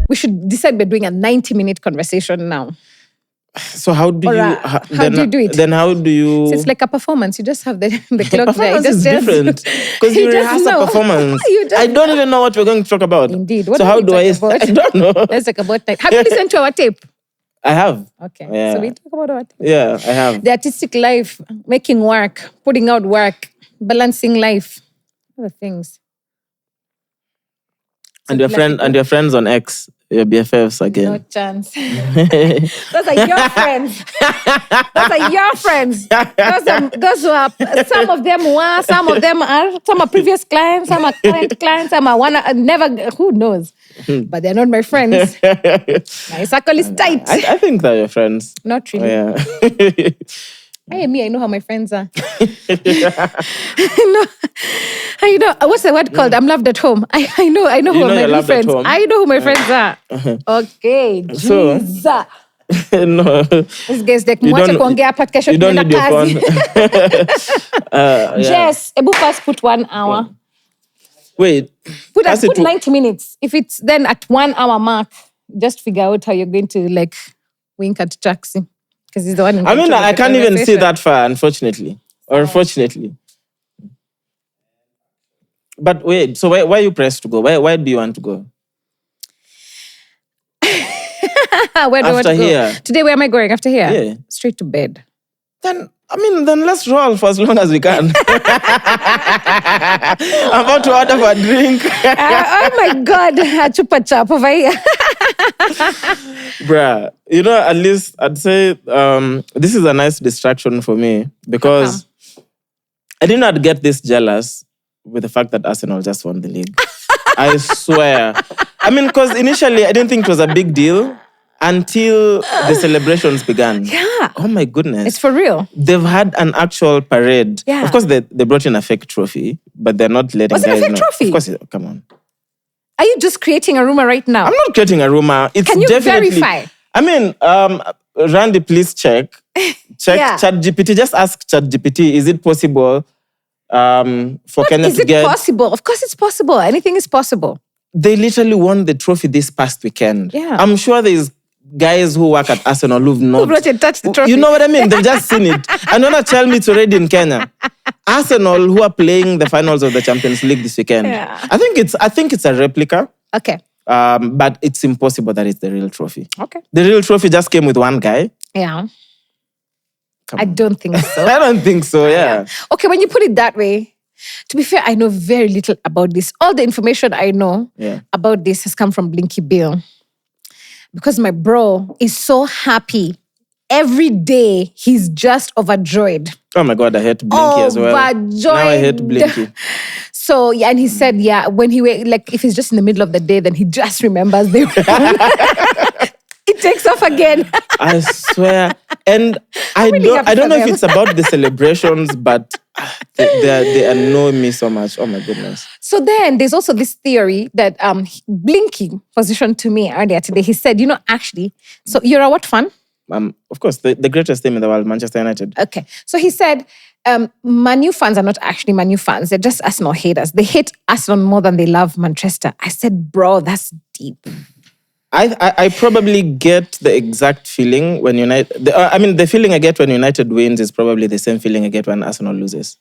We should decide we're doing a 90-minute conversation now. So how do you... How do you do it? Then how do you... So it's like a performance. You just have the clock there. Performance is different. Because you rehearse a performance. I don't even know what we're going to talk about. Indeed. So how do I... I don't know. Let's talk about that. Have you listened to our tape? I have. Okay. Yeah. So we talk about our tape. Yeah, I have. The artistic life, making work, putting out work, balancing life. Other things. And your friends on X, your BFFs again. No chance. Those are your friends. Those are your friends. Those who are, some of them are previous clients, some are current clients, some are never, who knows? But they're not my friends. My circle is tight. I think they're your friends. Not really. Yeah. I know how my friends are. I know. What's the word called? I'm loved at home. I know who are my real friends. I know who my friends are. Okay. So, no. These guys, they mwache kuongea hapa kesho tunaenda kazi. Jess, ebu first put 1 hour. Wait. Put 90 minutes. If it's then at 1 hour mark, just figure out how you're going to like wink at Chaxy. Because he's the one I mean, I can't even see that far, unfortunately. Or fortunately. But wait, so why are you pressed to go? Why do you want to go? Where do I want to here. go? Today, where am I going? After here? Yeah. Straight to bed. Then let's roll for as long as we can. I'm about to order for a drink. Oh my God. A chupa chap over here. Bruh, at least I'd say this is a nice distraction for me because I did not get this jealous with the fact that Arsenal just won the league. I swear. I mean, because initially I didn't think it was a big deal until the celebrations began. Yeah. Oh my goodness. It's for real. They've had an actual parade. Yeah. Of course, they brought in a fake trophy, but they're not letting Was it a fake trophy? Of course, come on. Are you just creating a rumor right now? I'm not creating a rumor. It's Can you definitely, verify? I mean, Randy, please check. Yeah. ChatGPT. Just ask ChatGPT, is it possible for Kenya to get... Is it possible? Of course it's possible. Anything is possible. They literally won the trophy this past weekend. Yeah. I'm sure there's guys who work at Arsenal who've not... Who brought and touched the trophy? You know what I mean? They've just seen it. And when I tell me it's already in Kenya. Arsenal, who are playing the finals of the Champions League this weekend. Yeah. I think it's a replica. Okay. But it's impossible that it's the real trophy. Okay. The real trophy just came with one guy. Yeah. I don't think so. I don't think so, yeah. Okay, when you put it that way, to be fair, I know very little about this. All the information I know about this has come from Blinky Bill. Because my bro is so happy. Every day, he's just overjoyed. Oh my God, I hate Blinky as well. Overjoyed. Now I hate Blinky. So, yeah, and he said, when if he's just in the middle of the day, then he just remembers the it takes off again. I swear. And I don't know if it's about the celebrations, but they annoy me so much. Oh my goodness. So then there's also this theory that Blinky positioned to me earlier today. He said, actually, so you're a what fan? Of course, the greatest team in the world, Manchester United. Okay. So he said, Man U fans are not actually Man U fans. They're just Arsenal haters. They hate Arsenal more than they love Manchester. I said, bro, that's deep. I probably get the exact feeling when United... the feeling I get when United wins is probably the same feeling I get when Arsenal loses.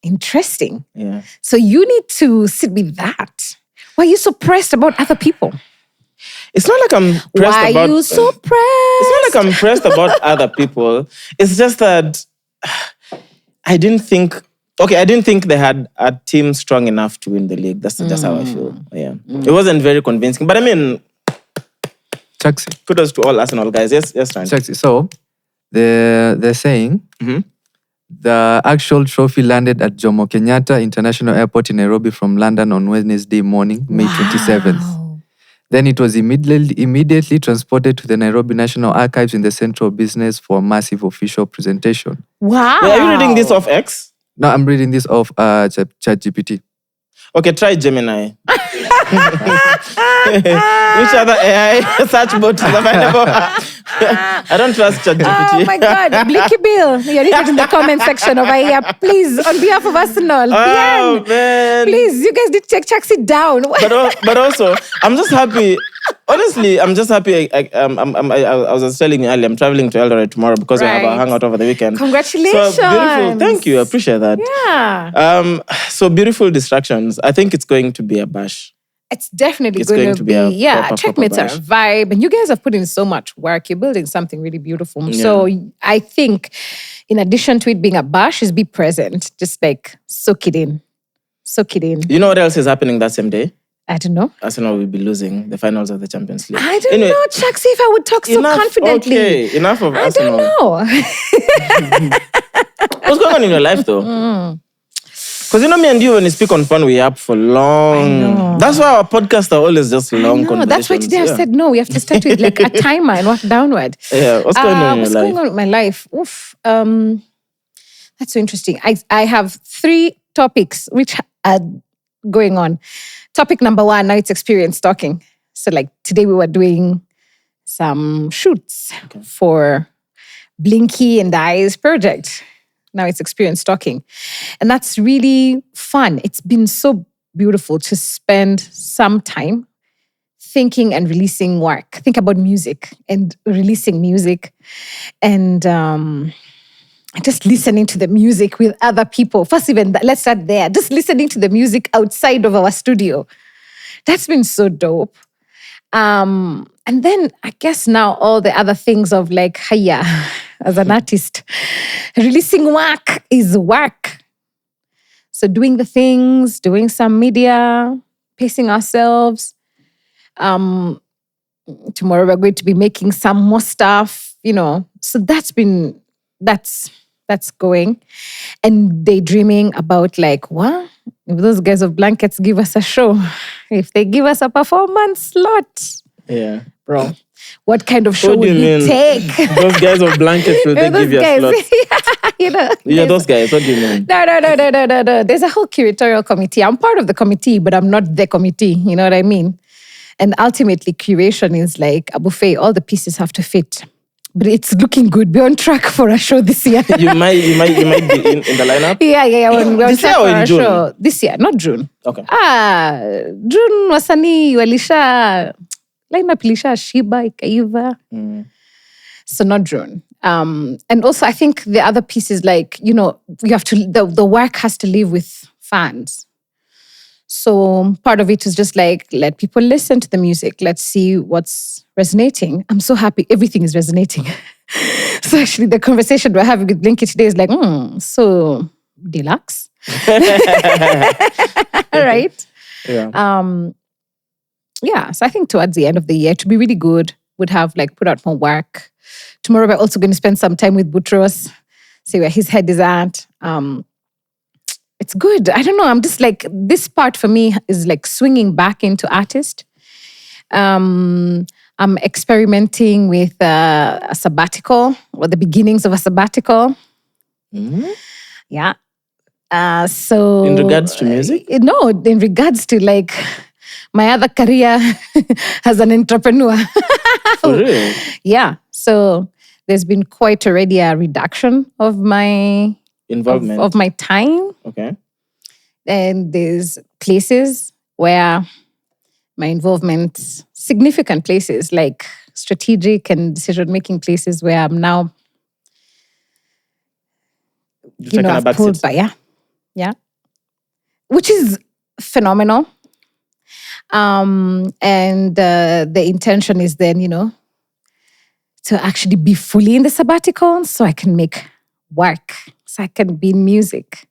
Interesting. Yeah. So you need to sit with that. Why are you so pressed about other people? It's not like I'm pressed about... Why are you so pressed? It's not like I'm pressed about other people. It's just that I didn't think they had a team strong enough to win the league. That's just how I feel. Yeah. It wasn't very convincing. But I mean... Chaxy. Kudos to all Arsenal guys. Yes, Randy. Chaxy. So, they're saying the actual trophy landed at Jomo Kenyatta International Airport in Nairobi from London on Wednesday morning, May 27th. Then it was immediately transported to the Nairobi National Archives in the Central Business for a massive official presentation. Wow. Wait, are you reading this off X? No, I'm reading this off ChatGPT. Okay, try Gemini. Which other AI search bot is available? I don't trust ChatGPT. Oh my God, Blinky Bill, you're needed in the comment section over here. Please, on behalf of Arsenal, Oh, man. please, you guys need to take Chaxy down. But also, I'm just happy. Honestly, I'm just happy. I was just telling you earlier, I'm traveling to Eldoret tomorrow because we have a Right. hangout over the weekend. Congratulations. So beautiful. Thank you. I appreciate that. Yeah. So beautiful distractions. I think it's going to be a bash. It's definitely It's going to be, a yeah, proper checkmates are bash. a vibe. And you guys have put in so much work. You're building something really beautiful. So I think in addition to it being a bash, is be present. Just like soak it in. Soak it in. You know what else is happening that same day? I don't know. Arsenal will be losing the finals of the Champions League. I don't Anyway, know, Chaxy, if I would talk so confidently. Okay, enough of I Arsenal. don't know. What's going on in your life though? Because me and you, when we speak on phone, we're up for long. That's why our podcasts are always just long conversations. That's why today I said no. We have to start with like a timer and work downward. Yeah, what's going on in your life? What's going on with my life? Oof. That's so interesting. I have 3 topics which are going on. Topic number 1, now it's experience talking. So like today we were doing some shoots for Blinky and I's project. Now it's experience talking. And that's really fun. It's been so beautiful to spend some time thinking and releasing work. Think about music and releasing music and just listening to the music with other people. First, even let's start there. Just listening to the music outside of our studio. That's been so dope. And then I guess now all the other things of like, hiya, as an artist, releasing work is work. So doing the things, doing some media, pacing ourselves. Tomorrow we're going to be making some more stuff, So that's going. And daydreaming about like, what? If those guys of blankets give us a show, if they give us a performance slot. Yeah. Bro, what kind of show What do would you we mean? take? Those guys of blankets, will they Those give you a guys. slot? Yeah, those guys. What do you mean? No. There's a whole curatorial committee. I'm part of the committee, but I'm not the committee. You know what I mean? And ultimately, curation is like a buffet. All the pieces have to fit. But it's looking good. We're on track for a show this year. You might be in the lineup? Yeah. We're on This track year or for in a June? show. This year, not June. Okay. June wasanii walisha lineup ilisha shiba ikaiva. So not June. And also I think the other piece is like, you have to, the work has to live with fans. So part of it is just like, let people listen to the music. Let's see what's resonating. I'm so happy everything is resonating. So actually the conversation we're having with Blinky today is like, so deluxe. All right. Yeah. Yeah, so I think towards the end of the year, to be really good, would have like put out more work. Tomorrow we're also going to spend some time with Boutros, see where his head is at. It's good. I don't know. I'm just like, this part for me is like swinging back into artist. I'm experimenting with a sabbatical or the beginnings of a sabbatical. Yeah. So In regards to music? No, in regards to like my other career as an entrepreneur. For real? Yeah. So there's been quite already a reduction of my Involvement. of my time. Okay. And there's places where my involvement, significant places like strategic and decision-making places where I'm now, I've pulled by, yeah. Which is phenomenal. And the intention is then, to actually be fully in the sabbatical so I can make work. So I can be in music.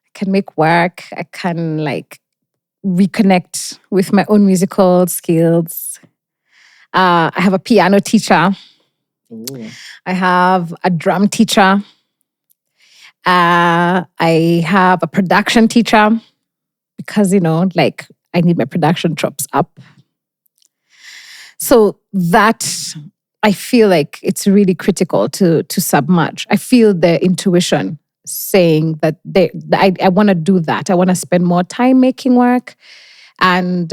I can make work. I can like reconnect with my own musical skills. I have a piano teacher. Ooh. I have a drum teacher. I have a production teacher because, like I need my production chops up. So that I feel like it's really critical to submerge. I feel the intuition saying that I want to do that. I want to spend more time making work and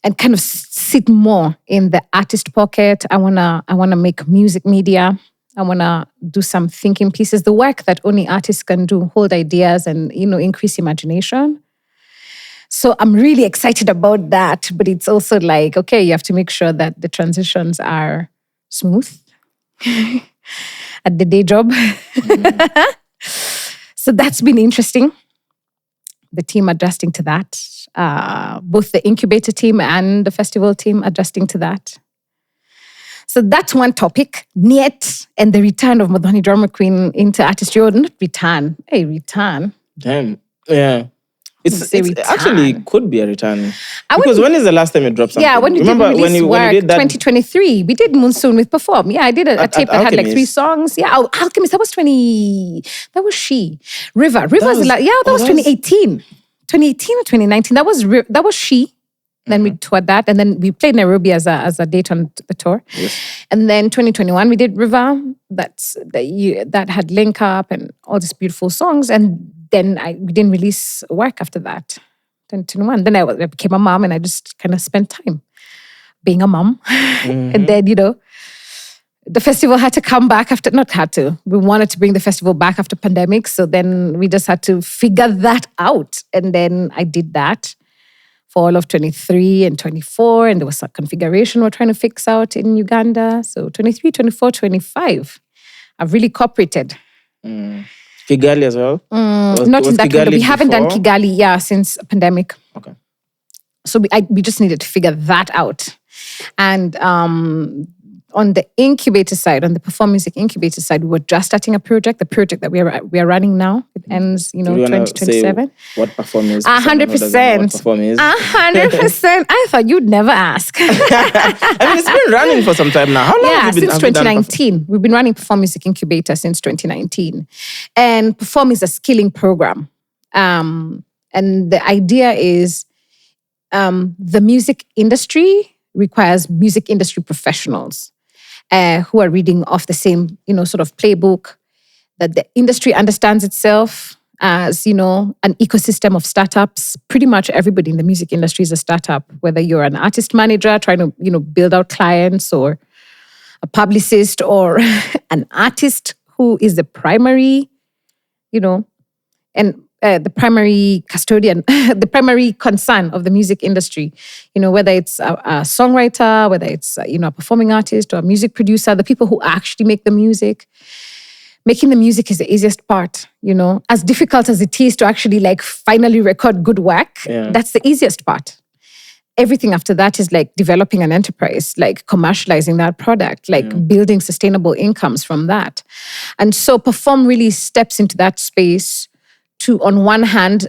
and kind of sit more in the artist pocket. I wanna make music media. I wanna do some thinking pieces, the work that only artists can do, hold ideas and increase imagination. So I'm really excited about that, but it's also like, okay, you have to make sure that the transitions are smooth at the day job. So that's been interesting. The team adjusting to that. Both the incubator team and the festival team adjusting to that. So that's one topic. Niet and the return of Muthoni Drummer Queen into artistry. Or not return. Hey, return. Damn. Yeah. It's actually could be a return. Because when is the last time you dropped something? Yeah, when you remember did release when you did that 2023, we did Monsoon with Perform. Yeah, I did a tape that had like 3 songs. Yeah, Alchemist, that was She. River was 2018. 2018 or 2019. That was She. Then we toured that, and then we played Nairobi as a date on the tour. Yes. And then 2021 we did River. That had Link Up and all these beautiful songs. And then we didn't release work after that. 2021. Then I became a mom, and I just kind of spent time being a mom. And then the festival had to come back after. Not had to. We wanted to bring the festival back after pandemic, so then we just had to figure that out. And then I did that for all of 23 and 24, and there was a configuration we're trying to fix out in Uganda. So 23, 24, 25, I've really cooperated. Kigali as well? Not in that Kigali window. We haven't done before? Kigali, since pandemic. Okay. So we just needed to figure that out. And on the incubator side, on the Perform Music incubator side, we were just starting a project, the project that we are running now. It ends, Do you wanna 2027. say what Perform is? 100%. What Perform is? 100%. I thought you'd never ask. I mean, it's been running for some time now. How long have you been since have you done 2019. We've been running Perform Music Incubator since 2019. And Perform is a skilling program. And the idea is the music industry requires music industry professionals who are reading off the same, sort of playbook, that the industry understands itself as, an ecosystem of startups. Pretty much everybody in the music industry is a startup, whether you're an artist manager trying to, build out clients, or a publicist, or an artist who is the primary, and the primary custodian, the primary concern of the music industry. Whether it's a songwriter, whether it's a performing artist or a music producer, the people who actually make the music. Making the music is the easiest part, As difficult as it is to actually finally record good work, that's the easiest part. Everything after that is developing an enterprise, commercializing that product, building sustainable incomes from that. And so Perform really steps into that space to, on one hand,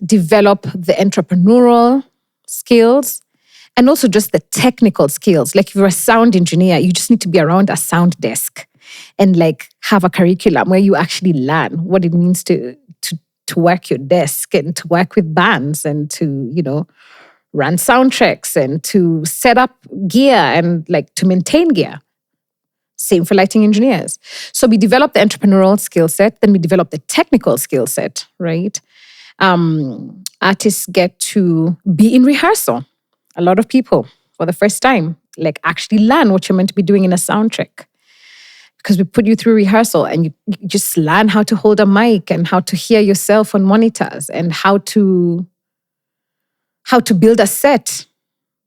develop the entrepreneurial skills and also just the technical skills. If you're a sound engineer, you just need to be around a sound desk and have a curriculum where you actually learn what it means to work your desk and to work with bands and to, run sound checks and to set up gear and to maintain gear. Same for lighting engineers. So we develop the entrepreneurial skill set, then we develop the technical skill set, right? Artists get to be in rehearsal. A lot of people, for the first time, actually learn what you're meant to be doing in a sound check. Because we put you through rehearsal and you just learn how to hold a mic and how to hear yourself on monitors and how to build a set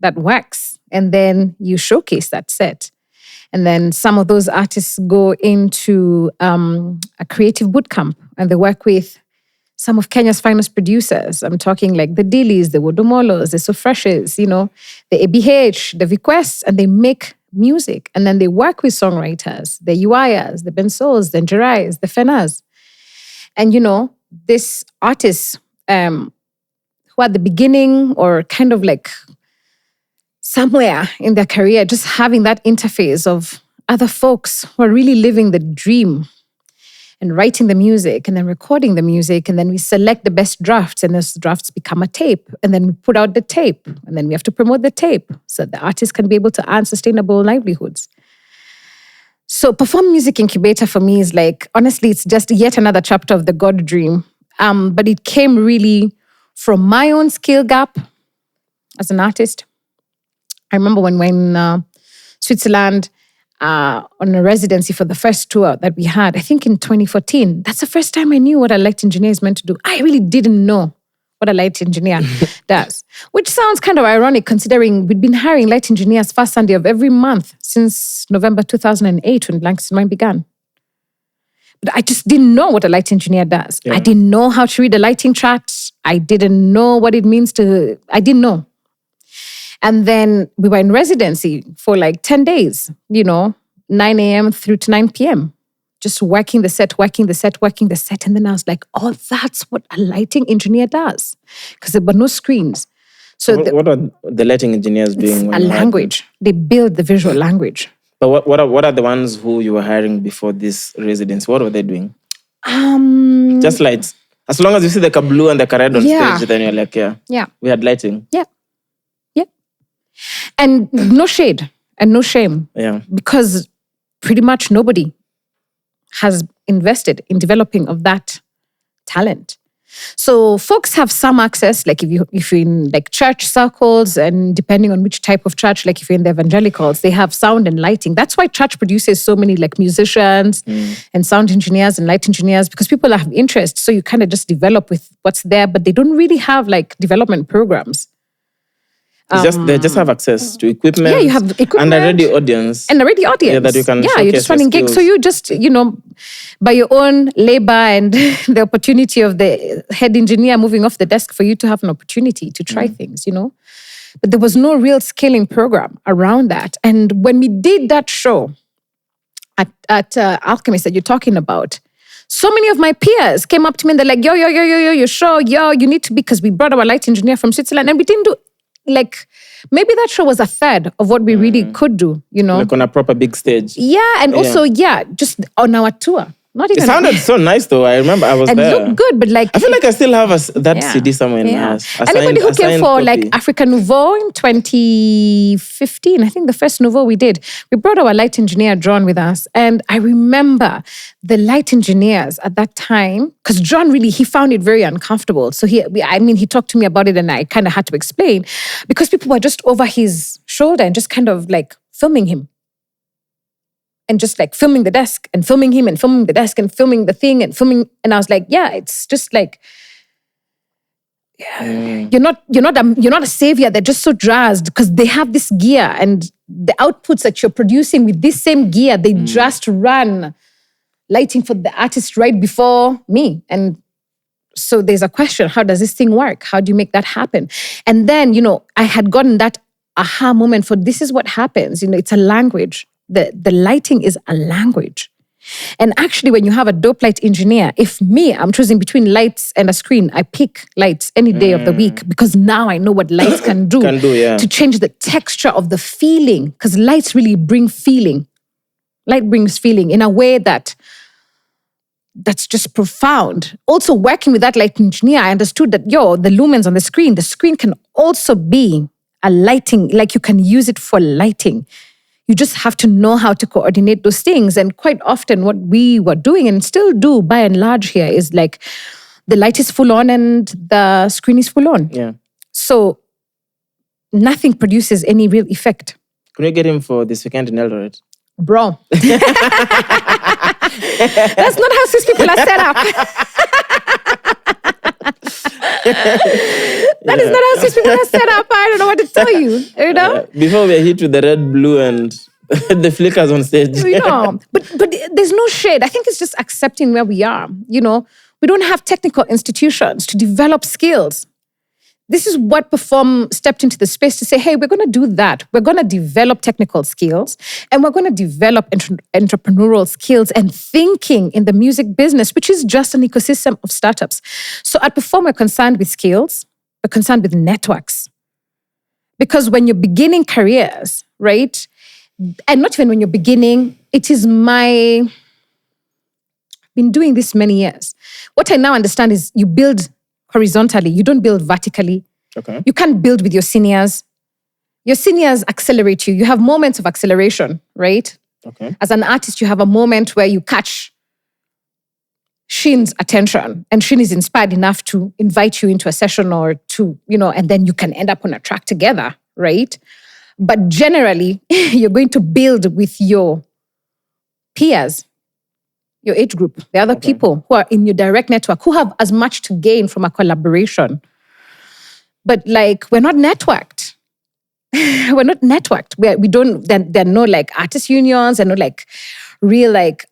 that works. And then you showcase that set. And then some of those artists go into a creative bootcamp and they work with some of Kenya's finest producers. I'm talking the Dillies, the Wodomolos, the So Freshes, the ABH, the Viquests, and they make music. And then they work with songwriters, the Uayas, the Bensols, the Njerais, the Fenas. And, these artists who at the beginning or kind of somewhere in their career, just having that interface of other folks who are really living the dream and writing the music and then recording the music. And then we select the best drafts and those drafts become a tape. And then we put out the tape and then we have to promote the tape so the artist can be able to earn sustainable livelihoods. So Perform Music Incubator for me is honestly, it's just yet another chapter of the God dream. But it came really from my own skill gap as an artist, I remember when we were in Switzerland on a residency for the first tour that we had, I think in 2014. That's the first time I knew what a light engineer is meant to do. I really didn't know what a light engineer does, which sounds kind of ironic considering we'd been hiring light engineers first Sunday of every month since November 2008 when Blanks in Mind began. But I just didn't know what a light engineer does. Yeah. I didn't know how to read a lighting chart. I didn't know what it means to, I didn't know. And then we were in residency for like 10 days, 9 a.m. through to 9 p.m. Just working the set. And then I was like, oh, that's what a lighting engineer does. Because there were no screens. So what are the lighting engineers doing? A language. They build the visual language. But what are the ones who you were hiring before this residence? What were they doing? Just lights. As long as you see the blue and the red on stage, then you're like, yeah. We had lighting. Yeah. And no shade and no shame. Yeah. Because pretty much nobody has invested in developing of that talent. So folks have some access, like if you're in like church circles, and depending on which type of church, like if you're in the evangelicals, they have sound and lighting. That's why church produces so many like musicians and sound engineers and light engineers, because people have interest. So you kind of just develop with what's there, but they don't really have like development programs. They just have access to equipment. Yeah, you have equipment. And a ready audience. Yeah, that you can you're just running gigs. So you just, by your own labor and the opportunity of the head engineer moving off the desk for you to have an opportunity to try things, But there was no real scaling program around that. And when we did that show at Alchemist that you're talking about, so many of my peers came up to me and they're like, yo, you're sure? Yo, you need to be, because we brought our light engineer from Switzerland and we didn't do, like, maybe that show was a third of what we really could do, Like on a proper big stage. Yeah, and also, just on our tour. Not even. It sounded so nice though. I remember I was there. And it looked good, but like... I feel like I still have that CD somewhere in my house. Anybody who came for like Africa Nouveau in 2015, I think the first Nouveau we did, we brought our light engineer, John, with us. And I remember the light engineers at that time, because John really, he found it very uncomfortable. So he talked to me about it and I kind of had to explain, because people were just over his shoulder and just kind of like filming him. And just like filming the desk and filming him and filming the desk and filming the thing and filming. And I was like, it's just like, you're not a savior. They're just so jazzed because they have this gear and the outputs that you're producing with this same gear, they just run lighting for the artist right before me. And so there's a question, how does this thing work? How do you make that happen? And then, I had gotten that aha moment for this is what happens. It's a language. The lighting is a language. And actually, when you have a dope light engineer, if I'm choosing between lights and a screen, I pick lights any day of the week because now I know what lights can do, to change the texture of the feeling, because lights really bring feeling. Light brings feeling in a way that's just profound. Also, working with that light engineer, I understood that, the lumens on the screen can also be a lighting, like you can use it for lighting. You just have to know how to coordinate those things. And quite often what we were doing and still do by and large here is like the light is full on and the screen is full on. Yeah. So nothing produces any real effect. Can we get him for this weekend in Eldoret? Bro. That's not how Swiss people are set up. That is not how Swiss people are set up. I don't know what to tell you. Before we're hit with the red, blue, and the flickers on stage. But there's no shade. I think it's just accepting where we are. We don't have technical institutions to develop skills. This is what Perform stepped into the space to say, hey, we're going to do that. We're going to develop technical skills and we're going to develop entrepreneurial skills and thinking in the music business, which is just an ecosystem of startups. So at Perform, we're concerned with skills. We're concerned with networks. Because when you're beginning careers, right? And not even when you're beginning, it is I've been doing this many years. What I now understand is you build horizontally. You don't build vertically. Okay. You can't build with your seniors. Your seniors accelerate you. You have moments of acceleration, right? Okay. As an artist, you have a moment where you catch Shin's attention and Shin is inspired enough to invite you into a session or to, and then you can end up on a track together, right? But generally, you're going to build with your peers, your age group, the other people who are in your direct network, who have as much to gain from a collaboration. But like, we're not networked. We're not networked. We don't, there are no like artist unions and no like real like,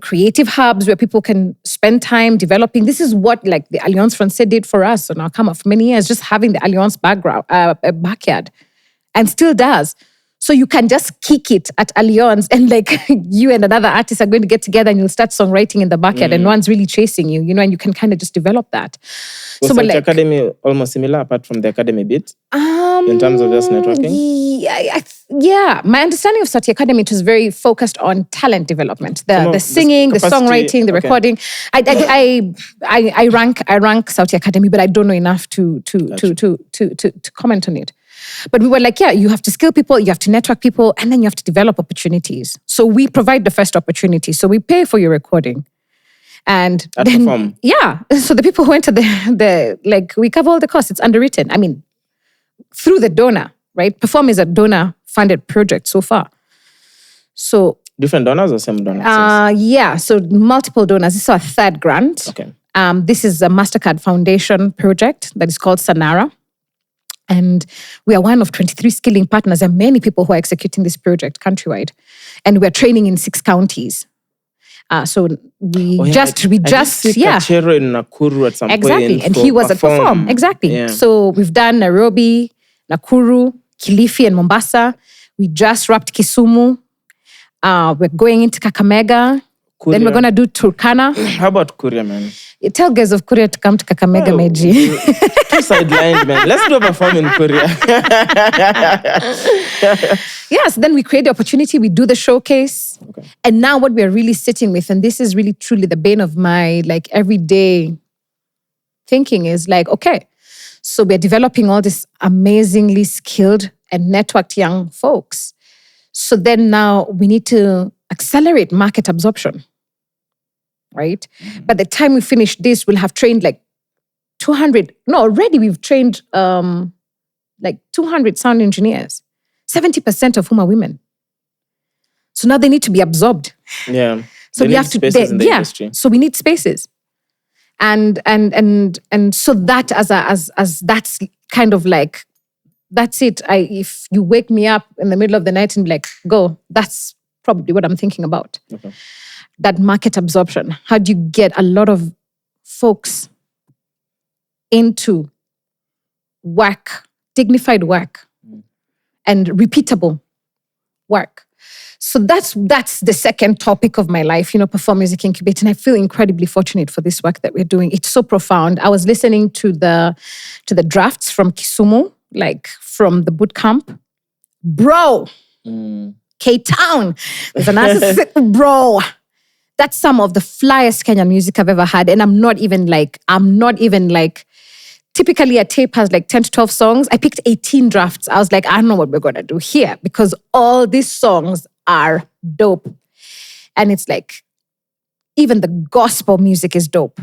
creative hubs where people can spend time developing. This is what like the Alliance Française did for us on our come up for many years, just having the Alliance backyard, and still does. So you can just kick it at Alliance and like you and another artist are going to get together and you'll start songwriting in the backyard and no one's really chasing you, and you can kind of just develop that. Was the academy almost similar apart from the academy bit? In terms of just networking? Yeah. My understanding of Sauti Academy, it was very focused on talent development. The singing, the songwriting, the recording. I rank Sauti Academy, but I don't know enough to comment on it. But we were like, you have to skill people, you have to network people, and then you have to develop opportunities. So we provide the first opportunity. So we pay for your recording. And then, perform. Yeah. So the people who went to the we cover all the costs. It's underwritten. I mean, through the donor, right? Perform is a donor-funded project so far. So different donors or same donors? Yeah. So multiple donors. This is our third grant. Okay. This is a MasterCard Foundation project that is called Sanara. And we are one of 23 skilling partners and many people who are executing this project countrywide. And we're training in 6 counties. So we just Kachero in Nakuru at some point. Exactly. And he was at Perform. Exactly. Yeah. So we've done Nairobi, Nakuru, Kilifi, and Mombasa. We just wrapped Kisumu. We're going into Kakamega. Kuria. Then we're going to do Turkana. How about Kuria, man? You tell guys of Kuria to come to Kakamega, Meji. Too sidelined, man. Let's do a perform in Kuria. Yes, then we create the opportunity. We do the showcase. Okay. And now what we're really sitting with, and this is really truly the bane of my like everyday thinking, is like, okay, so we're developing all these amazingly skilled and networked young folks. So then now we need to accelerate market absorption, right? By the time we finish this, we'll have trained like 200. No, already we've trained like 200 sound engineers, 70% of whom are women. So now they need to be absorbed. Yeah. So we have to, industry. So we need spaces, and so that as that's kind of like, that's it. If you wake me up in the middle of the night and be like, go, that's probably what I'm thinking about. Okay. That market absorption. How do you get a lot of folks into work, dignified work, and repeatable work? So that's the second topic of my life, Perform Music Incubate. And I feel incredibly fortunate for this work that we're doing. It's so profound. I was listening to the drafts from Kisumu, like from the boot camp. Bro, K-Town. There's an artist, bro. That's some of the flyest Kenyan music I've ever had. And I'm not even like, typically a tape has like 10 to 12 songs. I picked 18 drafts. I was like, I don't know what we're going to do here because all these songs are dope. And it's like, even the gospel music is dope.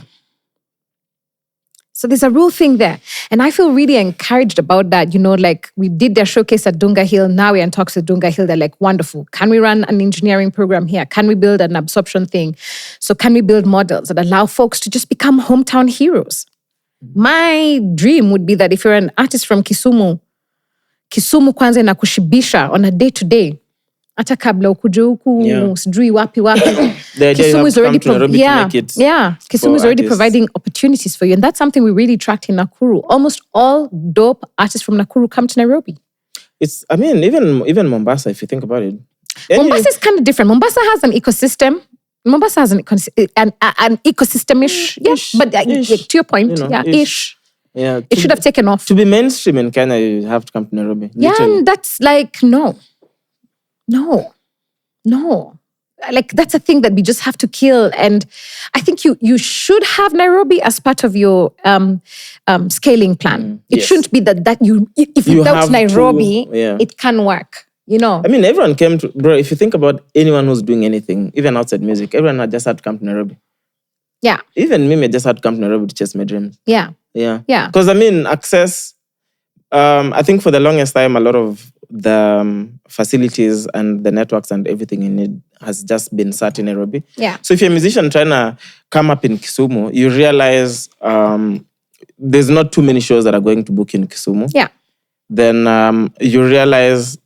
So there's a real thing there. And I feel really encouraged about that. Like we did their showcase at Dunga Hill. Now we're in talks with Dunga Hill. They're like, wonderful. Can we run an engineering program here? Can we build an absorption thing? So can we build models that allow folks to just become hometown heroes? My dream would be that if you're an artist from Kisumu kwanza inakushibisha on a day-to-day. Hata kabla ukuje huku, sijui wapi. Kisumu is already Kisumu is already providing opportunities for you. And that's something we really tracked in Nakuru. Almost all dope artists from Nakuru come to Nairobi. Even Mombasa, if you think about it. Mombasa is kind of different. Mombasa has an ecosystem. Mombasa has an ecosystem-ish. But to your point, ish. Yeah, it should have taken off. To be mainstream in Kenya, you have to come to Nairobi. Yeah, and that's like, no. Like, that's a thing that we just have to kill. And I think you should have Nairobi as part of your scaling plan. It shouldn't be that you if without Nairobi, it can work. Everyone came to, bro, if you think about anyone who's doing anything, even outside music, everyone had just had to come to Nairobi. Yeah. Even me, I just had to come to Nairobi to chase my dreams. Yeah. Because access, I think for the longest time, a lot of the facilities and the networks and everything you need has just been set in Nairobi. Yeah. So if you're a musician trying to come up in Kisumu, you realize there's not too many shows that are going to book in Kisumu. Yeah. Then you realize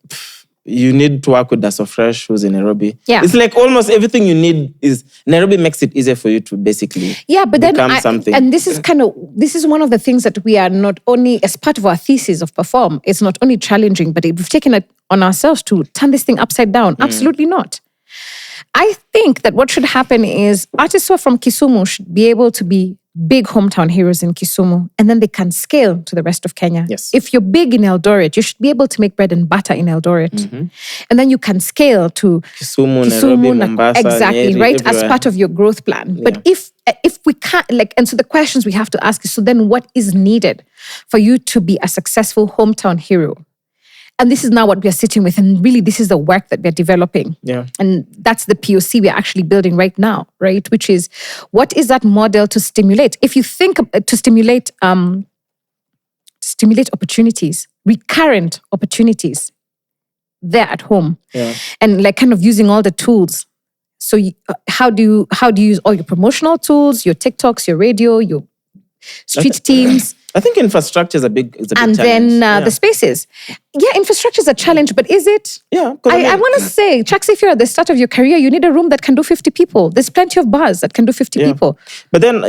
you need to work with Daso Fresh, who's in Nairobi. Yeah. It's like almost everything you need is Nairobi makes it easier for you to basically become something. And this is one of the things that we are not only, as part of our thesis of Perform, it's not only challenging, but we've taken it on ourselves to turn this thing upside down. Absolutely not. I think that what should happen is artists who are from Kisumu should be able to be big hometown heroes in Kisumu, and then they can scale to the rest of Kenya. Yes. If you're big in Eldoret, you should be able to make bread and butter in Eldoret. And then you can scale to Kisumu, Nairobi, Mombasa, exactly, Nyeri, right? everywhere. As part of your growth plan. But if we can't, and so the questions we have to ask is, so then what is needed for you to be a successful hometown hero? And this is now what we are sitting with. And really, this is the work that we're developing. Yeah. And that's the POC we're actually building right now, right? Which is, what is that model to stimulate? If you think to stimulate opportunities, recurrent opportunities there at home. Yeah. And like kind of using all the tools. So how do you use all your promotional tools, your TikToks, your radio, your street teams? I think infrastructure is a big And challenge. then the spaces. Yeah, infrastructure is a challenge, but is it? Yeah. I want to say, Chaxy, if you're at the start of your career, you need a room that can do 50 people. There's plenty of bars that can do 50 people. But then,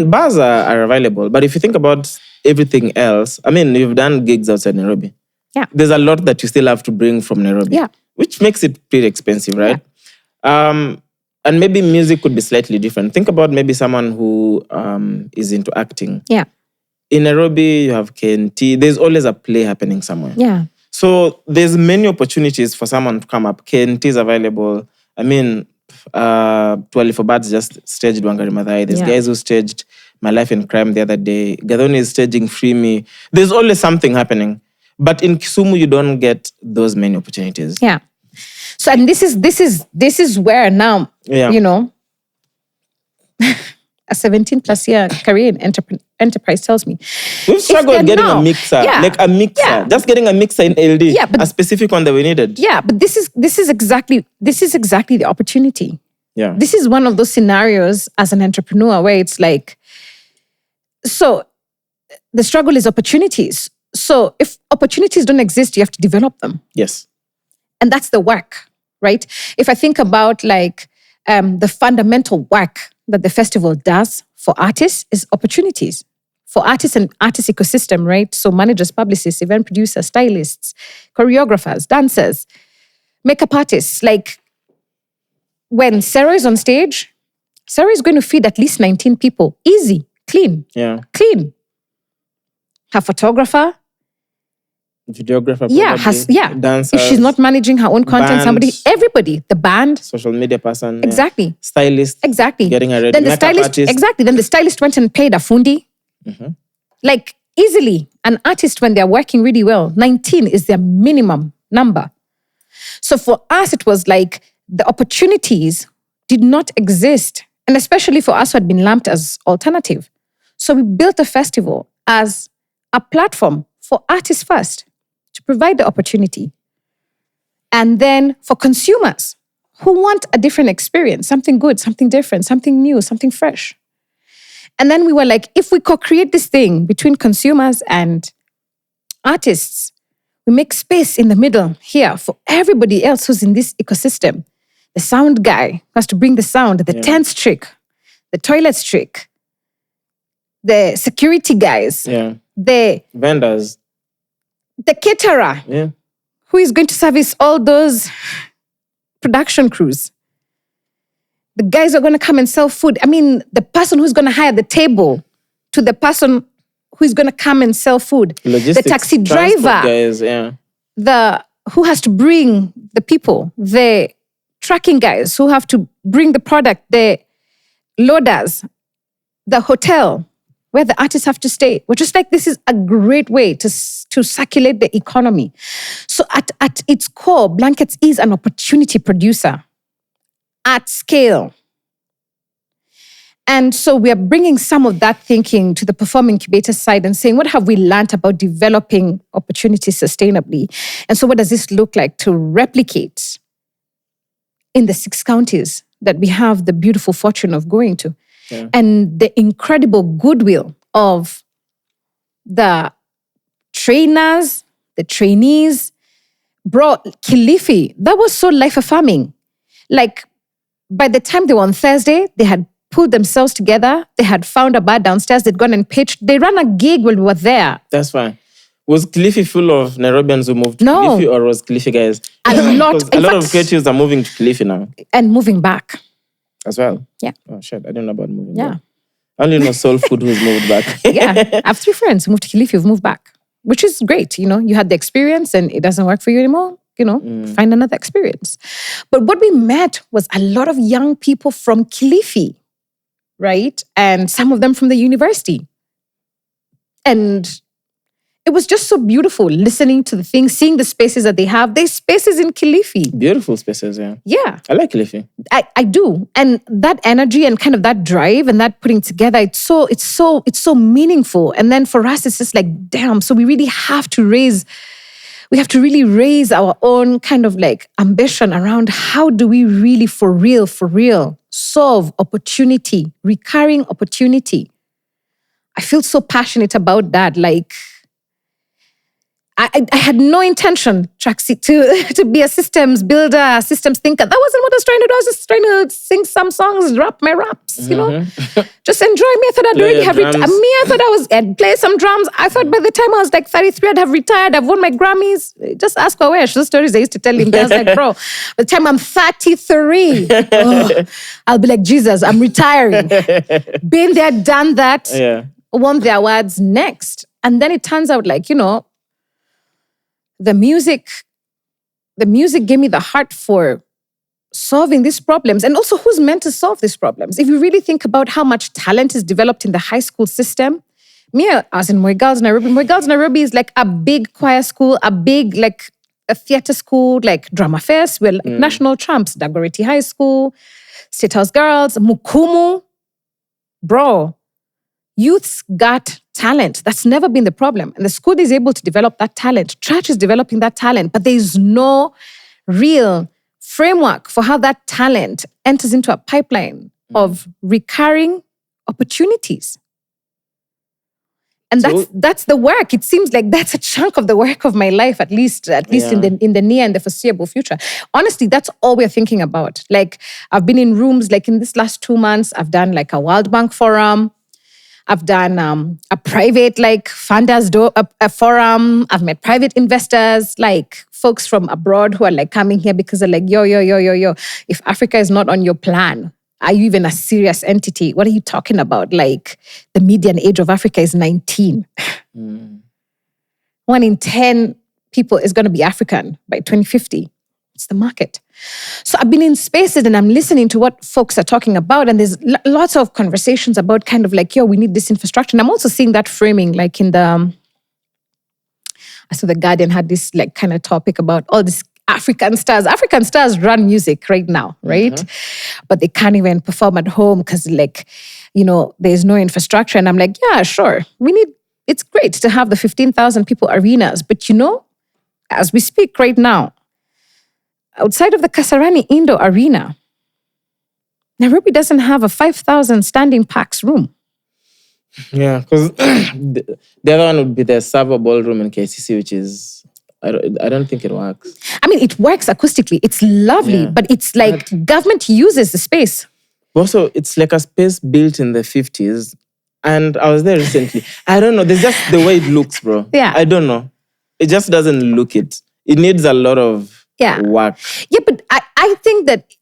bars are available. But if you think about everything else, you've done gigs outside Nairobi. Yeah. There's a lot that you still have to bring from Nairobi. Yeah. Which makes it pretty expensive, right? And maybe music could be slightly different. Think about maybe someone who is into acting. Yeah. In Nairobi, you have KNT. There's always a play happening somewhere. Yeah. So there's many opportunities for someone to come up. KNT is available. Twali for Birds just staged Wangari Maathai. There's guys who staged My Life in Crime the other day. Gadoni is staging Free Me. There's always something happening. But in Kisumu, you don't get those many opportunities. Yeah. So, and this is where now, a 17 plus year career in enterprise tells me. We've struggled getting a mixer, just getting a mixer in LD, a specific one that we needed. Yeah, but this is exactly the opportunity. Yeah. This is one of those scenarios as an entrepreneur where it's like, so the struggle is opportunities. So if opportunities don't exist, you have to develop them. Yes. And that's the work, right? If I think about the fundamental work that the festival does for artists is opportunities. For artists and artist ecosystem, right? So managers, publicists, event producers, stylists, choreographers, dancers, makeup artists. Like when Sarah is on stage, Sarah is going to feed at least 19 people. Easy, clean. Yeah. Clean. Her photographer. Videographer. Dancers. If she's not managing her own content, band, everybody, the band. Social media person. Exactly. Yeah. Stylist. Exactly. Getting her ready. Then the stylist. Artist. Exactly. Then the stylist went and paid a fundi. Mm-hmm. Like easily, an artist when they're working really well, 19 is their minimum number. So for us, it was like the opportunities did not exist. And especially for us who had been lumped as alternative. So we built a festival as a platform for artists first to provide the opportunity. And then for consumers who want a different experience, something good, something different, something new, something fresh. And then we were like, if we co-create this thing between consumers and artists, we make space in the middle here for everybody else who's in this ecosystem. The sound guy who has to bring the sound, the tents trick, the toilets trick, the security guys, the vendors, the caterer, who is going to service all those production crews. The guys are going to come and sell food. The person who's going to hire the table to the person who is going to come and sell food. Logistics, the taxi driver, guys, who has to bring the people, the tracking guys who have to bring the product, the loaders, the hotel where the artists have to stay. We're just like, this is a great way to circulate the economy. So at its core, Blankets is an opportunity producer at scale. And so we are bringing some of that thinking to the perform incubator side and saying, what have we learned about developing opportunities sustainably? And so what does this look like to replicate in the 6 counties that we have the beautiful fortune of going to? Yeah. And the incredible goodwill of the trainers, the trainees. Bro, Kilifi, that was so life-affirming. Like, by the time they were on Thursday, they had pulled themselves together. They had found a bar downstairs. They'd gone and pitched. They ran a gig while we were there. That's fine. Was Kilifi full of Nairobians who moved to Kilifi, or was Kilifi guys? A lot of creatives are moving to Kilifi now. And moving back. As well? Yeah. Oh, shit. I don't know about moving back. I only know Soul Food who's moved back. Yeah. I have 3 friends who moved to Kilifi who've moved back, which is great. You know, you had the experience and it doesn't work for you anymore. You know, find another experience. But what we met was a lot of young people from Kilifi, right? And some of them from the university. And it was just so beautiful listening to the things, seeing the spaces that they have. There's spaces in Kilifi. Beautiful spaces, yeah. Yeah. I like Kilifi. I do. And that energy and kind of that drive and that putting together, it's so meaningful. And then for us, it's just like, damn. So we really have to really raise our own kind of like ambition around how do we really for real, solve opportunity, recurring opportunity. I feel so passionate about that. Like, I had no intention, Chaxy, to be a systems builder, a systems thinker. That wasn't what I was trying to do. I was just trying to sing some songs, rap my raps, you know. Just enjoy me. I thought I'd already have retired. I thought I'd play some drums. I thought by the time I was like 33, I'd have retired. I've won my Grammys. Just ask Wawesh. Those stories I used to tell him. I was like, bro, by the time I'm 33, I'll be like, Jesus, I'm retiring. Been there, done that, won the awards next. And then it turns out like, you know, the music gave me the heart for solving these problems, and also who's meant to solve these problems. If you really think about how much talent is developed in the high school system, I was in Moi Girls Nairobi. Moi Girls Nairobi is like a big choir school, a big like a theater school, like Drama Fest. We're like national champs. Dagoretti High School, State House Girls, Mukumu. Bro, youth's got talent. That's never been the problem. And the school is able to develop that talent. Church is developing that talent, but there's no real framework for how that talent enters into a pipeline of recurring opportunities. And that's the work. It seems like that's a chunk of the work of my life, at least in the near and the foreseeable future. Honestly, that's all we're thinking about. Like, I've been in rooms, like in this last 2 months, I've done like a World Bank forum. I've done a private like funders a forum. I've met private investors, like folks from abroad who are like coming here because they're like, yo. If Africa is not on your plan, are you even a serious entity? What are you talking about? Like, the median age of Africa is 19. 1 in 10 people is going to be African by 2050. It's the market. So I've been in spaces and I'm listening to what folks are talking about, and there's lots of conversations about kind of like, yo, we need this infrastructure. And I'm also seeing that framing like in I saw The Guardian had this like kind of topic about all these African stars. African stars run music right now, right? But they can't even perform at home because like, you know, there's no infrastructure. And I'm like, yeah, sure. It's great to have the 15,000 people arenas. But you know, as we speak right now, outside of the Kasarani Indo Arena, Nairobi doesn't have a 5,000 standing packs room. Yeah, because the other one would be the Sava Ballroom in KCC, which is, I don't think it works. I mean, it works acoustically. It's lovely, but it's like government uses the space. Also, it's like a space built in the 50s. And I was there recently. I don't know. There's just the way it looks, bro. Yeah. I don't know. It just doesn't look it. It needs a lot of work. Yeah, but I think that,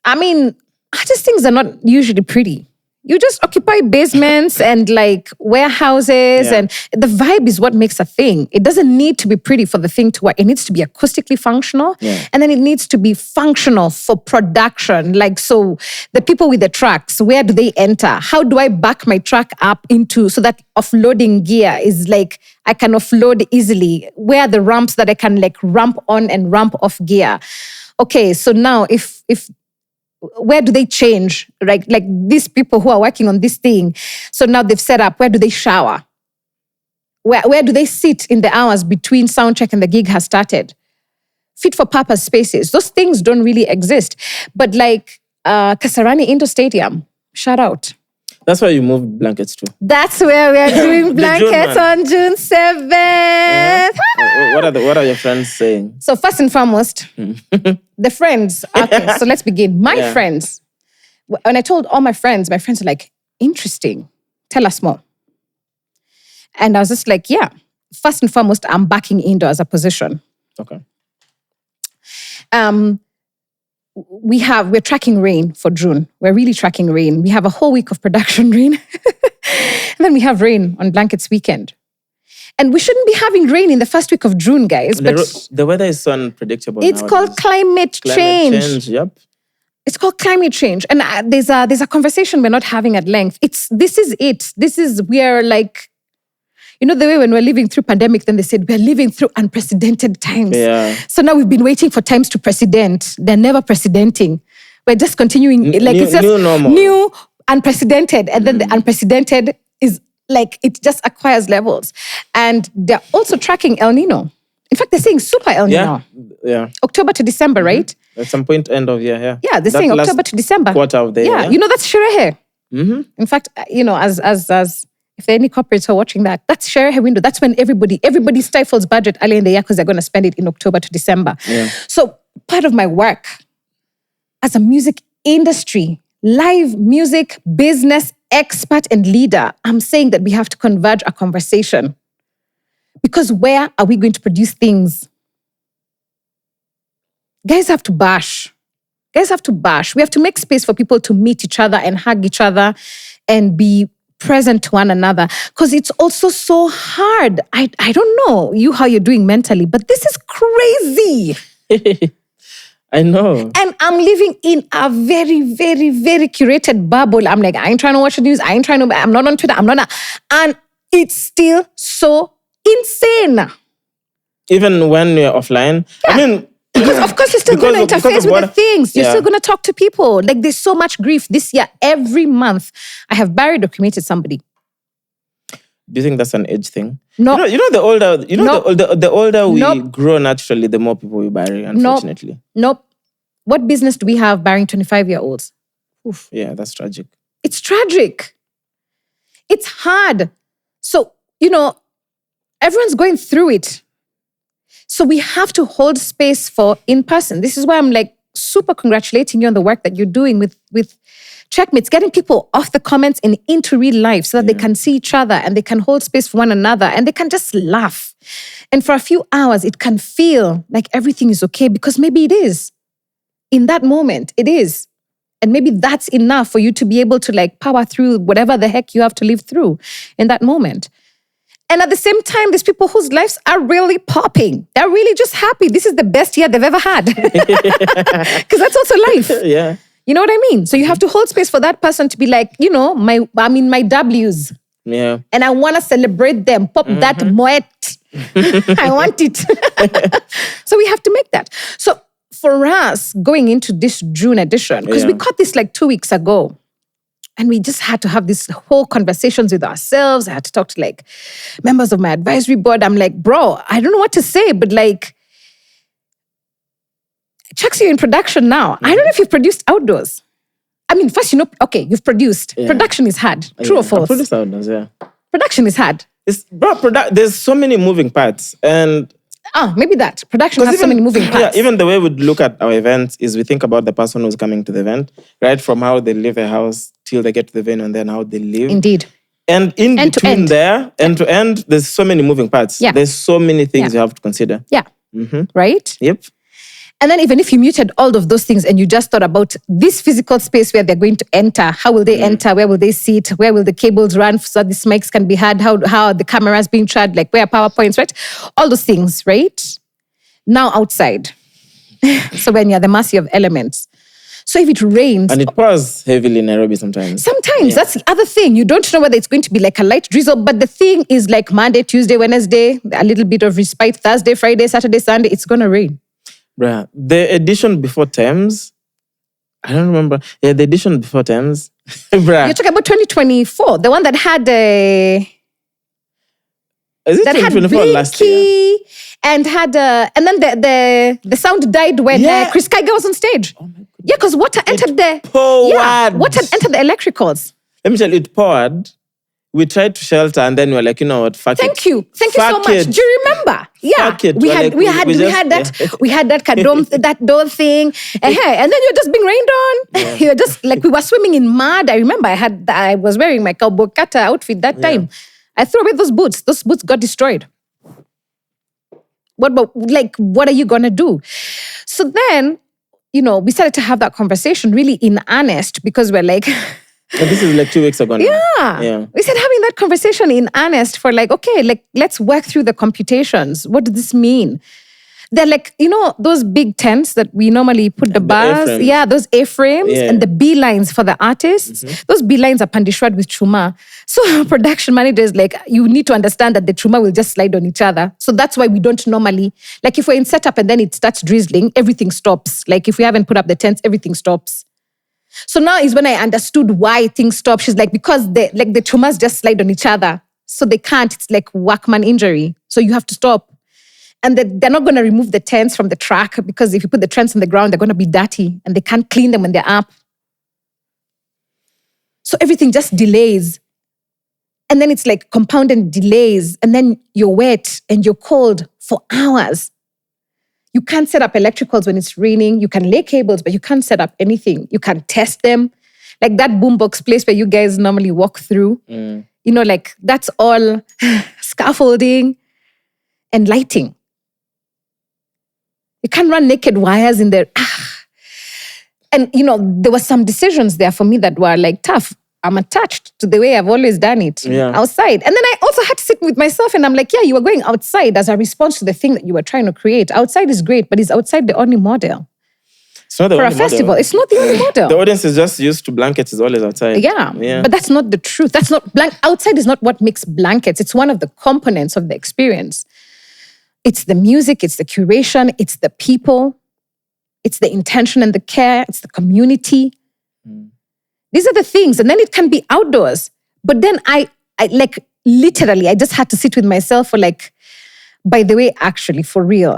I mean, artist things are not usually pretty. You just occupy basements and like warehouses, and the vibe is what makes a thing. It doesn't need to be pretty for the thing to work. It needs to be acoustically functional, and then it needs to be functional for production. Like, so the people with the tracks, where do they enter? How do I back my track up into, so that offloading gear is like, I can offload easily? Where are the ramps that I can like ramp on and ramp off gear? Okay, so now if where do they change? Like these people who are working on this thing. So now they've set up, where do they shower? Where do they sit in the hours between sound check and the gig has started? Fit for purpose spaces. Those things don't really exist. But like Kasarani Indoor Stadium, shout out. That's where you moved blankets to. That's where we're doing blankets on June 7th. What are your friends saying? So first and foremost, the friends. Okay, so let's begin. My friends. When I told all my friends are like, interesting. Tell us more. And I was just like, yeah. First and foremost, I'm backing indoor as a position. Okay. We're tracking rain for June. We're really tracking rain. We have a whole week of production rain. And then we have rain on Blankets weekend. And we shouldn't be having rain in the first week of June, guys. But the weather is so unpredictable. It's called climate change. Yep. It's called climate change. And there's a conversation we're not having at length. We're like, you know, the way when we're living through pandemic, then they said, we're living through unprecedented times. Yeah. So now we've been waiting for times to president. They're never precedenting. We're just continuing. It's just new normal. New, unprecedented. And then the unprecedented is like, it just acquires levels. And they're also tracking El Nino. In fact, they're saying super El Nino. Yeah. October to December, right? At some point, end of year, yeah. Yeah, they're saying October to December. Quarter of the year. Yeah, you know, that's Sherehe. In fact, you know, as if there are any corporates who are watching that, that's Sherehe window. That's when everybody stifles budget early in the year because they're going to spend it in October to December. Yeah. So part of my work as a music industry, live music business expert and leader, I'm saying that we have to converge our conversation. Because where are we going to produce things? Guys have to bash. We have to make space for people to meet each other and hug each other and be present to one another. Because it's also so hard. I don't know how you're doing mentally, but this is crazy. I know. And I'm living in a very, very, very curated bubble. I'm like, I ain't trying to watch the news. I'm not on Twitter. And it's still so insane. Even when you're offline. Yeah. I mean, because of course you're still going to interface with the things. You're still going to talk to people. Like there's so much grief this year. Every month, I have buried or cremated somebody. Do you think that's an age thing? No. You know the older we grow naturally, the more people we bury, unfortunately. Nope. What business do we have burying 25-year-olds? Oof, yeah, that's tragic. It's tragic. It's hard. So, you know, everyone's going through it. So we have to hold space for in-person. This is why I'm like super congratulating you on the work that you're doing with Checkmates, getting people off the comments and into real life so that they can see each other and they can hold space for one another and they can just laugh. And for a few hours, it can feel like everything is okay because maybe it is. In that moment, it is. And maybe that's enough for you to be able to like power through whatever the heck you have to live through in that moment. And at the same time, there's people whose lives are really popping. They're really just happy. This is the best year they've ever had. Because that's also life. Yeah. You know what I mean? So you have to hold space for that person to be like, you know, I'm in my W's. Yeah. And I want to celebrate them. Pop that moet. I want it. So we have to make that. So for us, going into this June edition, because we caught this like 2 weeks ago, and we just had to have this whole conversations with ourselves. I had to talk to like members of my advisory board. I'm like, bro, I don't know what to say, but like, Chaxy, you're in production now. I don't know if you've produced outdoors. I mean, first, you know, okay, you've produced. Yeah. Production is hard. True or false? I've produced outdoors, yeah. Production is hard. There's so many moving parts. And maybe that. Production has so many moving parts. Yeah, even the way we look at our events is we think about the person who's coming to the event, right? From how they leave their house till they get to the venue and then how they live. Indeed. And in end between there, end to end, there's so many moving parts. Yeah. There's so many things you have to consider. Yeah. Right? Yep. And then even if you muted all of those things and you just thought about this physical space where they're going to enter, how will they enter? Where will they sit? Where will the cables run so these mics can be heard? How are the cameras being charged? Like where are PowerPoints, right? All those things, right? Now outside. So when you're the mercy of elements. So if it rains... And it pours heavily in Nairobi sometimes. That's the other thing. You don't know whether it's going to be like a light drizzle, but the thing is like Monday, Tuesday, Wednesday, a little bit of respite, Thursday, Friday, Saturday, Sunday, it's going to rain. Bruh, the edition before Tems, I don't remember. Yeah, the edition before Tems. Bruh. You're talking about 2024, the one that had Is it that had 2024 last year? Blinky and had and then the sound died when Chris Kaiga was on stage. Oh my goodness. Yeah, because water entered the poured. water entered the electricals. Let me tell you, it poured. We tried to shelter, and then we were like, you know what? Fuck Thank it. you so Fuck much. it. Do you remember? Yeah, Fuck it. we We're had like, we had we we just- had that we had that kadom that door thing, and then you're just being rained on. You're just like we were swimming in mud. I remember I was wearing my cowboy kata outfit that time. I threw away those boots. Those boots got destroyed. What are you gonna do? So then, we started to have that conversation really in earnest because we're like. But this is like 2 weeks ago now. Yeah. We started having that conversation in earnest for let's work through the computations. What does this mean? They're like, those big tents that we normally put the bars. A-frames. Yeah, those A-frames Yeah. and the B lines for the artists. Those B lines are pandishwad with chuma. So production managers, you need to understand that the chuma will just slide on each other. So that's why we don't normally, if we're in setup and then it starts drizzling, everything stops. If we haven't put up the tents, everything stops. So now is when I understood why things stop. She's like, because the chumas just slide on each other. So they can't. It's like workman injury. So you have to stop. And they're not going to remove the tents from the track because if you put the tents on the ground, they're going to be dirty and they can't clean them when they're up. So everything just delays. And then it's like compounded delays. And then you're wet and you're cold for hours. You can't set up electricals when it's raining. You can lay cables, but you can't set up anything. You can't test them. Like that boombox place where you guys normally walk through. That's all scaffolding and lighting. You can't run naked wires in there. And, there were some decisions there for me that were tough. I'm attached to the way I've always done it outside. And then I also had to sit with myself and I'm like, you were going outside as a response to the thing that you were trying to create. Outside is great, but is outside the only model? It's not the For only a festival, model. it's not the only model. The audience is just used to blankets. Is always outside. Yeah, but that's not the truth. That's not outside is not what makes blankets. It's one of the components of the experience. It's the music, it's the curation, it's the people, it's the intention and the care, it's the community. These are the things. And then it can be outdoors. But then I literally, I just had to sit with myself for by the way, actually, for real,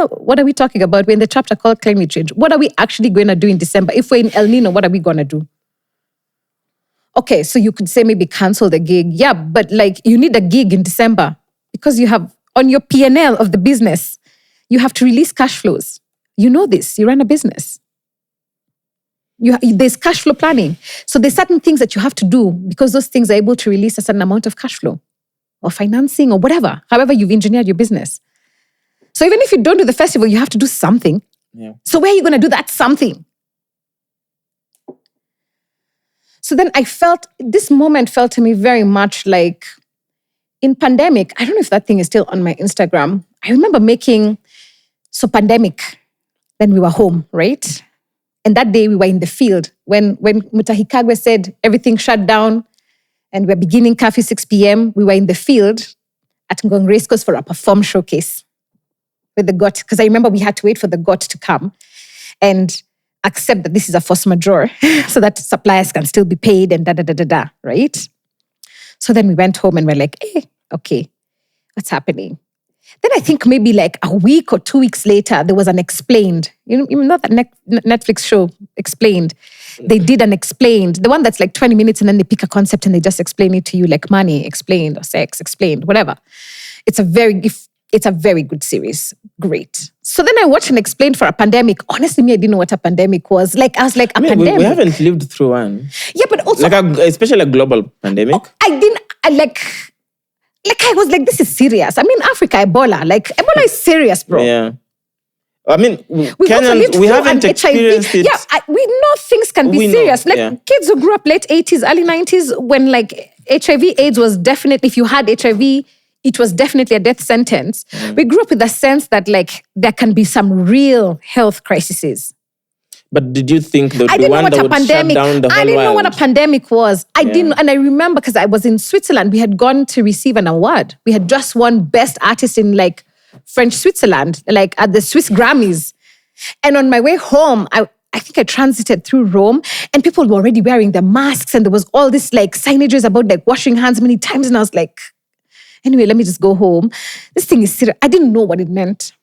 what are we talking about? We're in the chapter called climate change. What are we actually going to do in December? If we're in El Nino, what are we going to do? Okay, so you could say maybe cancel the gig. Yeah, but you need a gig in December because you have, on your P&L of the business, you have to release cash flows. You know this, you run a business. There's cash flow planning. So there's certain things that you have to do because those things are able to release a certain amount of cash flow or financing or whatever, however you've engineered your business. So even if you don't do the festival, you have to do something. Yeah. So where are you going to do that something? So then this moment felt to me very much like in pandemic. I don't know if that thing is still on my Instagram. I remember pandemic, then we were home, right? And that day we were in the field when Muthoni Kagwe said everything shut down and we're beginning curfew 6 p.m. We were in the field at Ngong Race Course for a perform showcase with the GOT. Because I remember we had to wait for the GOT to come and accept that this is a force majeure so that suppliers can still be paid and da-da-da-da-da, right? So then we went home and we're like, okay, what's happening? Then I think maybe a week or 2 weeks later, there was an Explained. You know that Netflix show, Explained? They did an Explained, the one that's 20 minutes and then they pick a concept and they just explain it to you like money explained or sex explained, whatever. It's a very good series. Great. So then I watched an Explained for a pandemic. Honestly, I didn't know what a pandemic was. I was like, pandemic. We haven't lived through one. Yeah, but also... especially a global pandemic. I was like, this is serious. I mean, Africa, Ebola. Ebola is serious, bro. Yeah. I mean, we haven't experienced it. Yeah, we know things can be serious. Kids who grew up late 80s, early 90s, when HIV AIDS was definitely, if you had HIV, it was definitely a death sentence. We grew up with the sense that there can be some real health crises. But did you think the one that would shut down the whole world? I didn't know what a pandemic was. I didn't, and I remember because I was in Switzerland. We had gone to receive an award. We had just won Best Artist in French Switzerland, at the Swiss Grammys. And on my way home, I think I transited through Rome, and people were already wearing the masks, and there was all this like signages about like washing hands many times, and I was like, anyway, let me just go home. This thing is serious. I didn't know what it meant.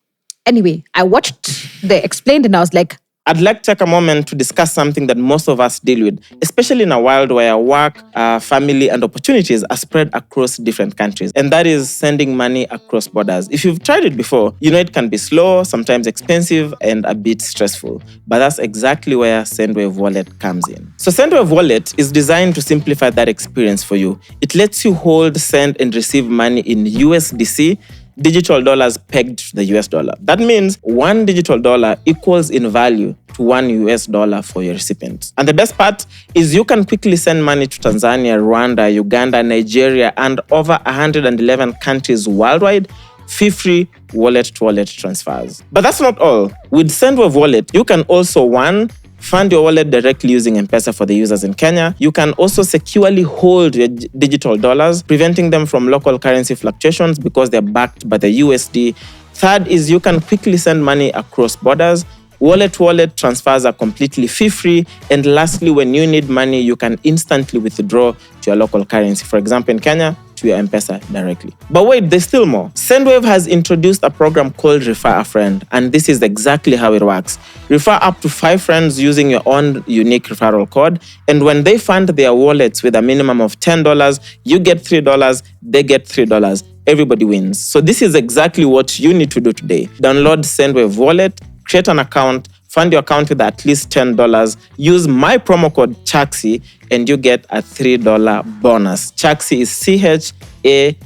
Anyway, I watched the explained, and I was like, I'd like to take a moment to discuss something that most of us deal with, especially in a world where work, family, and opportunities are spread across different countries. And that is sending money across borders. If you've tried it before, you know it can be slow, sometimes expensive, and a bit stressful. But that's exactly where Sendwave Wallet comes in. So Sendwave Wallet is designed to simplify that experience for you. It lets you hold, send, and receive money in USDC, digital dollars pegged to the US dollar. That means one digital dollar equals in value to $1 for your recipient. And the best part is you can quickly send money to Tanzania, Rwanda, Uganda, Nigeria, and over 111 countries worldwide, fee-free wallet-to-wallet transfers. But that's not all. With Sendwave Wallet, you can also, one, fund your wallet directly using M-Pesa for the users in Kenya. You can also securely hold your digital dollars, preventing them from local currency fluctuations because they're backed by the USD. Third is you can quickly send money across borders. Wallet-to-wallet transfers are completely fee-free. And lastly, when you need money, you can instantly withdraw to your local currency. For example, in Kenya, to your M-Pesa directly. But wait, there's still more. Sendwave has introduced a program called Refer a Friend, and this is exactly how it works. Refer up to 5 friends using your own unique referral code, and when they fund their wallets with a minimum of $10, you get $3, they get $3. Everybody wins. So this is exactly what you need to do today. Download Sendwave Wallet, create an account, fund your account with at least $10. Use my promo code Chaxy and you get a $3 bonus. Chaxy is CHAXY.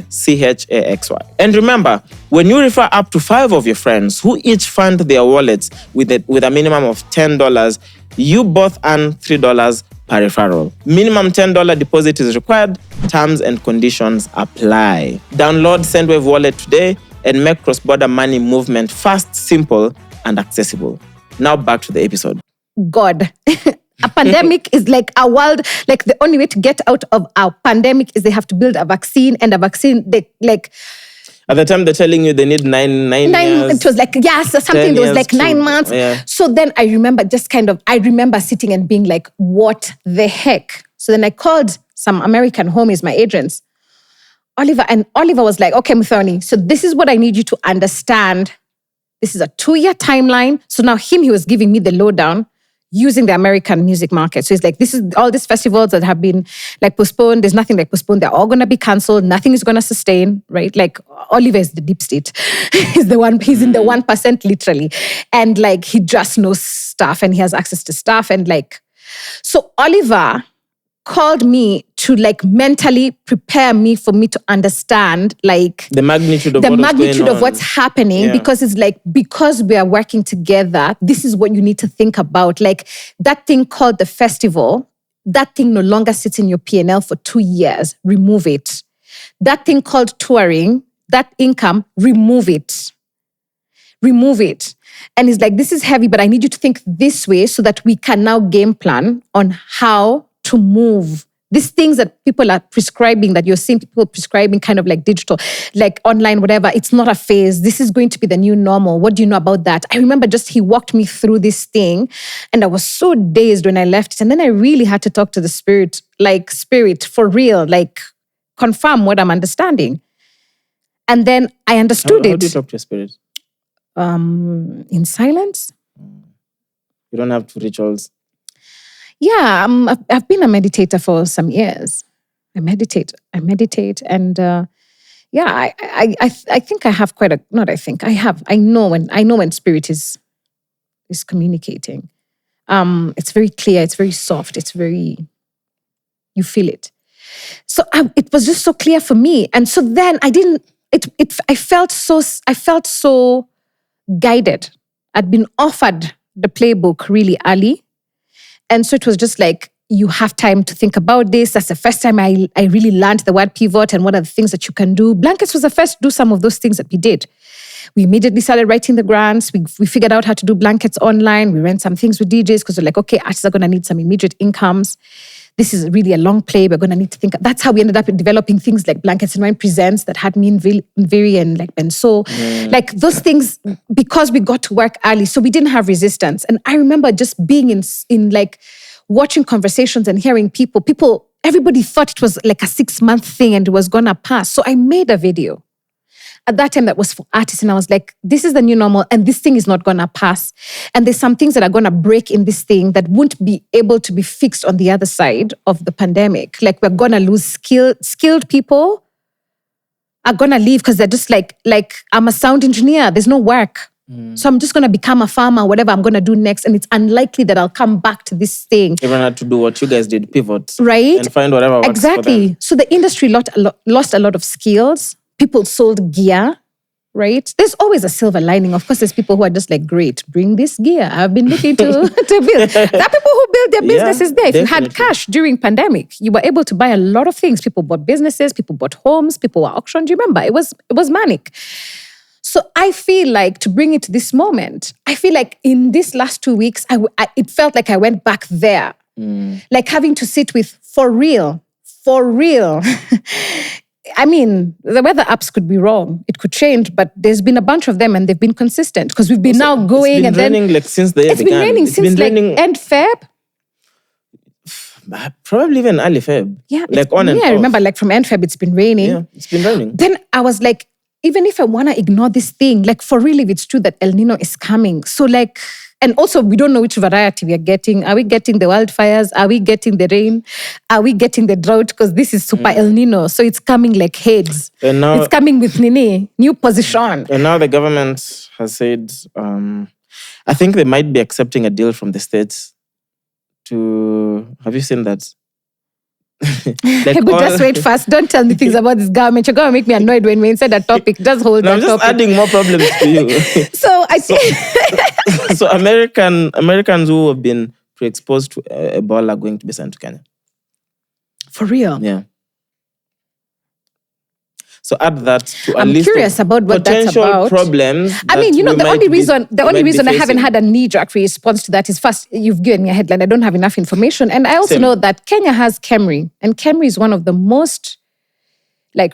CHAXY. And remember, when you refer up to 5 of your friends who each fund their wallets with a minimum of $10, you both earn $3 per referral. Minimum $10 deposit is required. Terms and conditions apply. Download Sendwave Wallet today and make cross-border money movement fast, simple, and accessible. Now back to the episode. God. A pandemic is like a world, like the only way to get out of our pandemic is they have to build a vaccine, and a vaccine, they like... At the time, they're telling you they need nine years. It was like, yes, something, there was like 9 months. Yeah. So then I remember sitting and being like, what the heck? So then I called some American homies, my agents, Oliver, and Oliver was like, okay, Muthoni, so this is what I need you to understand. This is a 2-year timeline. So now he was giving me the lowdown using the American music market. So he's like, this is all these festivals that have been like postponed. There's nothing like postponed. They're all going to be canceled. Nothing is going to sustain, right? Like Oliver is the deep state. He's in the 1% literally. And like, he just knows stuff and he has access to stuff. And like, so Oliver called me to like mentally prepare me for me to understand like the magnitude of what's happening. Yeah. Because it's like, because we are working together, this is what you need to think about. Like that thing called the festival, that thing no longer sits in your P&L for 2 years. Remove it. That thing called touring, that income, remove it. Remove it. And it's like, this is heavy, but I need you to think this way so that we can now game plan on how to move. These things that people are prescribing, that you're seeing people prescribing kind of like digital, like online, whatever, it's not a phase. This is going to be the new normal. What do you know about that? I remember he walked me through this thing and I was so dazed when I left it. And then I really had to talk to the spirit for real, like confirm what I'm understanding. And then I understood it. How do you talk to your spirit? In silence. You don't have to rituals. Yeah, I've been a meditator for some years. I meditate, and I think I have quite a. Not I think I have. I know when spirit is communicating. It's very clear. It's very soft. It's very. You feel it. So it was just so clear for me, and so then I didn't. I felt so guided. I'd been offered the playbook really early. And so it was just like, you have time to think about this. That's the first time I really learned the word pivot and what are the things that you can do. Blankets was the first to do some of those things that we did. We immediately started writing the grants. We figured out how to do blankets online. We ran some things with DJs because we're like, okay, artists are going to need some immediate incomes. this is really a long play. We're going to need to think. That's how we ended up developing things like Blankets and Wine Presents that had me in Viri and like Benso. Like those things, because we got to work early, so we didn't have resistance. And I remember just being in like watching conversations and hearing people, everybody thought it was like a 6-month thing and it was going to pass. So I made a video. At that time, that was for artists. And I was like, this is the new normal and this thing is not going to pass. And there's some things that are going to break in this thing that won't be able to be fixed on the other side of the pandemic. Like we're going to lose skilled people are going to leave because they're just like I'm a sound engineer. There's no work. So I'm just going to become a farmer, whatever I'm going to do next. And it's unlikely that I'll come back to this thing. Everyone had to do what you guys did, pivot. Right? And find whatever works exactly. for them. So the industry lost a lot of skills. People sold gear, right? There's always a silver lining. Of course, there's people who are just like, great, bring this gear. I've been looking to build. There are people who build their businesses there. If you had cash during pandemic, you were able to buy a lot of things. People bought businesses, people bought homes, people were auctioned. Do you remember? It was manic. So I feel like, to bring it to this moment, I feel like in this last 2 weeks, it felt like I went back there. Like having to sit with, for real. I mean, the weather apps could be wrong. It could change, but there's been a bunch of them and they've been consistent because we've been now going it's been raining like since the year it's began. been raining since like end Feb. Probably even early Feb. Yeah. Like on and off. I remember like from end Feb, it's been raining. Yeah, it's been raining. Then I was like, even if I want to ignore this thing, like for real, if it's true that El Nino is coming. So like, and also we don't know which variety we are getting. Are we getting the wildfires? Are we getting the rain? Are we getting the drought? Because this is super El Nino. So it's coming like heads. And now, it's coming with new position. And now the government has said, I think they might be accepting a deal from the states to, have you seen that? Like but just wait first. Don't tell me things about this government. You're going to make me annoyed when we inside that topic. Just hold that I'm just topic. adding more problems to you. So I think... So Americans who have been pre-exposed to Ebola are going to be sent to Kenya. For real? Yeah. So add that to a I'm list curious of about what that's potential about. problems. I mean, you know, the only reason I haven't facing. had a knee-jerk response to that is first, you've given me a headline. I don't have enough information. And I also know that Kenya has KEMRI. And KEMRI is one of the most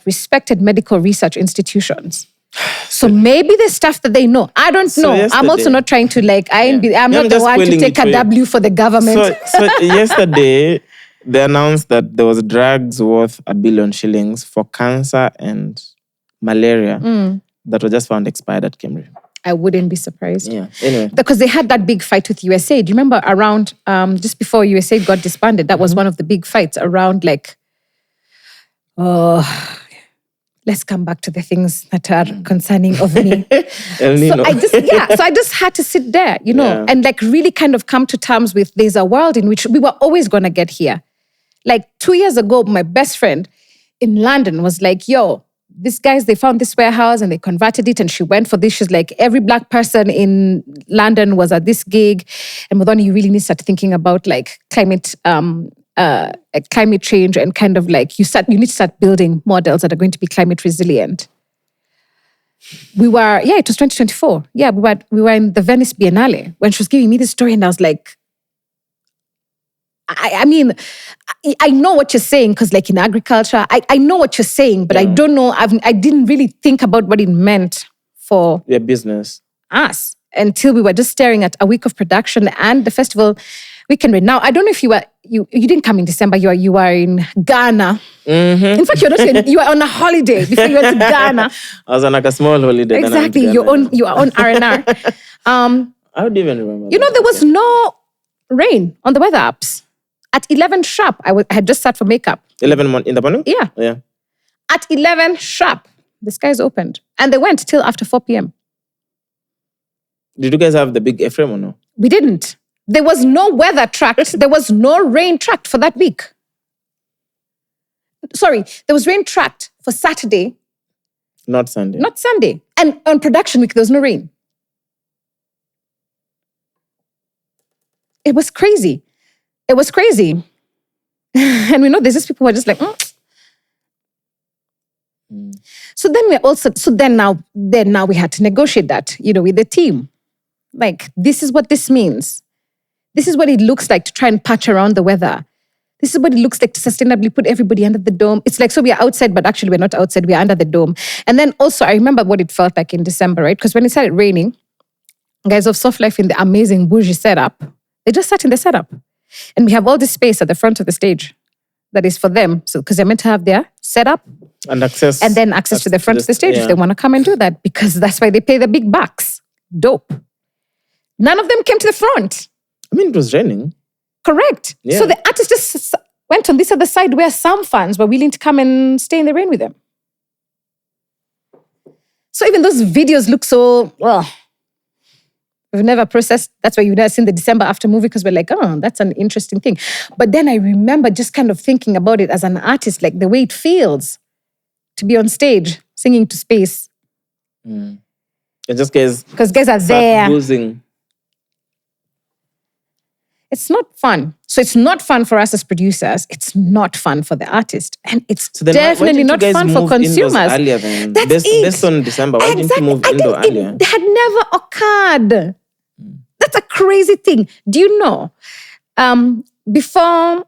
respected medical research institutions. So maybe there's stuff that they know. I don't know. Yesterday, I'm also not trying to I'm not the one to take a W for the government. So yesterday, they announced that there was drugs worth 1 billion shillings for cancer and malaria that were just found expired at KEMRI. I wouldn't be surprised. Yeah. Anyway. Because they had that big fight with USA. Do you remember around, just before USA got disbanded, that was one of the big fights around let's come back to the things that are concerning of me. El Nino. So I just had to sit there, and really kind of come to terms with there's a world in which we were always going to get here. 2 years ago, my best friend in London was like, yo, these guys, they found this warehouse and they converted it and she went for this. She's like, every Black person in London was at this gig. And Muthoni, you really need to start thinking about climate change and kind of you need to start building models that are going to be climate resilient. It was 2024. Yeah, we were in the Venice Biennale when she was giving me this story and I was like, I mean, I know what you're saying because in agriculture, I know what you're saying, but I don't know, I didn't really think about what it meant for your business. Us until we were just staring at a week of production and the festival weekend right now. I don't know if you didn't come in December, you were in Ghana. Mm-hmm. In fact, you were on a holiday before you went to Ghana. I was on a small holiday. Exactly, you are on R&R. I don't even remember. There was no rain on the weather apps. At 11 sharp, I had just sat for makeup. 11 in the morning? Yeah. Yeah. At 11 sharp, the skies opened. And they went till after 4 p.m. Did you guys have the big Ephraim or no? We didn't. There was no weather tracked. There was no rain tracked for that week. Sorry, there was rain tracked for Saturday. Not Sunday. Not Sunday. And on production week, there was no rain. It was crazy. It was crazy. And we know there's just people who are just like, So then now we had to negotiate that, with the team. This is what this means. This is what it looks like to try and patch around the weather. This is what it looks like to sustainably put everybody under the dome. It's like, so we are outside, but actually we're not outside, we are under the dome. And then also, I remember what it felt like in December, right? Because when it started raining, guys of Soft Life in the amazing bougie setup, they just sat in the setup. And we have all this space at the front of the stage that is for them. So, because they're meant to have their setup And access. and then access to the front of the stage if they want to come and do that, because that's why they pay the big bucks. Dope. None of them came to the front. I mean, it was raining. Correct. Yeah. So the artist just went on this other side where some fans were willing to come and stay in the rain with them. So even those videos look so, well, we've never processed. That's why you've never seen the December After movie, because we're like, oh, that's an interesting thing. But then I remember just kind of thinking about it as an artist, like the way it feels to be on stage singing to space. And just guys. Because guys are there. Losing. It's not fun. So it's not fun for us as producers. It's not fun for the artist. And it's So then definitely why not didn't you guys fun for move indoors consumers. earlier then? That's Based on December, why didn't you move indoor earlier? It had never occurred. That's a crazy thing. Do you know? Before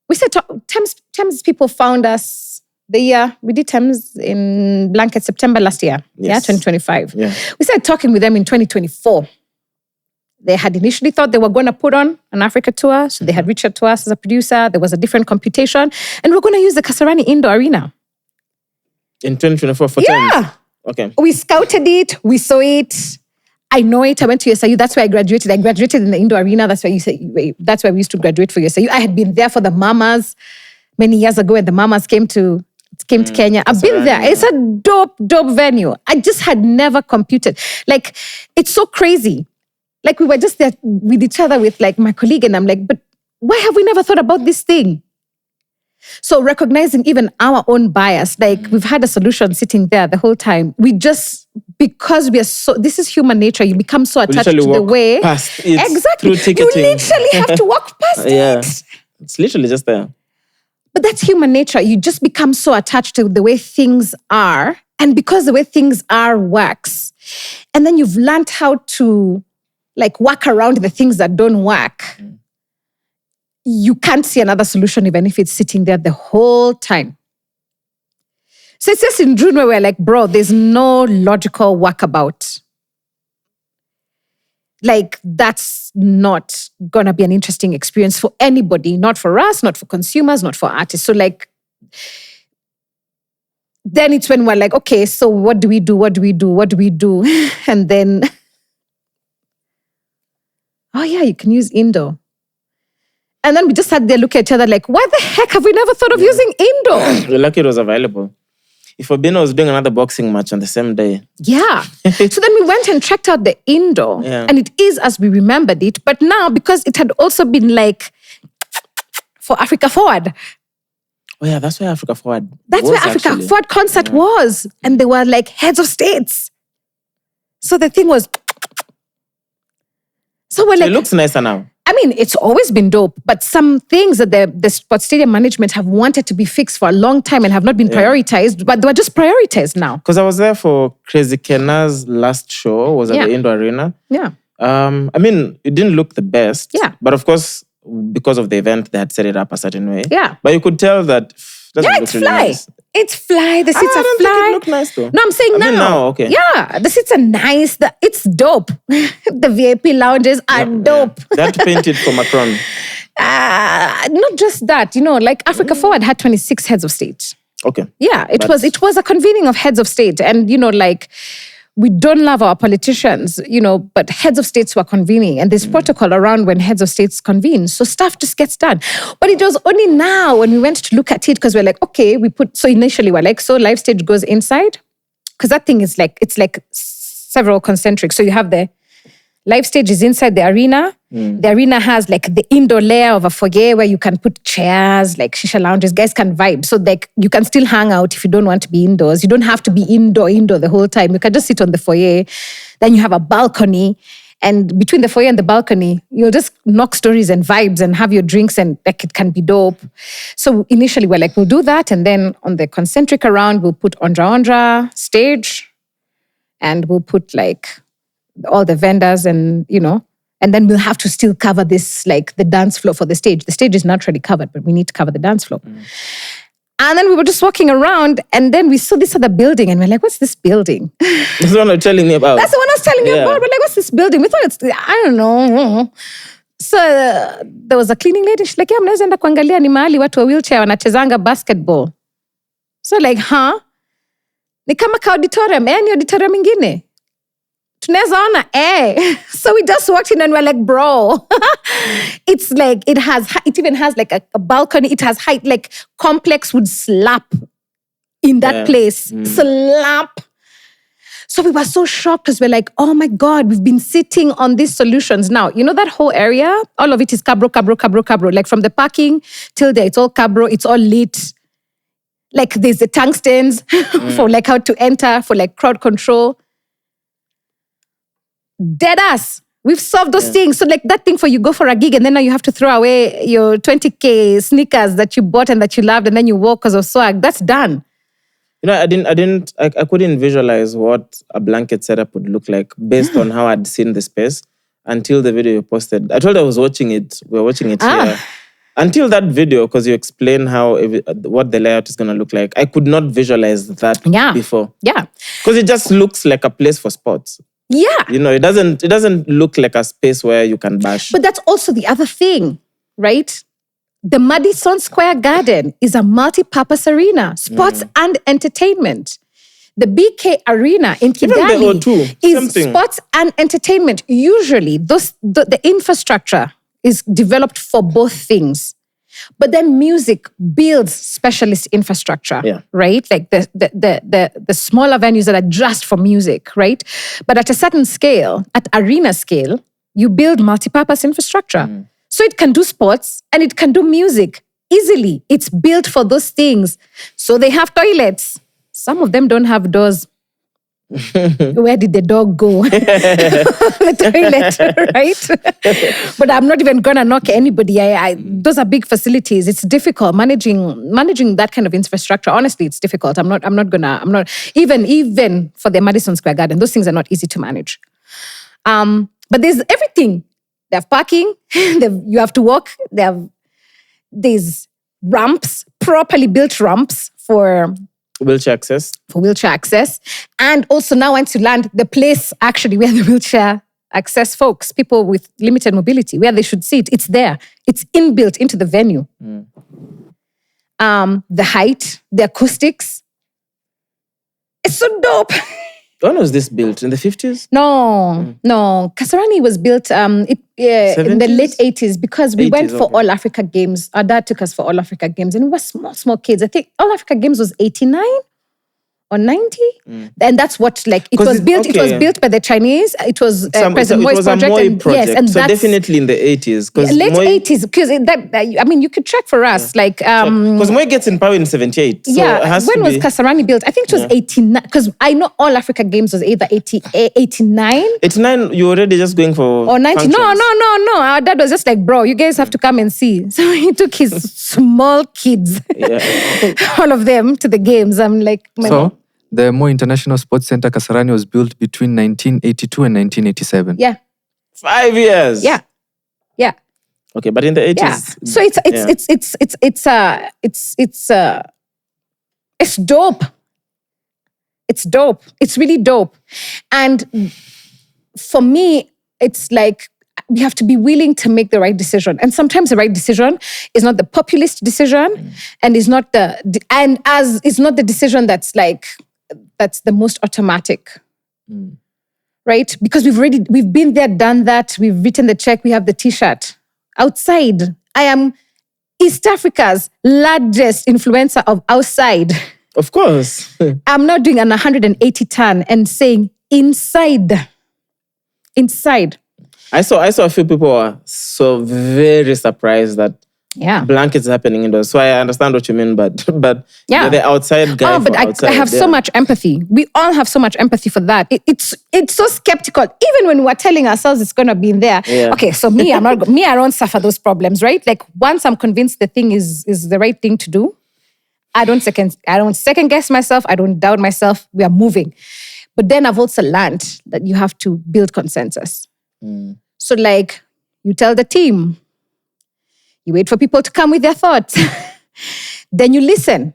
we said Tems people found us the year we did Tems in Blanket September last year. Yeah, 2025. Yeah. We started talking with them in 2024. They had initially thought they were going to put on an Africa tour. So they had reached out to us as a producer. There was a different computation. And we're going to use the Kasarani Indoor Arena. In 2024 for Yeah. Tems? Okay. We scouted it. We saw it. I know it. I went to USIU. That's where I graduated. I graduated in the Indoor Arena. That's where we used to graduate for USIU. I had been there for the Mamas many years ago when the Mamas came to Kenya. I've been there. It's a dope venue. I just had never computed. Like, it's so crazy. Like, we were just there with each other with like my colleague, and I'm like, but why have we never thought about this thing? So recognizing even our own bias, like we've had a solution sitting there the whole time. We just, because we are so, this is human nature, you become so attached to the way. Past it Exactly. through ticketing. You literally have to walk past it. It's literally just there. But that's human nature. You just become so attached to the way things are. And because the way things are works. And then you've learned how to like work around the things that don't work. You can't see another solution even if it's sitting there the whole time. So it's just in June where we're like, bro, there's no logical walkabout. Like, that's not gonna be an interesting experience for anybody, not for us, not for consumers, not for artists. So like, then it's when we're like, okay, so what do we do? And then, oh yeah, you can use indoor. And then we just sat there looking at each other like, why the heck have we never thought of using indoor? We're lucky it was available. If Obino was doing another boxing match on the same day. Yeah. So then we went and checked out the indoor. Yeah. And it is as we remembered it. But now, because it had also been like, for Africa Forward. Oh yeah, that's where Africa Forward That's was, where Africa actually. Forward concert was. And they were like heads of states. So the thing was... So we're So like... it looks nicer now. I mean, it's always been dope, but some things that the sports stadium management have wanted to be fixed for a long time and have not been prioritized, but they were just prioritized now. Because I was there for Crazy Kena's last show, was at the indoor arena. Yeah. I mean, it didn't look the best. Yeah. But of course, because of the event, they had set it up a certain way. Yeah. But you could tell that It's really fly. nice. It's fly. The seats I are don't fly. think it looked nice though. No, I'm saying I mean, now, okay. Yeah, the seats are nice. It's dope. The VIP lounges are dope. They had to paint it for Macron. Not just that, like Africa Forward had 26 heads of state. Okay. Yeah, it was a convening of heads of state. And, like, we don't love our politicians, but heads of states were convening. And there's protocol around when heads of states convene. So stuff just gets done. But it was only now when we went to look at it, because we're like, okay, so initially we're like, so live stage goes inside? Because that thing is like, it's like several concentric. So you have the live stage is inside the arena. The arena has like the indoor layer of a foyer where you can put chairs, like shisha lounges. Guys can vibe. So like you can still hang out if you don't want to be indoors. You don't have to be indoor the whole time. You can just sit on the foyer. Then you have a balcony. And between the foyer and the balcony, you'll just knock stories and vibes and have your drinks, and like it can be dope. So initially we're like, we'll do that. And then on the concentric around, we'll put Ondra stage. And we'll put like all the vendors and, And then we'll have to still cover this, like the dance floor for the stage. The stage is naturally covered, but we need to cover the dance floor. And then we were just walking around, and then we saw this other building, and we're like, what's this building? That's the one you're telling me about. That's the one I was telling you about. We're like, what's this building? We thought it's, I don't know. So there was a cleaning lady. She's like, yeah, mnaweza enda kuangalia ni mahali watu wa wheelchair wanachezanga basketball. So like, huh? Ni kama ka auditorium, ni auditorium ingine. Tunaweza ona, So we just walked in and we're like, bro, it's like, it even has like a balcony. It has height, like Complex would slap in that place. Slap. So we were so shocked because we're like, oh my God, we've been sitting on these solutions. Now, you know that whole area, all of it is cabro. Like from the parking till there, it's all cabro, it's all lit. Like there's the tungstens for like how to enter, for like crowd control. Dead ass. We've solved those things. So like that thing for you go for a gig and then now you have to throw away your 20K sneakers that you bought and that you loved and then you walk because of swag. That's done. You know, I couldn't visualize what a blanket setup would look like based on how I'd seen the space until the video you posted. I told you I was watching it. We were watching it here. Until that video, because you explain what the layout is going to look like, I could not visualize that before. Yeah. Because it just looks like a place for sports. Yeah. You know, it doesn't look like a space where you can bash. But that's also the other thing, right? The Madison Square Garden is a multi-purpose arena, sports and entertainment. The BK Arena in Kigali is sports and entertainment. Usually, the infrastructure is developed for both things. But then music builds specialist infrastructure, right? Like the smaller venues that are just for music, right? But at a certain scale, at arena scale, you build multi-purpose infrastructure. So it can do sports and it can do music easily. It's built for those things. So they have toilets. Some of them don't have doors. Where did the dog go? The toilet, right? But I'm not even gonna knock anybody. Those are big facilities. It's difficult managing that kind of infrastructure. Honestly, it's difficult. I'm not even for the Madison Square Garden. Those things are not easy to manage. But there's everything. They have parking. You have to walk. There's ramps, properly built ramps for wheelchair access. And also now once you land, the place actually where the wheelchair access folks, people with limited mobility, where they should sit, it's there. It's inbuilt into the venue. The height, the acoustics. It's so dope. When was this built? In the 50s? No. Kasarani was built in the late 80s because we went for All Africa Games. Our dad took us for All Africa Games and we were small kids. I think All Africa Games was 89 or 90. And that's what, like, it was built. It was built by the Chinese. It was President Moi's project. Yes, and so definitely in the 80s. Late 80s, because you could check for us. Like, because Moi gets in power in 78. So it has when to was Kasarani built? I think it was 89. Because I know All Africa Games was either 89. 89, you already just going for or 90. functions. No. Our dad was just like, bro, you guys have to come and see. So he took his small kids, all of them, to the games. I'm like, the Moi International Sports Center Kasarani was built between 1982 and 1987. Yeah. 5 years. Yeah. Okay, but in the 80s. Yeah. So it's dope. It's dope. It's really dope. And for me, it's like we have to be willing to make the right decision. And sometimes the right decision is not the populist decision and is not it's not the decision that's the most automatic. Right? Because we've been there, done that, we've written the check, we have the t-shirt. Outside, I am East Africa's largest influencer of outside. Of course. I'm not doing an 180 ton and saying inside. I saw a few people were so very surprised that blankets happening indoors. So I understand what you mean, but you're the outside guy. I have so much empathy. We all have so much empathy for that. It's so skeptical. Even when we're telling ourselves it's gonna be in there. Yeah. Okay, so I don't suffer those problems, right? Like once I'm convinced the thing is the right thing to do, I don't second guess myself. I don't doubt myself. We are moving. But then I've also learned that you have to build consensus. So like, you tell the team, you wait for people to come with their thoughts. Then you listen.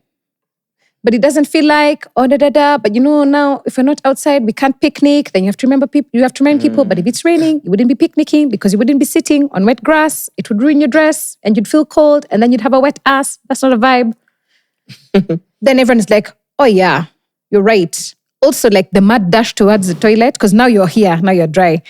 But it doesn't feel like, but now if we're not outside, we can't picnic. Then you have to remember people. You have to remind people, but if it's raining, you wouldn't be picnicking because you wouldn't be sitting on wet grass. It would ruin your dress and you'd feel cold and then you'd have a wet ass. That's not a vibe. Then everyone is like, oh yeah, you're right. Also like the mad dash towards the toilet because now you're here, now you're dry.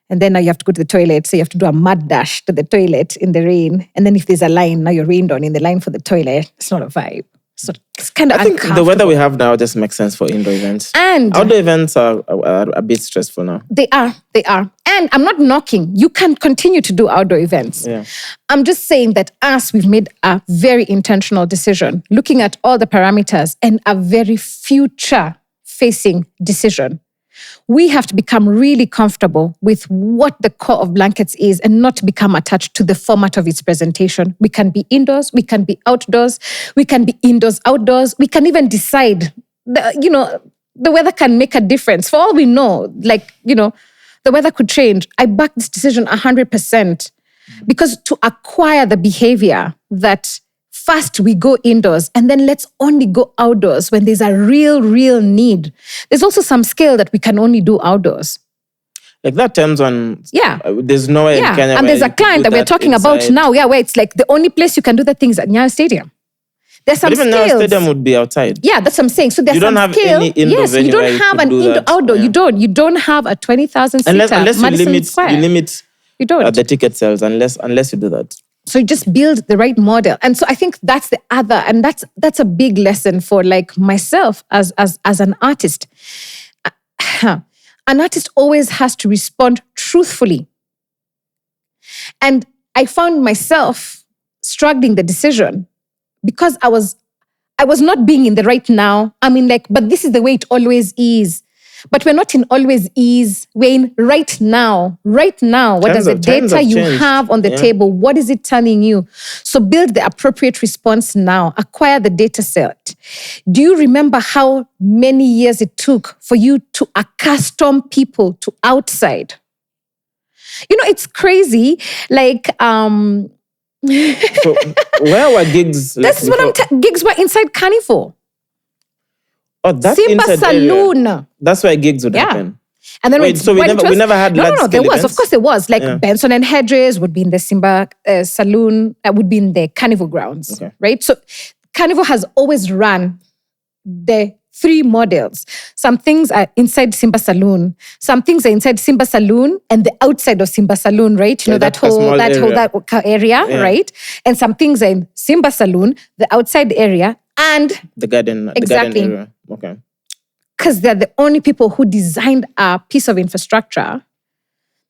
And then now you have to go to the toilet. So you have to do a mad dash to the toilet in the rain. And then if there's a line, now you're rained on in the line for the toilet. It's not a vibe. So it's kind of I think the weather we have now just makes sense for indoor events. And outdoor events are a bit stressful now. They are. And I'm not knocking. You can continue to do outdoor events. Yeah. I'm just saying that we've made a very intentional decision, looking at all the parameters and a very future-facing decision. We have to become really comfortable with what the core of blankets is and not become attached to the format of its presentation. We can be indoors, we can be outdoors, we can be indoors, outdoors. We can even decide, the weather can make a difference. For all we know, the weather could change. I back this decision 100% because to acquire the behavior that first we go indoors and then let's only go outdoors when there's a real need. There's also some skill that we can only do outdoors. Like that Tems one. Yeah. There's no way in Kenya. And there's a client that we're talking about now, where it's like the only place you can do the things at Nyayo Stadium. There's some even skills. Nyayo Stadium would be outside. Yeah, that's what I'm saying. So there's some skill. You don't have any indoor yes, you don't have an indoor-outdoor. Yeah. You don't have a 20,000 seater unless Madison Square. You limit you don't. The ticket sales unless you do that. So you just build the right model. And so I think that's the other, and that's a big lesson for like myself as an artist. An artist always has to respond truthfully. And I found myself struggling the decision because I was not being in the right now. I mean, but this is the way it always is. But we're not in always is. We're in right now. Right now, what does the data you have on the table, what is it telling you? So build the appropriate response now. Acquire the data set. Do you remember how many years it took for you to accustom people to outside? It's crazy. So where were gigs? This is what gigs were inside Carnival. Oh, that's Simba inside Saloon. Area. That's where gigs would happen. And then we never had no, there was. events? Of course there was. Benson and Hedges would be in the Simba Saloon, would be in the Carnival grounds, right? So Carnival has always run the three models. Some things are inside Simba Saloon. Some things are inside Simba Saloon and the outside of Simba Saloon, right? That whole area, right? And some things are in Simba Saloon, the outside area, and the garden area. Okay. Because they're the only people who designed a piece of infrastructure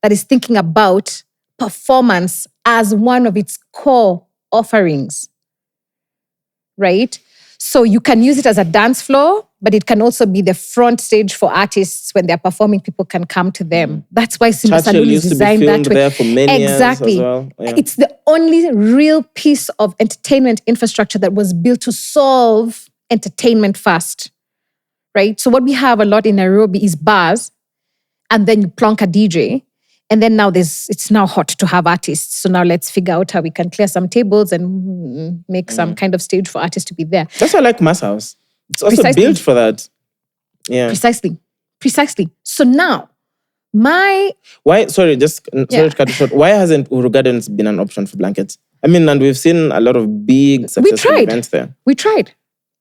that is thinking about performance as one of its core offerings, right? So you can use it as a dance floor, but it can also be the front stage for artists when they're performing. People can come to them. That's why Simba Saloon is designed that way. There for many exactly. years as well. Yeah. It's the only real piece of entertainment infrastructure that was built to solve entertainment first, right? So what we have a lot in Nairobi is bars, and then you plonk a DJ, and then now it's now hot to have artists. So now let's figure out how we can clear some tables and make some kind of stage for artists to be there. That's why I like Mass House. It's also built for that. Yeah. Precisely. So now, sorry to cut it short. Why hasn't Uhuru Gardens been an option for blankets? I mean, and we've seen a lot of big successful events there. We tried.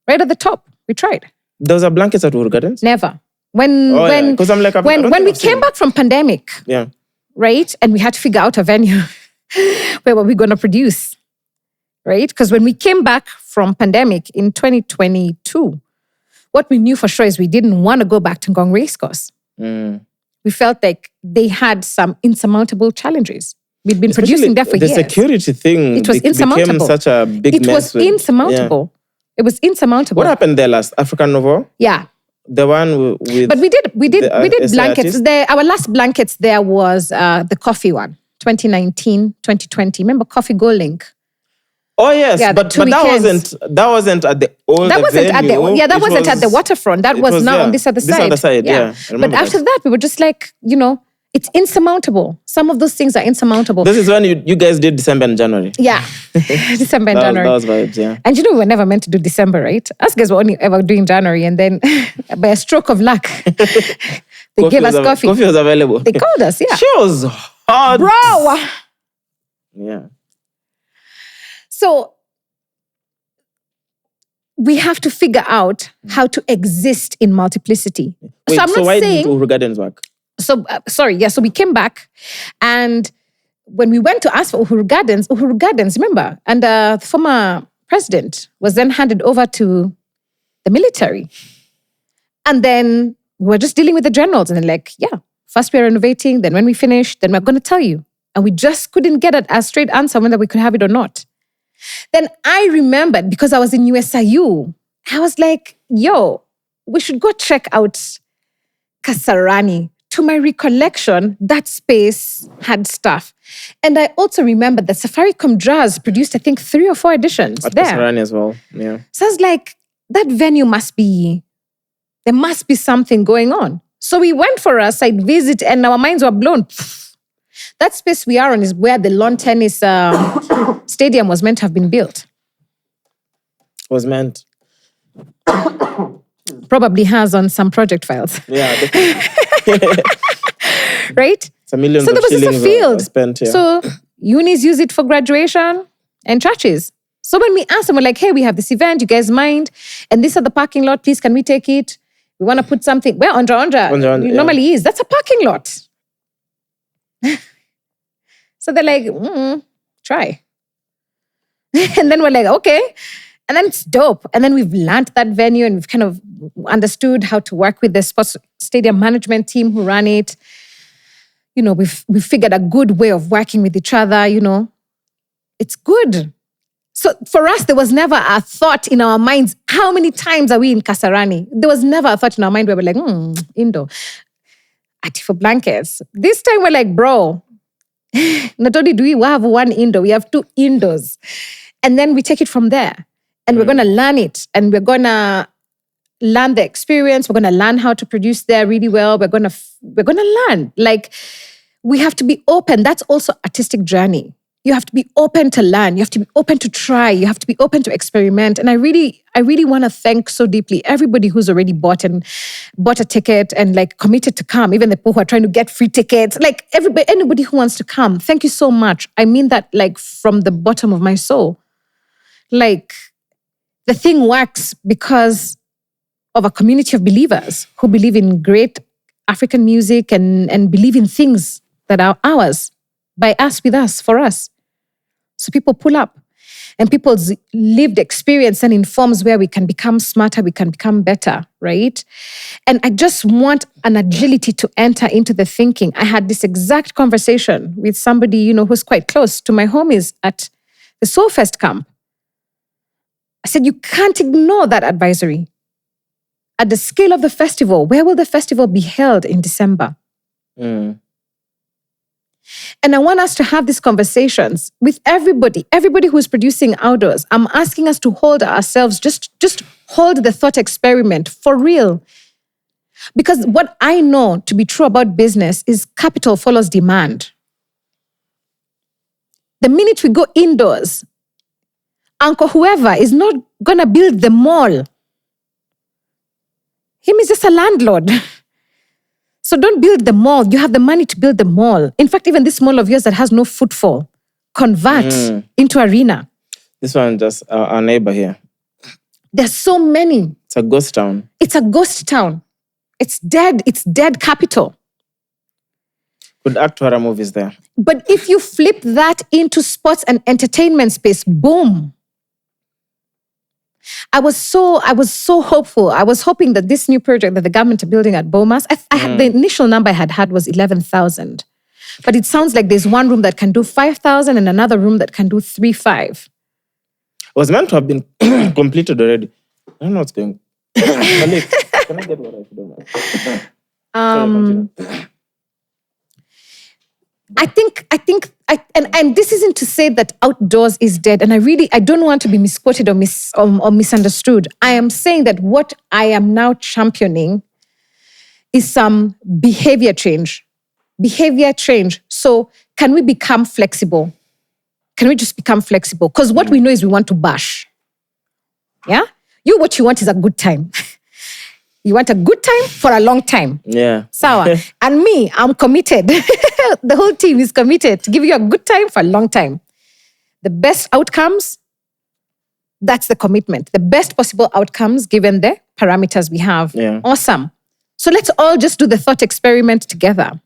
Right at the top. We tried. There was a blankets at Uhuru Gardens? Never. When we came back from pandemic, right, and we had to figure out a venue, where were we going to produce, right? Because when we came back from pandemic in 2022, what we knew for sure is we didn't want to go back to Ngong Racecourse. We felt like they had some insurmountable challenges. We'd been producing there for years. The security thing became such a big mess. It was insurmountable. It was insurmountable. What happened there last? African Nouveau? Yeah. The one with... But we did blankets. Our last blankets there was the coffee one, 2019, 2020. Remember Coffee Go Link? Oh yes, but that wasn't at the old venue. That wasn't at the waterfront. That was now on this other side. This other side, yeah. But after that, we were just like, It's insurmountable. Some of those things are insurmountable. This is when you guys did December and January. Yeah, December and January. That was vibes, yeah. And we were never meant to do December, right? Us guys were only ever doing January, and then by a stroke of luck, they gave us coffee. Coffee was available. They called us, yeah. She was hot. Bro! Yeah. So we have to figure out how to exist in multiplicity. Wait, so I'm not why saying... didn't Uhuru Gardens work? So, so we came back, and when we went to ask for Uhuru Gardens, remember, and the former president was then handed over to the military. And then we were just dealing with the generals, and they're like, yeah, first we're renovating, then when we finish, then we're going to tell you. And we just couldn't get a straight answer whether we could have it or not. Then I remembered, because I was in USIU, I was like, yo, we should go check out Kasarani. To my recollection, that space had stuff. And I also remember that Safaricom Jazz produced, I think, 3 or 4 editions At there. Kasarani as well, yeah. So I was like, that venue there must be something going on. So we went for a site visit and our minds were blown. That space we are on is where the lawn tennis stadium was meant to have been built. Was meant. Probably has on some project files. Yeah, definitely. Right? It's a million So there was just a field. Spent, yeah. So unis use it for graduation and churches. So when we asked them, we're like, hey, we have this event, you guys mind? And this is the parking lot, please, can we take it? We want to put something, where Ondra normally is. That's a parking lot. So they're like, try. And then we're like, okay. And then it's dope. And then we've learned that venue and we've kind of understood how to work with the sports stadium management team who run it. You know, we've figured a good way of working with each other, you know. It's good. So for us, there was never a thought in our minds, how many times are we in Kasarani? There was never a thought in our mind where we're like, Indo. Ati for blankets. This time we're like, bro, not only do we have one Indo, we have 2 Indos. And then we take it from there. And we're going to learn it. And we're going to learn the experience. We're going to learn how to produce there really well. We're going to learn. Like, we have to be open. That's also artistic journey. You have to be open to learn. You have to be open to try. You have to be open to experiment. And I really want to thank so deeply everybody who's already bought a ticket and like committed to come. Even the people who are trying to get free tickets. Like anybody who wants to come. Thank you so much. I mean that like from the bottom of my soul. Like, the thing works because of a community of believers who believe in great African music and believe in things that are ours, by us, with us, for us. So people pull up, and people's lived experience and informs where we can become smarter, we can become better, right? And I just want an agility to enter into the thinking. I had this exact conversation with somebody, you know, who's quite close to my homies at the Soulfest camp. I said, you can't ignore that advisory. At the scale of the festival, where will the festival be held in December? And I want us to have these conversations with everybody who is producing outdoors. I'm asking us to hold ourselves, just hold the thought experiment for real. Because what I know to be true about business is capital follows demand. The minute we go indoors, Uncle whoever is not going to build the mall. Him is just a landlord. So don't build the mall. You have the money to build the mall. In fact, even this mall of yours that has no footfall, convert into arena. This one just our neighbor here. There's so many. It's a ghost town. It's a ghost town. It's dead. It's dead capital. Could act horror movies there. But if you flip that into sports and entertainment space, boom. I was so hopeful. I was hoping that this new project that the government are building at Bomas, I had the initial number I had was 11,000. But it sounds like there's one room that can do 5,000 and another room that can do 3,500. It was meant to have been completed already. I don't know what's going on. Malik, can I get water if you don't mind? Sorry, I think, and this isn't to say that outdoors is dead. And I don't want to be misquoted or misunderstood. I am saying that what I am now championing is some behavior change. behavior change. So can we become flexible? Can we just become flexible? Because what we know is we want to bash. Yeah? What you want is a good time. You want a good time for a long time. Yeah. Sawa. And me, I'm committed. The whole team is committed to give you a good time for a long time. The best outcomes, that's the commitment. The best possible outcomes given the parameters we have. Yeah. Awesome. So let's all just do the thought experiment together.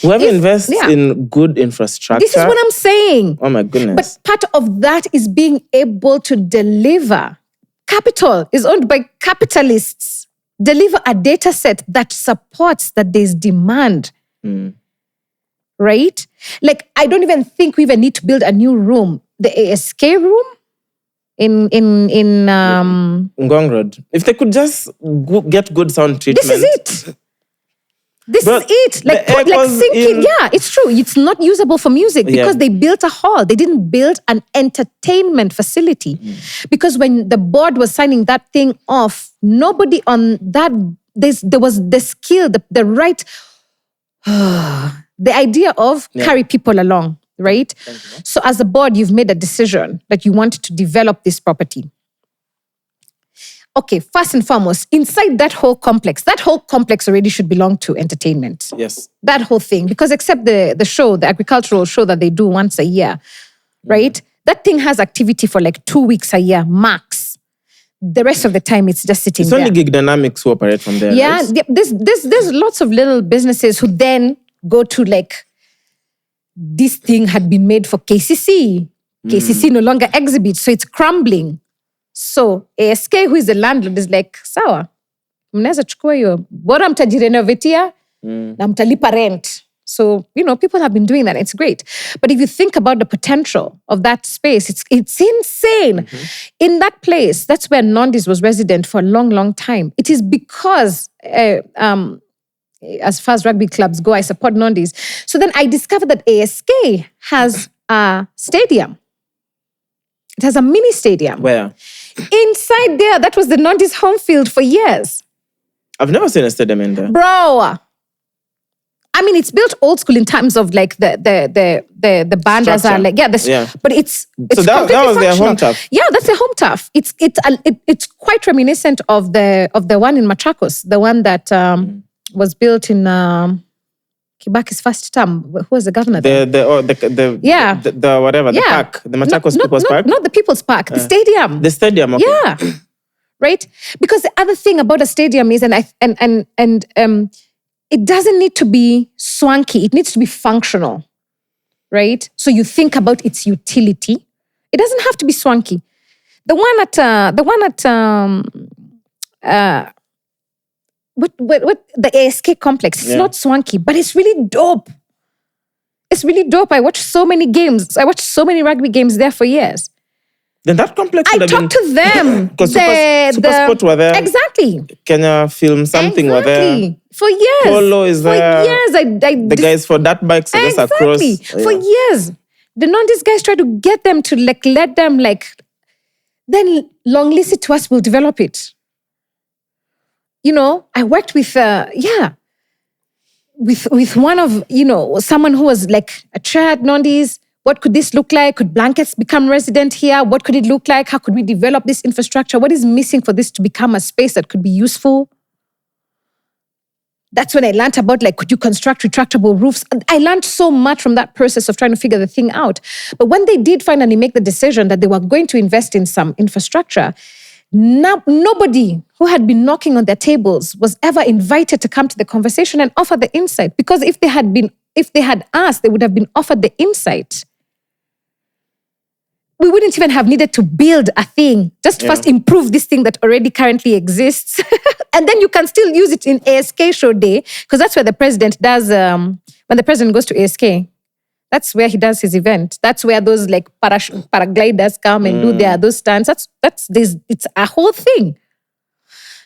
Whoever invests in good infrastructure. This is what I'm saying. Oh my goodness. But part of that is being able to deliver. Capital is owned by capitalists. Deliver a data set that supports that there's demand. Right? Like, I don't even think we even need to build a new room. The ASK room in Ngong Road. If they could just get good sound treatment. This is it. This is it. Like syncing. Yeah, it's true. It's not usable for music because they built a hall. They didn't build an entertainment facility. Because when the board was signing that thing off, nobody on that, there was the skill, the right, the idea of carry people along, right? So as a board, you've made a decision that you want to develop this property. Okay, first and foremost, inside that whole complex already should belong to entertainment. Yes. That whole thing. Because except the show, the agricultural show that they do once a year, right? That thing has activity for like 2 weeks a year, max. The rest of the time, it's just sitting there. It's only Gig Dynamics who operate from there. Yeah, right? there's lots of little businesses who then go to like, this thing had been made for KCC. KCC no longer exhibits, so it's crumbling. So ASK, who is the landlord, is like, sawa, mnaweza chukua hiyo, bora mtajirenovatia na mtalipa rent. So, people have been doing that. It's great. But if you think about the potential of that space, it's insane. In that place, that's where Nondis was resident for a long, long time. It is because, as far as rugby clubs go, I support Nondis. So then I discovered that ASK has a stadium. It has a mini stadium. Where? Inside there, that was the Nondis home field for years. I've never seen a stadium in there. Bro. I mean, it's built old school in terms of like the bandas are like, but it's so that was their home turf. Yeah, that's their home turf. It's quite reminiscent of the one in Machakos, the one that was built in Kibaki's first term. Who was the governor there? The park, the Machakos People's Park. Not the People's Park, the stadium. The stadium, okay. Yeah, right. Because the other thing about a stadium is, it doesn't need to be swanky. It needs to be functional, right? So you think about its utility. It doesn't have to be swanky. The one at the ASK complex. It's not swanky, but it's really dope. It's really dope. I watched so many games. I watched so many rugby games there for years. Then that complex I talked to them. Because Supersport were there. Exactly. Kenya Film something were there. For years. Polo is there. For years. The guys for that bikes are just across. For years. The Nondis guys try to get them to like let them like, then long list it to us, we'll develop it. I worked with with one of, someone who was like a chair at Nondis. What could this look like? Could blankets become resident here? What could it look like? How could we develop this infrastructure? What is missing for this to become a space that could be useful? That's when I learned about like, could you construct retractable roofs? I learned so much from that process of trying to figure the thing out. But when they did finally make the decision that they were going to invest in some infrastructure, nobody who had been knocking on their tables was ever invited to come to the conversation and offer the insight. Because if they had asked, they would have been offered the insight. We wouldn't even have needed to build a thing. Just first improve this thing that already currently exists. And then you can still use it in ASK show day, because that's where the president does, when the president goes to ASK, that's where he does his event. That's where those like paragliders come and do those stunts. It's a whole thing.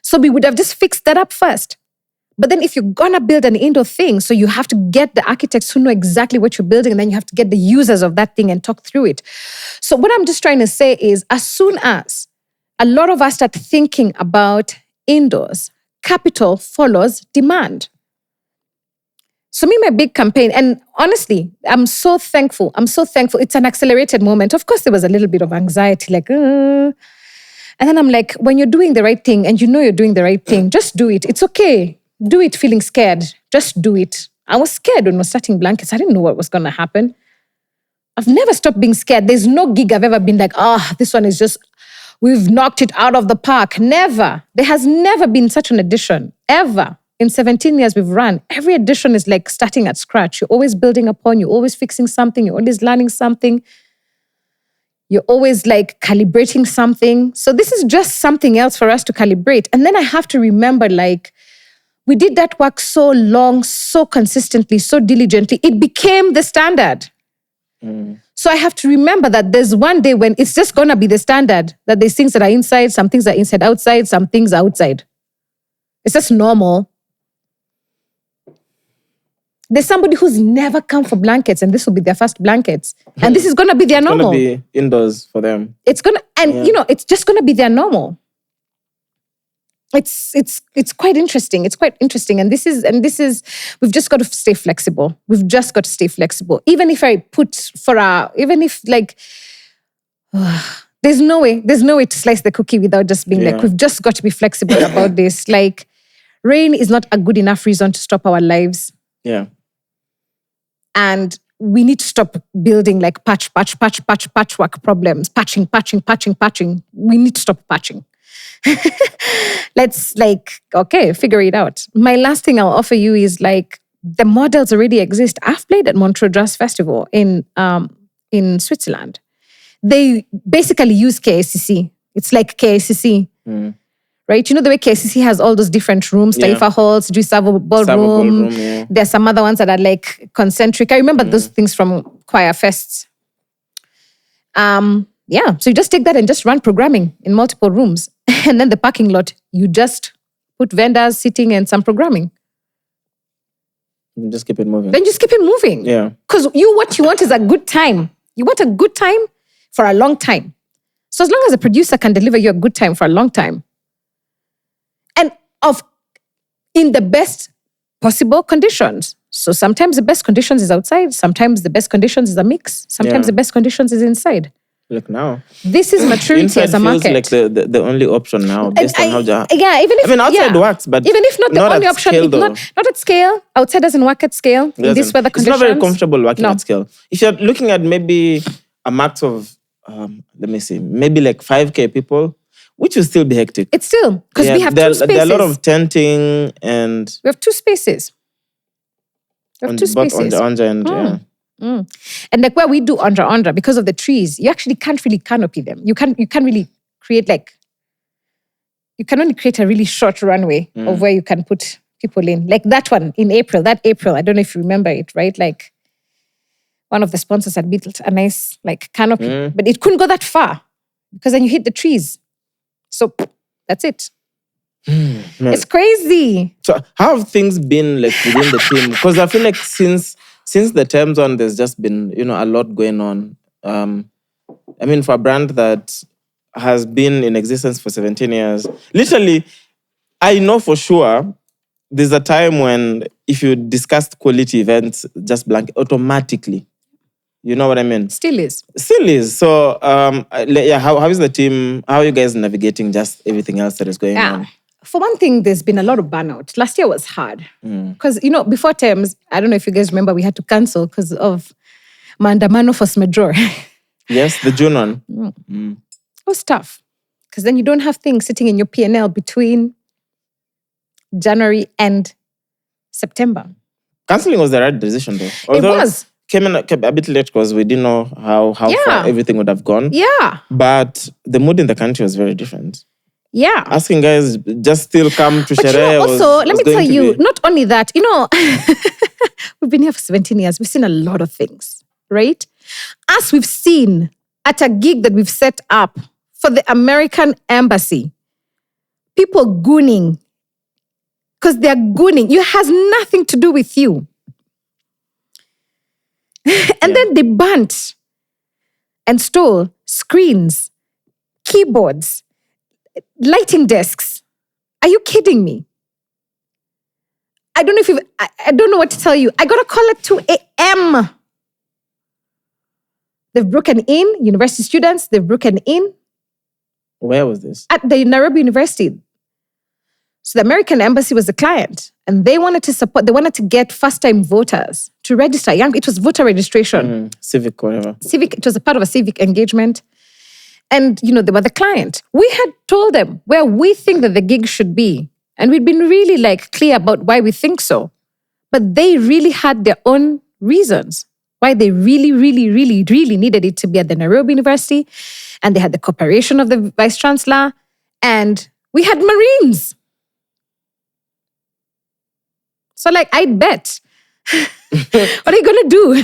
So we would have just fixed that up first. But then if you're gonna build an indoor thing, so you have to get the architects who know exactly what you're building, and then you have to get the users of that thing and talk through it. So what I'm just trying to say is, as soon as a lot of us start thinking about indoors, capital follows demand. So my big campaign, and honestly, I'm so thankful. It's an accelerated moment. Of course, there was a little bit of anxiety, like, and then I'm like, when you're doing the right thing and you know you're doing the right thing, just do it. It's okay. Do it feeling scared. Just do it. I was scared when we were starting blankets. I didn't know what was going to happen. I've never stopped being scared. There's no gig I've ever been like, this one is just, we've knocked it out of the park. Never. There has never been such an edition, ever. In 17 years we've run, every edition is like starting at scratch. You're always building upon, you're always fixing something, you're always learning something. You're always like calibrating something. So this is just something else for us to calibrate. And then I have to remember, like, we did that work so long, so consistently, so diligently. It became the standard. So I have to remember that there's one day when it's just going to be the standard, that there's things that are inside, some things are inside, outside, some things are outside. It's just normal. There's somebody who's never come for blankets and this will be their first blankets. And this is going to be their normal. It's going to be indoors for them. It's going to, and it's just going to be their normal. It's quite interesting. It's quite interesting. And this is, we've just got to stay flexible. We've just got to stay flexible. Even if I there's no way to slice the cookie without just being like, we've just got to be flexible about this. Like, rain is not a good enough reason to stop our lives. Yeah. And we need to stop building like patchwork problems. Patching. We need to stop patching. Let's figure it out. My last thing I'll offer you is like, the models already exist. I've played at Montreux Jazz Festival in Switzerland. They basically use KACC. It's like KACC. Right? You know the way KCC has all those different rooms, Taifa halls, Savo ballroom. There's some other ones that are like concentric. I remember those things from choir fests. So you just take that and just run programming in multiple rooms. And then the parking lot, you just put vendors sitting and some programming. You just keep it moving. Then just keep it moving. Yeah. Because what you want is a good time. You want a good time for a long time. So as long as a producer can deliver you a good time for a long time, and in the best possible conditions. So sometimes the best conditions is outside. Sometimes the best conditions is a mix. Sometimes the best conditions is inside. Look now. This is maturity as a market. Inside feels like the only option now based on how... outside works, but even if not the only option, scale, not at scale. Outside doesn't work at scale in this weather conditions. It's not very comfortable working at scale. If you're looking at maybe a max of, maybe like 5K people, which will still be hectic. It's still, because we have two spaces. There are a lot of tenting and... We have two spaces. On the And like where we do Andra, because of the trees, you actually can't really canopy them. You can't really create you can only create a really short runway of where you can put people in. Like that one in April, I don't know if you remember it, right? Like one of the sponsors had built a nice like canopy, but it couldn't go that far because then you hit the trees. So that's it. It's crazy. So how have things been like within the team? Because I feel like since the Tems on, there's just been, a lot going on. For a brand that has been in existence for 17 years, literally, I know for sure there's a time when if you discussed quality events, just blank automatically. You know what I mean? Still is. So, how is the team? How are you guys navigating just everything else that is going on? For one thing, there's been a lot of burnout. Last year was hard. Because, before Tems, I don't know if you guys remember, we had to cancel because of Maandamano Force Majeure. Yes, the June one. It was tough. Because then you don't have things sitting in your P&L between January and September. Cancelling was the right decision though. Although it was. Came a bit late because we didn't know how far everything would have gone. Yeah. But the mood in the country was very different. Yeah. Asking guys just still come to Shere. Also, let me tell you, not only that, we've been here for 17 years. We've seen a lot of things, right? As we've seen at a gig that we've set up for the American Embassy, people gooning because they're gooning. It has nothing to do with you. And then they burnt and stole screens, keyboards, lighting desks. Are you kidding me? I don't know if I don't know what to tell you. I got a call at 2 a.m. They've broken in, university students, they've broken in. Where was this? At the Nairobi University. So the American embassy was the client, and they wanted to get first-time voters to register. It was voter registration. Civic, whatever. It was a part of a civic engagement. And, they were the client. We had told them where we think that the gig should be. And we'd been really clear about why we think so. But they really had their own reasons why they really, really, really, really needed it to be at the Nairobi University. And they had the cooperation of the Vice Chancellor. And we had Marines. So I'd bet. What are you going to do?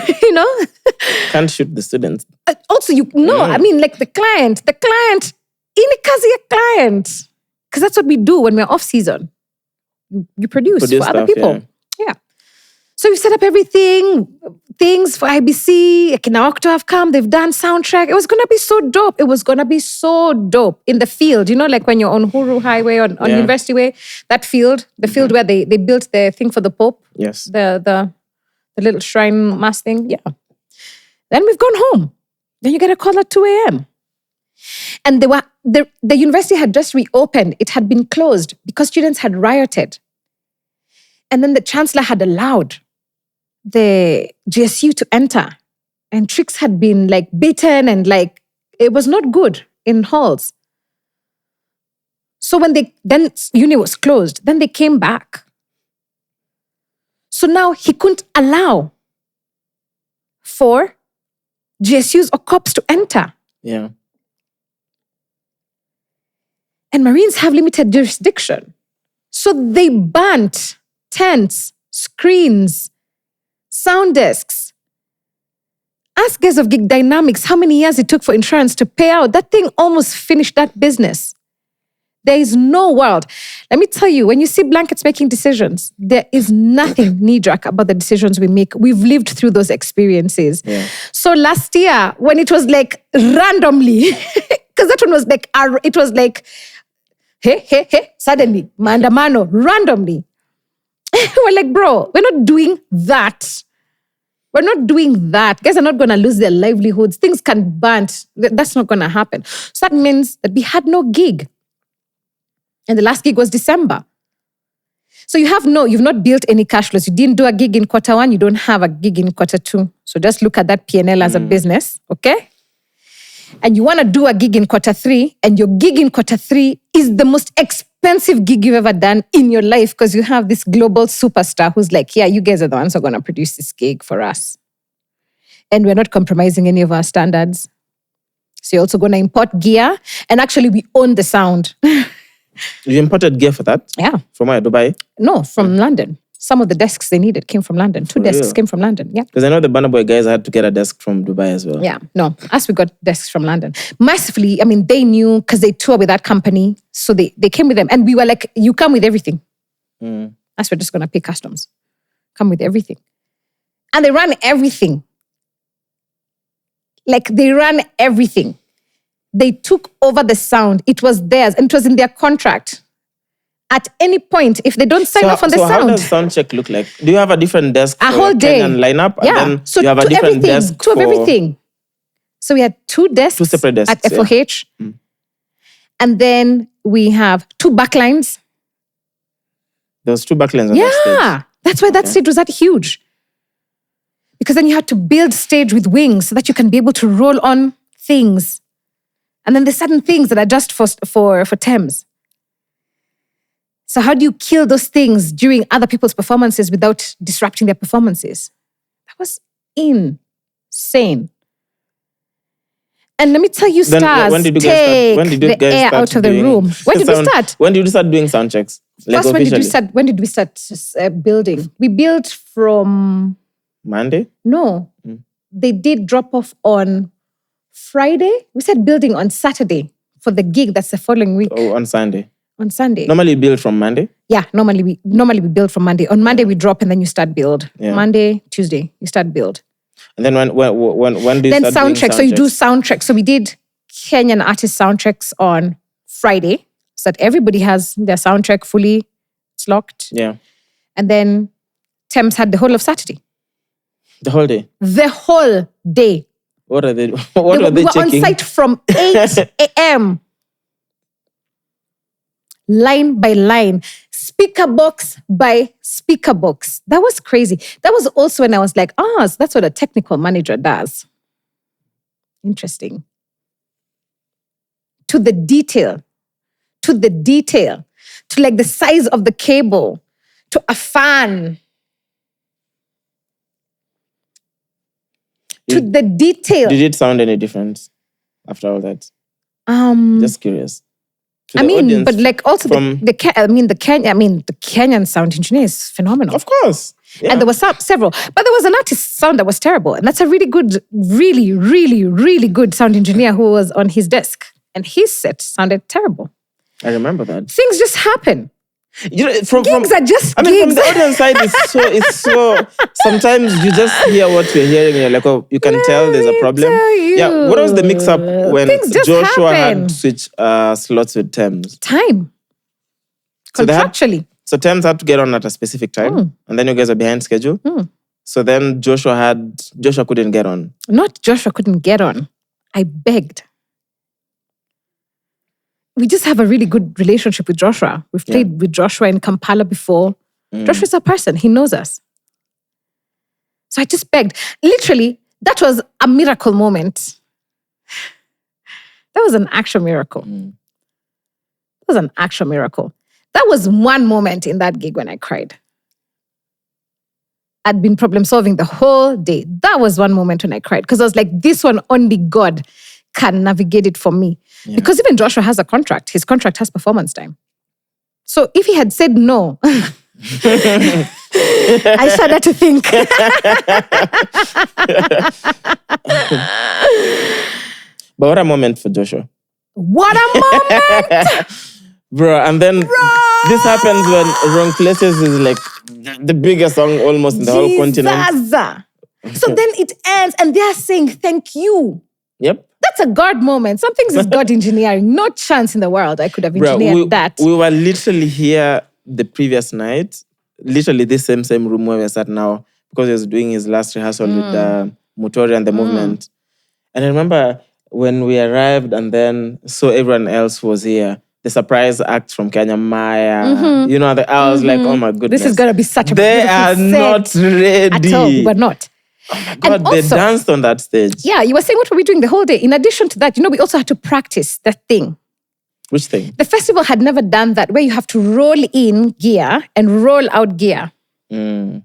Can't shoot the students. Also, I mean, the client, inikazi a client. Because that's what we do when we're off season. You produce for other people. Yeah. So we've set up everything, things for IBC. Kinawakto have come, they've done soundtrack. It was going to be so dope. It was going to be so dope in the field. When you're on Uhuru Highway, on University Way, that field, the field where they built the thing for the Pope. Yes. The little shrine mass thing. Yeah. Then we've gone home. Then you get a call at 2 a.m. And the university had just reopened. It had been closed because students had rioted. And then the chancellor had allowed the GSU to enter. And tricks had been beaten and it was not good in halls. So then uni was closed, then they came back. So now he couldn't allow for GSUs or cops to enter. Yeah. And Marines have limited jurisdiction. So they burnt tents, screens, sound desks. Ask guys of Gig Dynamics how many years it took for insurance to pay out. That thing almost finished that business. There is no world. Let me tell you, when you see blankets making decisions, there is nothing knee-jerk about the decisions we make. We've lived through those experiences. Yeah. So last year, when it was randomly, because that one was it was hey, suddenly, maandamano, randomly. We're bro, we're not doing that. We're not doing that. Guys are not going to lose their livelihoods. Things can burn. That's not going to happen. So that means that we had no gig. And the last gig was December. So you've not built any cash flows. You didn't do a gig in quarter one. You don't have a gig in quarter two. So just look at that P&L as a business, okay? And you want to do a gig in quarter three, and your gig in quarter three is the most expensive gig you've ever done in your life because you have this global superstar who's you guys are the ones who are going to produce this gig for us. And we're not compromising any of our standards. So you're also going to import gear. And actually, we own the sound. You imported gear for that? Yeah. From where? Dubai? No, from London. Some of the desks they needed came from London. Two desks came from London. Yeah. Because I know the Banner Boy guys had to get a desk from Dubai as well. Yeah. No, us we got desks from London. Massively, I mean, they knew because they tour with that company. So they came with them. And we were you come with everything. Us we're just going to pay customs. Come with everything. And they ran everything. They ran everything. They took over the sound. It was theirs. And it was in their contract. At any point, if they don't sign off on the sound. So how does sound check look like? Do you have a different desk a for whole day Kenyan lineup? Yeah. And then so you have a different desk two of everything. So we had two separate desks at FOH. Yeah. And then we have two backlines. There was two backlines on that stage. Yeah. That's why that stage was that huge. Because then you had to build stage with wings so that you can be able to roll on things. And then there's certain things that are just for Tems. So how do you kill those things during other people's performances without disrupting their performances? That was insane. And let me tell you, stars, when did you the air out of the room. When did we start? When did you start doing sound checks? First, when did we start building? We built from... Monday? No. They did drop off on Friday. We started building on Saturday for the gig that's the following week. Oh, on Sunday. On Sunday. Normally you build from Monday? Yeah, normally we build from Monday. On Monday we drop and then you start build. Yeah. Monday, Tuesday, you start build. And then when do you then start sound check. doing So you do sound check. So we did Kenyan artist sound checks on Friday so that everybody has their sound check fully. It's locked. Yeah. And then Tems had the whole of Saturday. The whole day. The whole day. What are they? What we were they were checking? on site from 8 a.m. Line by line, speaker box by speaker box. That was crazy. That was also when I was like, so that's what a technical manager does. Interesting. To the detail, to like the size of the cable, to a fan, to the detail. Did it sound any different after all that? Just curious. But like also the Kenyan sound engineer is phenomenal. Of course. Yeah. And there was several. But there was an artist sound that was terrible. And that's a really good, really, really, really good sound engineer who was on his desk. And his set sounded terrible. I remember that. Things just happen. Gigs are just from gigs. the audience side, it's so. Sometimes you just hear what you're hearing, and you're like, oh, you can tell there's a problem. Yeah. What was the mix-up when Joshua had to switch slots with Tems? Time. Contractually. So Tems had to get on at a specific time, and then you guys are behind schedule. So then Joshua couldn't get on. Not Joshua couldn't get on. I begged. We just have a really good relationship with Joshua. We've played with Joshua in Kampala before. Joshua's a person. He knows us. So I just begged. Literally, that was a miracle moment. That was an actual miracle. That was an actual miracle. That was one moment in that gig when I cried. I'd been problem solving the whole day. That was one moment when I cried. Because I was like, this one only God can navigate it for me. Yeah. Because even Joshua has a contract. His contract has performance time. So if he had said no, I started to think. But what a moment for Joshua. What a moment! Bro, and then this happens when Wrong Places is like the biggest song almost in the whole continent. So then it ends and they're saying thank you. Yep. That's a God moment. Some things is God engineering. No chance in the world I could have engineered that. We were literally here the previous night, literally this same room where we're at now, because he was doing his last rehearsal with Muthoni and the movement. And I remember when we arrived and then saw everyone else was here, the surprise act from Kenya, Maya, I was like, oh my goodness. This is going to be such a They are not ready. At all, we were not. Oh my God, they danced on that stage. Yeah, you were saying what were we doing the whole day? In addition to that, we also had to practice that thing. Which thing? The festival had never done that, where you have to roll in gear and roll out gear. So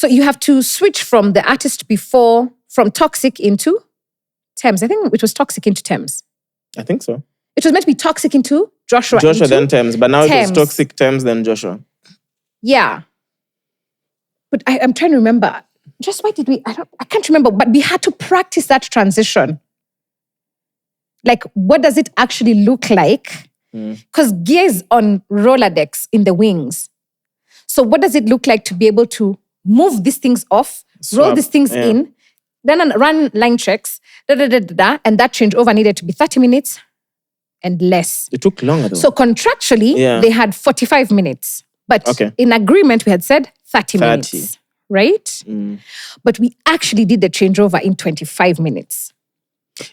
you have to switch from the artist before, from Toxic into Tems. I think it was Toxic into Tems. I think so. It was meant to be Toxic into Joshua into then Tems, but now Tems. It was Toxic, Tems, then Joshua. Yeah. But I'm trying to remember. Just why did we? I can't remember, but we had to practice that transition. Like, what does it actually look like? Because gear is on roller decks in the wings. So what does it look like to be able to move these things off, roll these things in, then run line checks, and that changeover needed to be 30 minutes and less. It took longer though. So contractually, they had 45 minutes. But in agreement, we had said 30 minutes. Right? But we actually did the changeover in 25 minutes.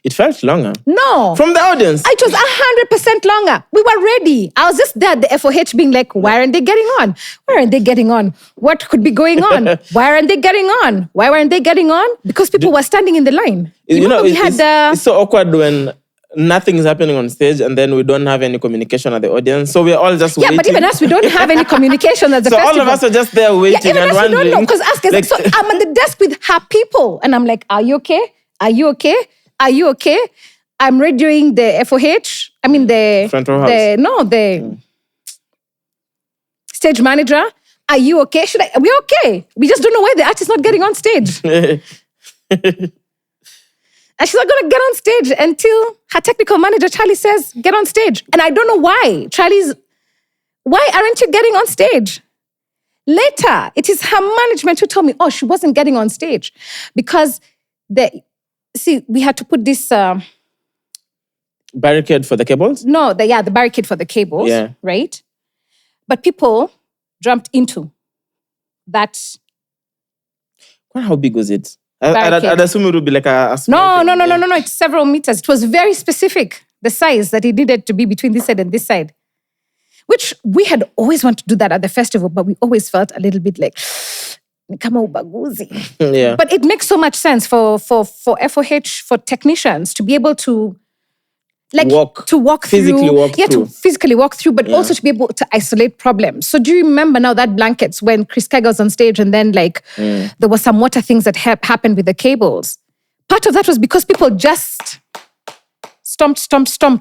It felt longer. No. From the audience. It was 100% longer. We were ready. I was just there at the FOH being like, why aren't they getting on? Why aren't they getting on? What could be going on? Why aren't they getting on? Why weren't they getting on? Because people were standing in the line. It's so awkward when nothing is happening on stage and then we don't have any communication at the audience. So we're all just waiting. Yeah, but even us, we don't have any communication at the festival. So all of us are just there waiting even and us, wondering. we don't know. Because ask us, so I'm at the desk with her people. And I'm like, are you okay? Are you okay? Are you okay? I'm radioing the FOH. I mean the... Front row house. Stage manager. Are you okay? We're okay. We just don't know why the artist is not getting on stage. And she's not going to get on stage until her technical manager, Charlie, says, get on stage. And I don't know why. Why aren't you getting on stage? Later, it is her management who told me, she wasn't getting on stage. Because, we had to put this... barricade for the cables? No, the barricade for the cables, right? But people jumped into that. How big was it? I'd assume it would be like a small No. thing, It's several meters. It was very specific, the size that it needed to be between this side and this side. Which we had always wanted to do that at the festival, but we always felt a little bit like, kama ubaguzi. Yeah. But it makes so much sense for FOH, for technicians to be able to physically walk through. To physically walk through, but also to be able to isolate problems. So do you remember now that blankets when Chris Kaiga was on stage and then there were some water things that happened with the cables? Part of that was because people just stomped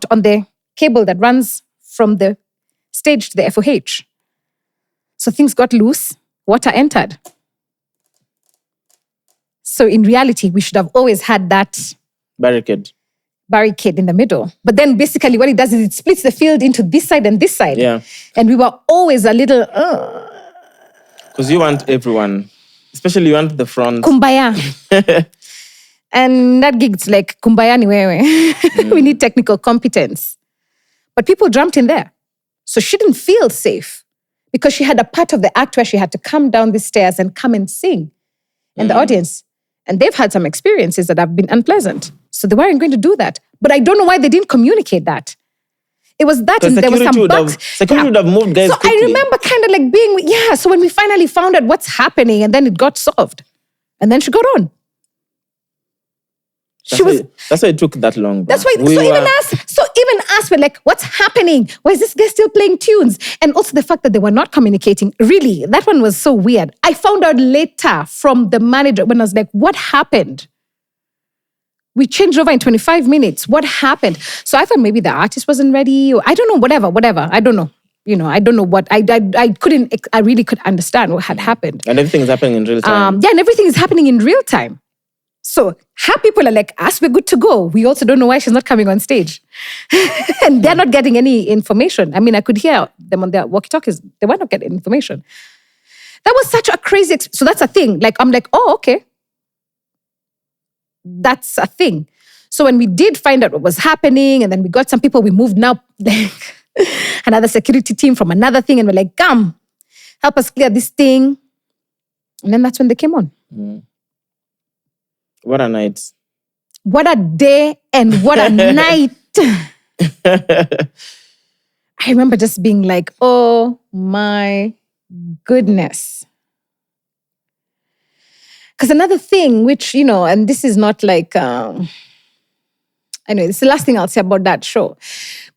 on the cable that runs from the stage to the FOH. So things got loose, water entered. So in reality, we should have always had that barricade in the middle. But then basically what it does is it splits the field into this side and this side. Yeah. And we were always a little... Because you want everyone, especially you want the front. Kumbaya. And that gig's like, kumbaya ni wewe. We need technical competence. But people jumped in there. So she didn't feel safe because she had a part of the act where she had to come down the stairs and come and sing. And the audience, and they've had some experiences that have been unpleasant. So they weren't going to do that. But I don't know why they didn't communicate that. It was that and there was some bugs. Security would have moved guys quickly. I remember kind of like being, so when we finally found out what's happening and then it got solved. And then she got on. That's why it took that long. Bro. That's why. Even us were like, "What's happening? Why is this guy still playing tunes?" And also the fact that they were not communicating. Really, that one was so weird. I found out later from the manager when I was like, "What happened? We changed over in 25 minutes. What happened?" So I thought maybe the artist wasn't ready, or I don't know. Whatever. I don't know. I don't know what. I really could understand what had happened. And everything is happening in real time. And everything is happening in real time. So her people are like, us, we're good to go. We also don't know why she's not coming on stage. And they're not getting any information. I mean, I could hear them on their walkie-talkies. They were not getting information. That was such a crazy... So that's a thing. Like, I'm like, oh, okay. That's a thing. So when we did find out what was happening, and then we got some people, we moved now, like, another security team from another thing, and we're like, come, help us clear this thing. And then that's when they came on. What a night. What a day and what a night. I remember just being like, oh my goodness. Because another thing which, and this is not like, anyway, this is the last thing I'll say about that show.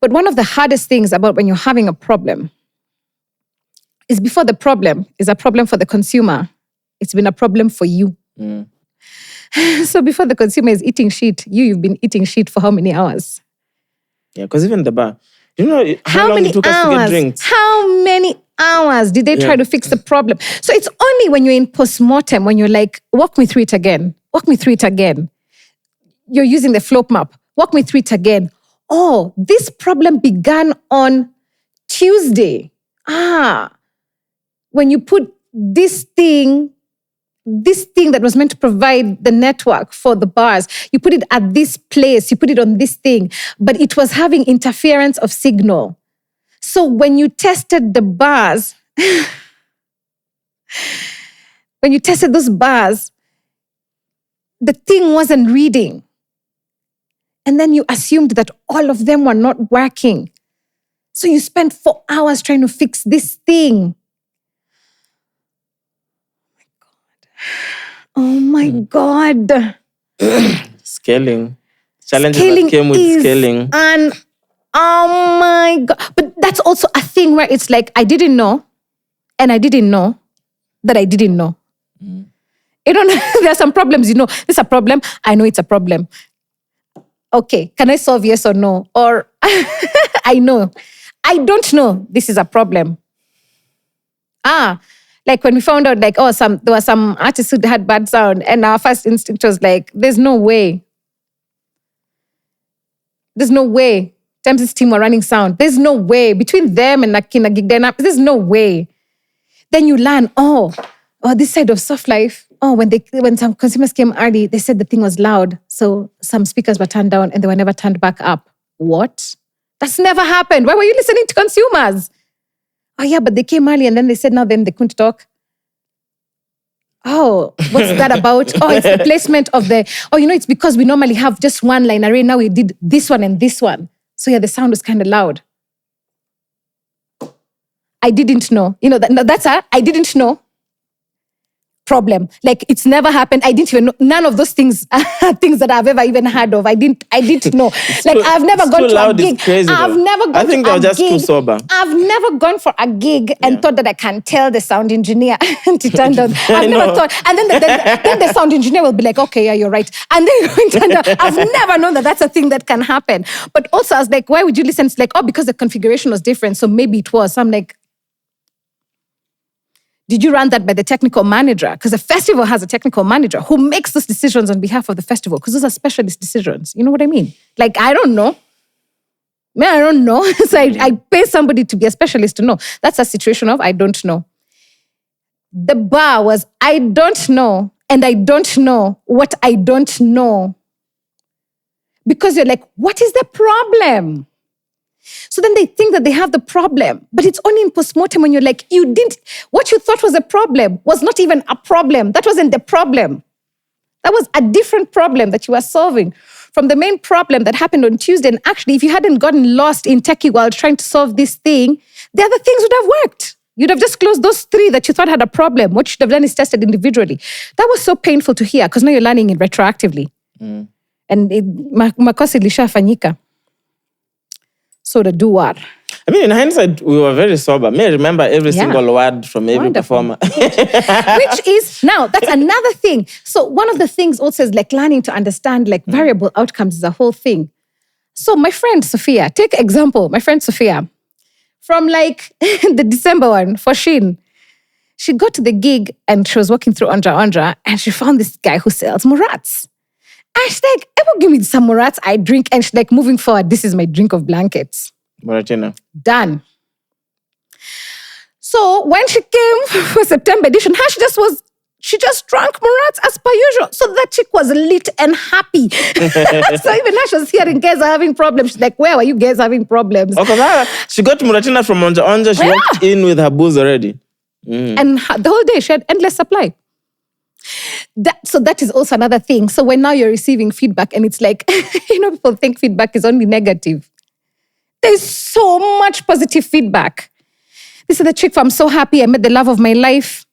But one of the hardest things about when you're having a problem is before the problem is a problem for the consumer, it's been a problem for you. So before the consumer is eating shit, you've been eating shit for how many hours? Yeah, because even the bar, how long it took us to get drinks? How many hours did they try to fix the problem? So it's only when you're in postmortem, when you're like, walk me through it again. You're using the float map. Walk me through it again. Oh, this problem began on Tuesday. When you put this thing that was meant to provide the network for the bars, you put it at this place, you put it on this thing, but it was having interference of signal. So when you tested the bars, when you tested those bars, the thing wasn't reading. And then you assumed that all of them were not working. So you spent 4 hours trying to fix this thing. Oh my God. Scaling. Challenges that came with scaling. And oh my God. But that's also a thing where it's like, I didn't know. And I didn't know that I didn't know. There are some problems, this is a problem. I know it's a problem. Okay, can I solve yes or no? Or I know. I don't know this is a problem. Like when we found out, there were some artists who had bad sound, and our first instinct was like, there's no way. There's no way. Tems' team were running sound. There's no way. Between them and Nakina Gig Dynamics, there's no way. Then you learn, this side of soft life. When some consumers came early, they said the thing was loud. So some speakers were turned down and they were never turned back up. What? That's never happened. Why were you listening to consumers? Oh yeah, but they came early and then they said then they couldn't talk. Oh, what's that about? Oh, it's the placement of the, it's because we normally have just one line array. Now we did this one and this one. So yeah, the sound was kind of loud. I didn't know. That's I didn't know. Problem. Like, it's never happened. I didn't even know. None of those things are things that I've ever even heard of. I didn't know. I've never gone to a gig. I've never gone to a gig. I think they were just too sober. I've never gone for a gig and thought that I can tell the sound engineer and it turned out. I've never thought. And then the sound engineer will be like, okay, yeah, you're right. And then it turned out, I've never known that that's a thing that can happen. But also I was like, why would you listen? It's like, because the configuration was different. So maybe it was. So I'm like, did you run that by the technical manager? Because the festival has a technical manager who makes those decisions on behalf of the festival, because those are specialist decisions. You know what I mean? Like, I don't know. I don't know. So I pay somebody to be a specialist to know. That's a situation of I don't know. The bar was I don't know, and I don't know what I don't know. Because you're like, what is the problem? So then they think that they have the problem, but it's only in postmortem when you're like, what you thought was a problem was not even a problem. That wasn't the problem. That was a different problem that you were solving from the main problem that happened on Tuesday. And actually, if you hadn't gotten lost in techie while trying to solve this thing, the other things would have worked. You'd have just closed those 3 that you thought had a problem. What you should have done is tested individually. That was so painful to hear because now you're learning it retroactively. And makosa ilishafanyika. So the doer. I mean, in hindsight, we were very sober. I remember every single word from every performer. Which is, now, that's another thing. So one of the things also is like learning to understand like variable outcomes is a whole thing. So my friend Sophia, take example, my friend Sophia, from like the December one for Shin. She got to the gig and she was walking through Ondra and she found this guy who sells Murats. And she's like, ever give me some Murats I drink? And she's like, moving forward, this is my drink of blankets. Muratina. Done. So when she came for September edition, she just drank Murats as per usual. So that chick was lit and happy. So even now she was hearing guys are having problems. She's like, where were you guys having problems? Okay, she got Muratina from Onja. She walked in with her booze already. And the whole day she had endless supply. So that is also another thing. So when now you're receiving feedback and it's like, people think feedback is only negative. There's so much positive feedback. This is the chick I'm so happy I met the love of my life.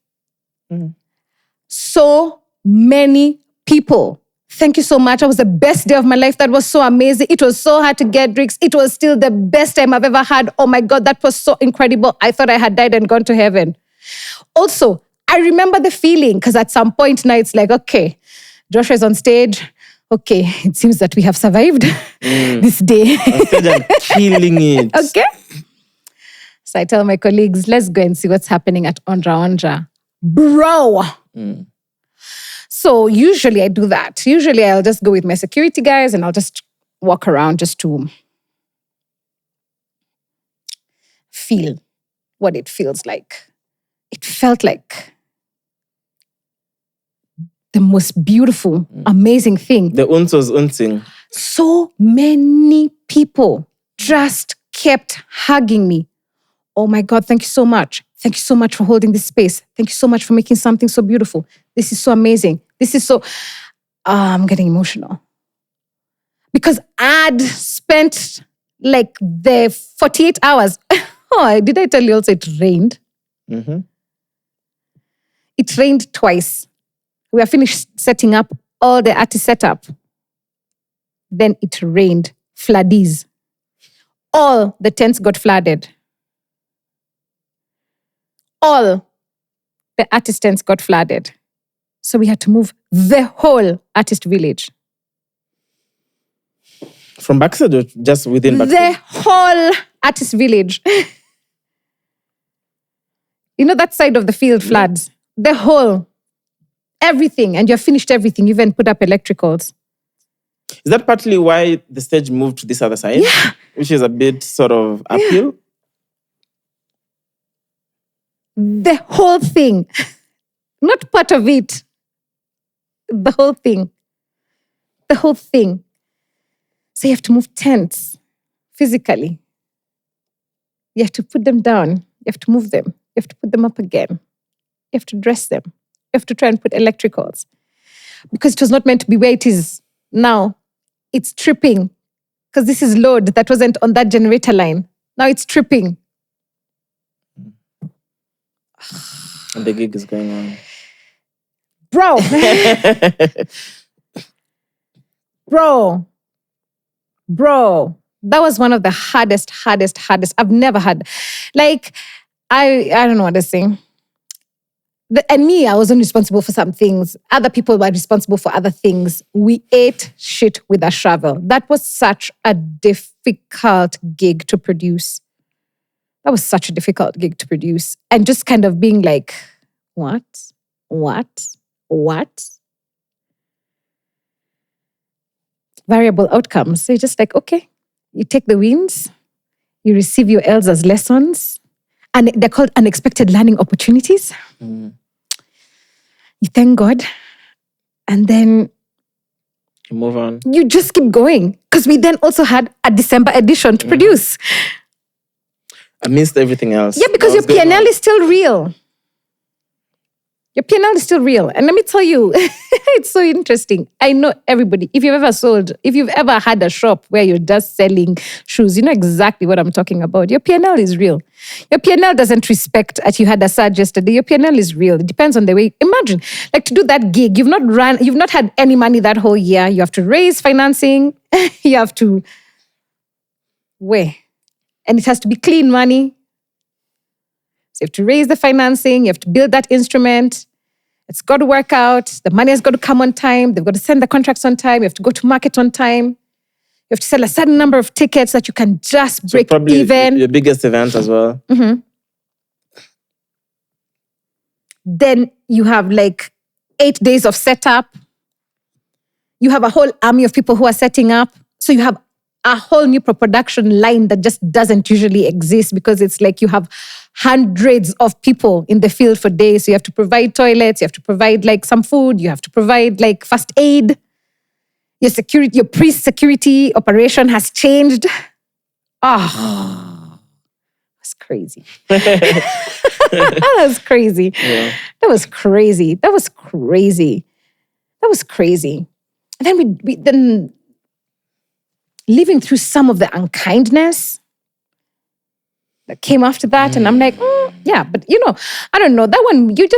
So many people. Thank you so much. It was the best day of my life. That was so amazing. It was so hard to get drinks. It was still the best time I've ever had. Oh my God, that was so incredible. I thought I had died and gone to heaven. Also, I remember the feeling because at some point now it's like, okay, Joshua is on stage. Okay, it seems that we have survived this day. On stage I'm killing it. Okay. So I tell my colleagues, let's go and see what's happening at Ondra. Bro. So usually I do that. Usually I'll just go with my security guys and I'll just walk around just to feel what it feels like. It felt like the most beautiful, amazing thing. The uns was unsing. So many people just kept hugging me. Oh my God, thank you so much. Thank you so much for holding this space. Thank you so much for making something so beautiful. This is so amazing. This is so... I'm getting emotional. Because I'd spent like the 48 hours. Did I tell you also it rained? It rained twice. We are finished setting up all the artist setup. Then it rained, floodies. All the tents got flooded. All the artist tents got flooded. So we had to move the whole artist village. From backside or just within backside? The whole artist village. That side of the field floods. The whole. Everything. And you've finished everything. You even put up electricals. Is that partly why the stage moved to this other side? Yeah. Which is a bit sort of uphill? The whole thing. Not part of it. The whole thing. The whole thing. So you have to move tents physically. You have to put them down. You have to move them. You have to put them up again. You have to dress them. have to try and put electricals. Because it was not meant to be where it is now. It's tripping. Because this is load that wasn't on that generator line. Now it's tripping. And the gig is going on. Bro. Bro. That was one of the hardest. I've never had. Like, I don't know what to say. And me, I wasn't responsible for some things. Other people were responsible for other things. We ate shit with a shovel. That was such a difficult gig to produce. And just kind of being like, what? Variable outcomes. So you're just like, okay, you take the wins, you receive your L's as lessons, and they're called unexpected learning opportunities. You thank God, and then You move on. You just keep going. Because we then also had a December edition to produce. I missed everything else. Yeah, because your P&L is still real. Your P&L is still real. And let me tell you, it's so interesting. I know everybody, if you've ever had a shop where you're just selling shoes, you know exactly what I'm talking about. Your P&L is real. Your P&L doesn't respect that you had a surge yesterday. Your P&L is real. It depends on the way. Imagine, like to do that gig, you've not had any money that whole year. You have to raise financing. You have to and it has to be clean money. So you have to raise the financing, you have to build that instrument. It's got to work out. The money has got to come on time. They've got to send the contracts on time. You have to go to market on time. You have to sell a certain number of tickets that you can just break probably even. Your biggest event as well. Mm-hmm. Then you have like 8 days of setup. You have a whole army of people who are setting up. So you have a whole new production line that just doesn't usually exist because it's like you have hundreds of people in the field for days. So you have to provide toilets, you have to provide like some food, you have to provide like first aid. Your pre-security operation has changed. That's crazy. That was crazy. Yeah. That was crazy. And then we then living through some of the unkindness that came after that. And I'm like, yeah, but I don't know. That one, you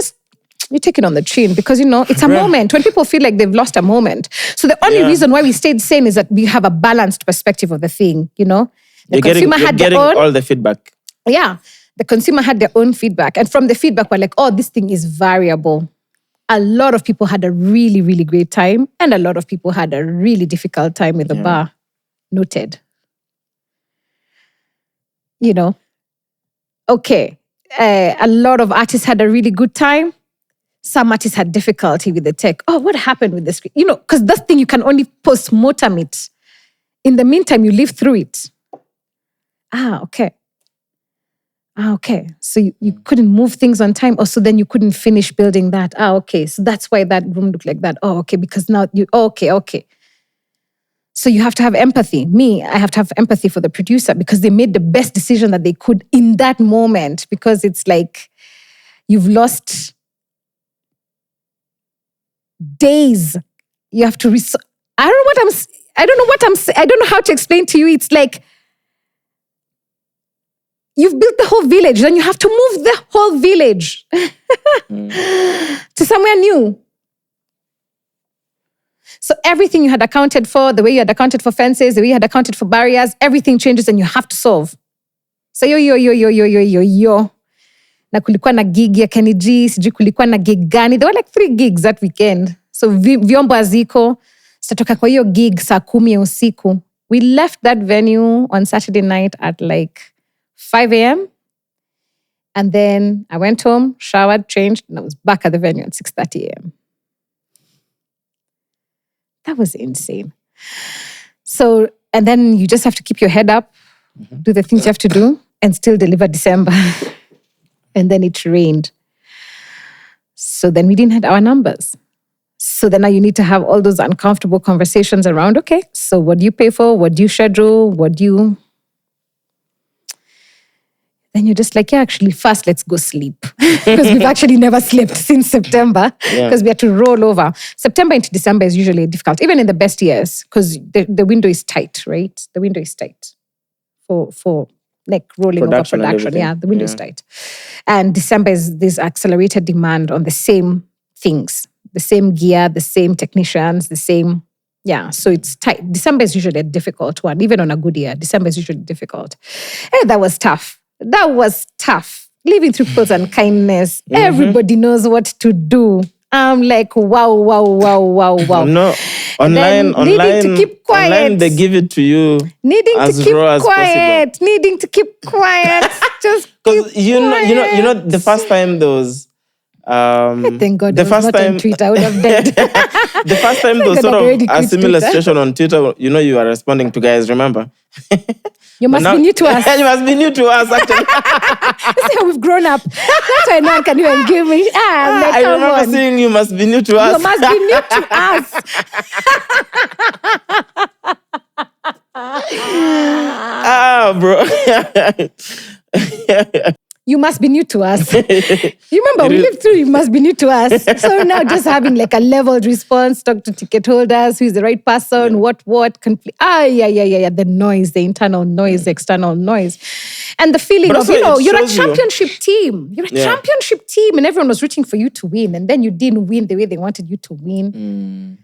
take it on the chin because, it's a moment when people feel like they've lost a moment. So the only reason why we stayed sane is that we have a balanced perspective of the thing, The consumer had their own. All the feedback. Yeah. The consumer had their own feedback. And from the feedback, we're like, this thing is variable. A lot of people had a really, really great time. And a lot of people had a really difficult time with the bar. Noted. Okay. A lot of artists had a really good time. Some artists had difficulty with the tech. What happened with the screen? Because that thing you can only post-mortem it. In the meantime, you live through it. Okay. So you couldn't move things on time. So then you couldn't finish building that. Okay. So that's why that room looked like that. Okay. Because now okay. So you have to have empathy. I have to have empathy for the producer because they made the best decision that they could in that moment because it's like you've lost days. You have to I don't know how to explain to you. It's like you've built the whole village, then you have to move the whole village to somewhere new. So everything you had accounted for, the way you had accounted for fences, the way you had accounted for barriers, everything changes and you have to solve. So yo. Na kulikuwa na gig ya Kenny G, sijui kulikuwa na gig gani. There were like 3 gigs that weekend. So vyombo haziko. Sitatoka kwa hiyo gig saa 10 usiku. We left that venue on Saturday night at like 5 a.m. And then I went home, showered, changed, and I was back at the venue at 6:30 a.m. That was insane. So, and then you just have to keep your head up, do the things you have to do, and still deliver December. And then it rained. So then we didn't have our numbers. So then now you need to have all those uncomfortable conversations around, okay, so what do you pay for? What do you schedule? then you're just like, yeah, actually, first let's go sleep. Because we've actually never slept since September because we had to roll over. September into December is usually difficult, even in the best years, because the window is tight, right? The window is tight for like rolling over production. Yeah, the window is tight. And December is this accelerated demand on the same things, the same gear, the same technicians, the same. Yeah, so it's tight. December is usually a difficult one. Even on a good year, December is usually difficult. And that was tough. Living through pulse and kindness. Everybody knows what to do. I'm like, wow. No, online, needing to keep quiet. Online, they give it to you. Needing as to keep raw as quiet. possible. Needing to keep quiet. Just because you know, the first time there was. Thank God the it was first not time on Twitter. I would have died. The first time there was sort of a similar situation on Twitter. You know, you are responding to guys. Remember? You must be new to us. You must be new to us. Actually, that's how we've grown up. That's why no one can even give me. I remember saying you must be new to us. You must be new to us. Bro. You must be new to us. You remember, we lived through, you must be new to us. So now just having like a leveled response, talk to ticket holders, who is the right person, what, the noise, the internal noise, the external noise. And the feeling of, you're a championship team. You're a championship team and everyone was rooting for you to win. And then you didn't win the way they wanted you to win.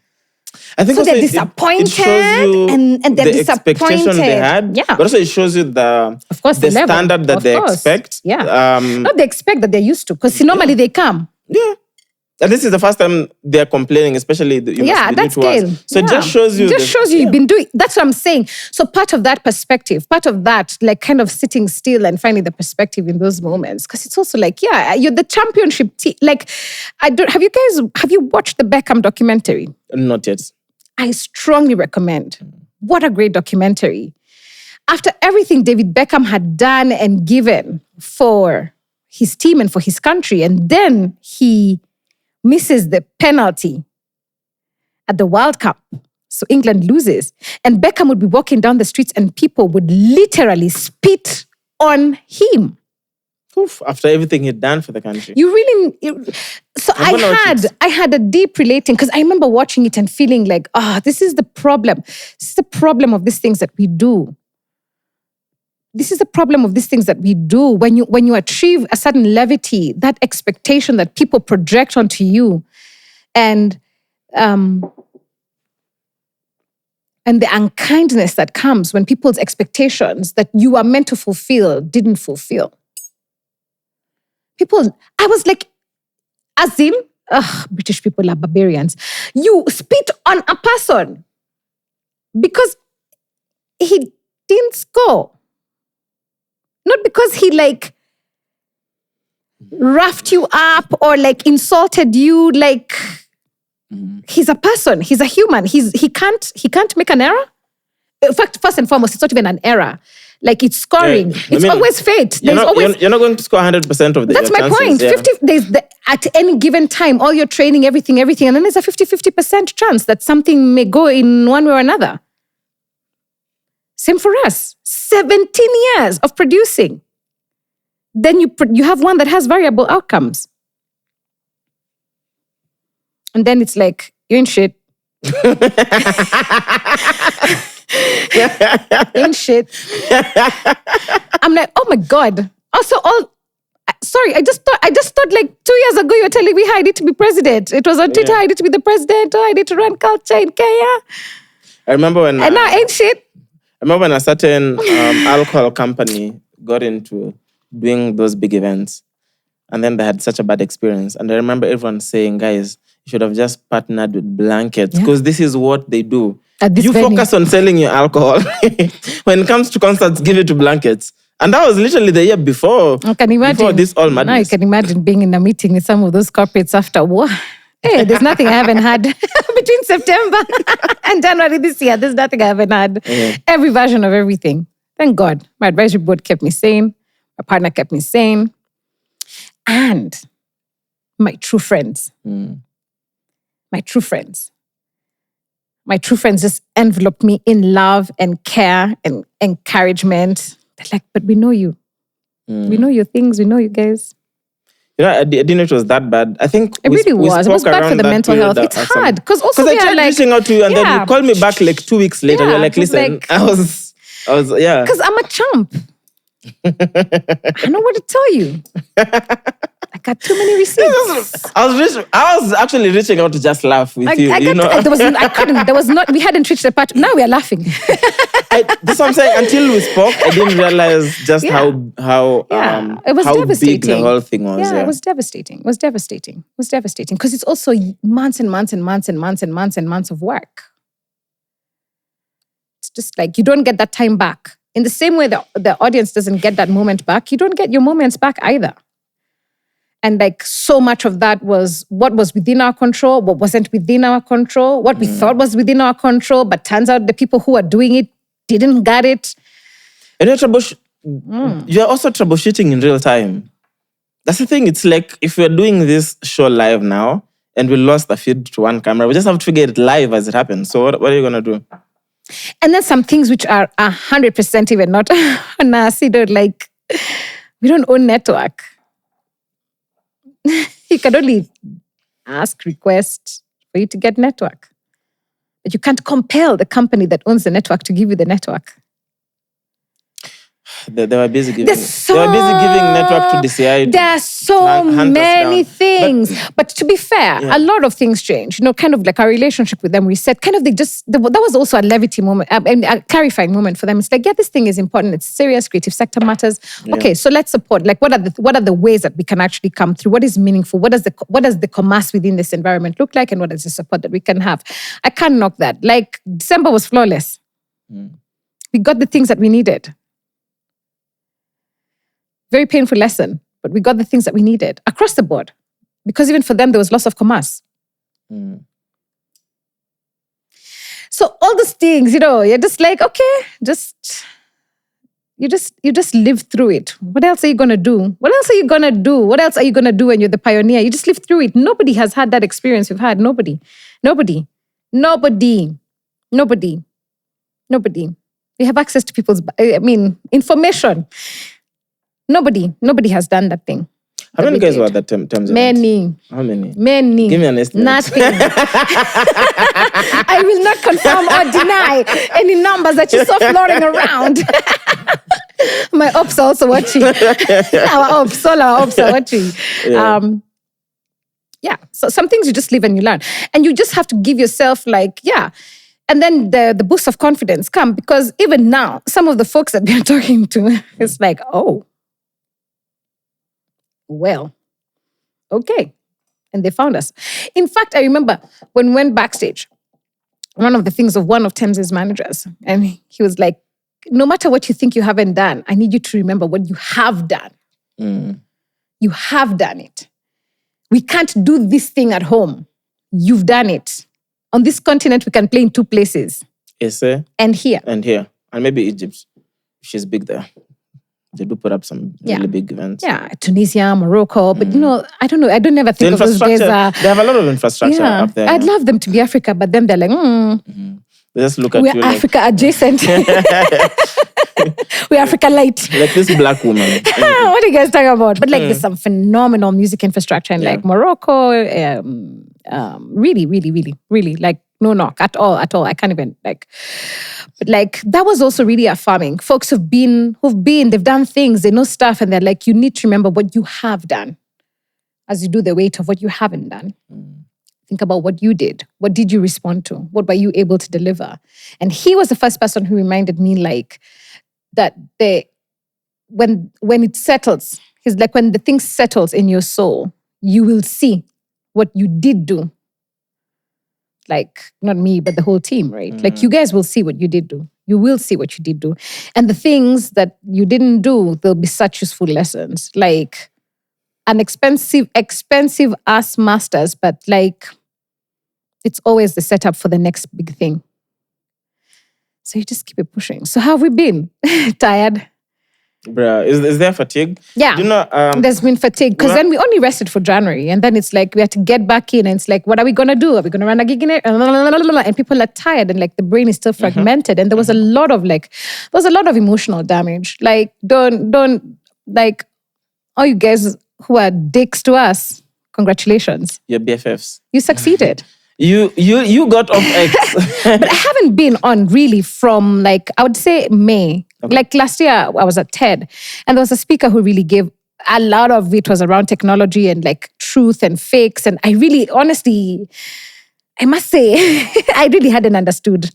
I think so they're disappointed and they're the disappointed. Expectation they had, but also it shows you the standard that they expect. Yeah, not they expect that they're used to, because normally they come. Yeah, and this is the first time they're complaining, especially that scale. So it just shows you. You've been doing. That's what I'm saying. So part of that perspective, part of that, like kind of sitting still and finding the perspective in those moments, because it's also like, you're the championship team. Like, have you watched the Beckham documentary? Not yet. I strongly recommend. What a great documentary. After everything David Beckham had done and given for his team and for his country, and then he misses the penalty at the World Cup. So England loses. And Beckham would be walking down the streets and people would literally spit on him. Oof, after everything he'd done for the country. I had a deep relating, because I remember watching it and feeling like, this is the problem. This is the problem of these things that we do. This is the problem of these things that we do. When you achieve a certain levity, that expectation that people project onto you, and the unkindness that comes when people's expectations that you are meant to fulfill didn't fulfill. I was like, as in, British people are barbarians. You spit on a person because he didn't score. Not because he like roughed you up or like insulted you. Like, he's a person. He's a human. He can't make an error. In fact, first and foremost, it's not even an error. Like, it's scoring. It's always fate. You're not going to score 100% of the That's my point. Yeah. At any given time, all your training, everything, and then there's a 50% chance that something may go in one way or another. Same for us. 17 years of producing. Then you have one that has variable outcomes. And then it's like, you ain't shit. Ain't shit. I'm like, oh my God. Also, sorry, I just thought like 2 years ago you were telling me how I need to be president. It was on Twitter, I need to be the president, I need to run culture in Kenya. I remember when... And now ain't shit. I remember when a certain alcohol company got into doing those big events, and then they had such a bad experience. And I remember everyone saying, guys, you should have just partnered with Blankets, because this is what they do. You focus on selling your alcohol. When it comes to concerts, give it to Blankets. And that was literally the year before. Before this all madness. Now you can imagine being in a meeting with some of those corporates after war. Hey, there's nothing I haven't had between September and January this year. There's nothing I haven't had. Yeah. Every version of everything. Thank God. My advisory board kept me sane. My partner kept me sane. And my true friends. My true friends just enveloped me in love and care and encouragement. They're like, but we know you. We know your things. We know you guys. I didn't know it was that bad. I think it really was. It was bad for the mental health. It's hard because also I tried reaching out to you and then you called me back like 2 weeks later. You're like, listen, I was because I'm a chump. I know what to tell you. I got too many receipts. I was actually reaching out to just laugh with you. I couldn't. There was not. We hadn't reached the part. Now we are laughing. That's what I'm saying. Until we spoke, I didn't realize just how it was how devastating. big the whole thing was. Yeah, it was devastating. It was devastating. It was devastating because it's also months and months and months and months and months and months of work. It's just like you don't get that time back. In the same way the audience doesn't get that moment back, you don't get your moments back either. And like so much of that was what was within our control, what wasn't within our control, what we thought was within our control, but turns out the people who are doing it didn't get it. And you're also troubleshooting in real time. That's the thing. It's like if we're doing this show live now and we lost the feed to one camera, we just have to figure it live as it happens. So what are you going to do? And then some things which are 100% even not on us, like we don't own network. You can only ask, request for you to get network. But you can't compel the company that owns the network to give you the network. They were busy giving network to DCI. There are so many things. But to be fair, a lot of things changed. Kind of like our relationship with them, we said, that was also a levity moment, a clarifying moment for them. It's like, this thing is important. It's serious. Creative sector matters. Yeah. Okay, so let's support. Like, what are the ways that we can actually come through? What is meaningful? What does the commerce within this environment look like? And what is the support that we can have? I can't knock that. Like, December was flawless. We got the things that we needed. Very painful lesson, but we got the things that we needed across the board. Because even for them, there was loss of commerce. So all these things, you're just like, okay, you just live through it. What else are you going to do? What else are you going to do? What else are you going to do when you're the pioneer? You just live through it. Nobody has had that experience we've had. Nobody. We have access to people's, information. Nobody has done that thing. How many guys were at that Tems? Many. How many? Many. Give me an estimate. Nothing. I will not confirm or deny any numbers that you saw floating around. My ops are also watching. All our ops are watching. So some things you just live and you learn. And you just have to give yourself and then the boost of confidence come because even now, some of the folks that we're talking to, it's like, oh, well, okay. And they found us. In fact, I remember when we went backstage, one of the things of one of Tems' managers, and he was like, no matter what you think you haven't done, I need you to remember what you have done. You have done it. We can't do this thing at home. You've done it. On this continent, we can play in 2 places. Yes, and here. And maybe Egypt. She's big there. They do put up some really big events. Yeah, Tunisia, Morocco. But, I don't know. I don't ever think of those days. They have a lot of infrastructure up there. I'd love them to be Africa, but then they're like, They just look at we're Africa adjacent. We're Africa light. Like this black woman. What are you guys talking about? But there's some phenomenal music infrastructure in Morocco. Really, really, really, really, no knock at all. I can't even but that was also really affirming. Folks who've been, they've done things, they know stuff, and they're like, you need to remember what you have done as you do the weight of what you haven't done. Think about what you did. What did you respond to? What were you able to deliver? And he was the first person who reminded me that when it settles, he's like, when the thing settles in your soul, you will see what you did do. Not me, but the whole team, right? You guys will see what you did do. You will see what you did do. And the things that you didn't do, there'll be such useful lessons. An expensive ass masters, but it's always the setup for the next big thing. So you just keep it pushing. So how have we been? Tired? Bruh, is there fatigue? Yeah. There's been fatigue because then we only rested for January, and then it's like we had to get back in, and it's like, what are we gonna do? Are we gonna run a gig in it? And people are tired, and the brain is still fragmented, and there was a lot of emotional damage. Like, all you guys who are dicks to us, congratulations. Your BFFs. You succeeded. You got off X. But I haven't been on really from like, I would say May. Okay. Like last year, I was at TED and there was a speaker who really gave a lot of it was around technology and like truth and fakes. And I really, honestly, I must say, I really hadn't understood.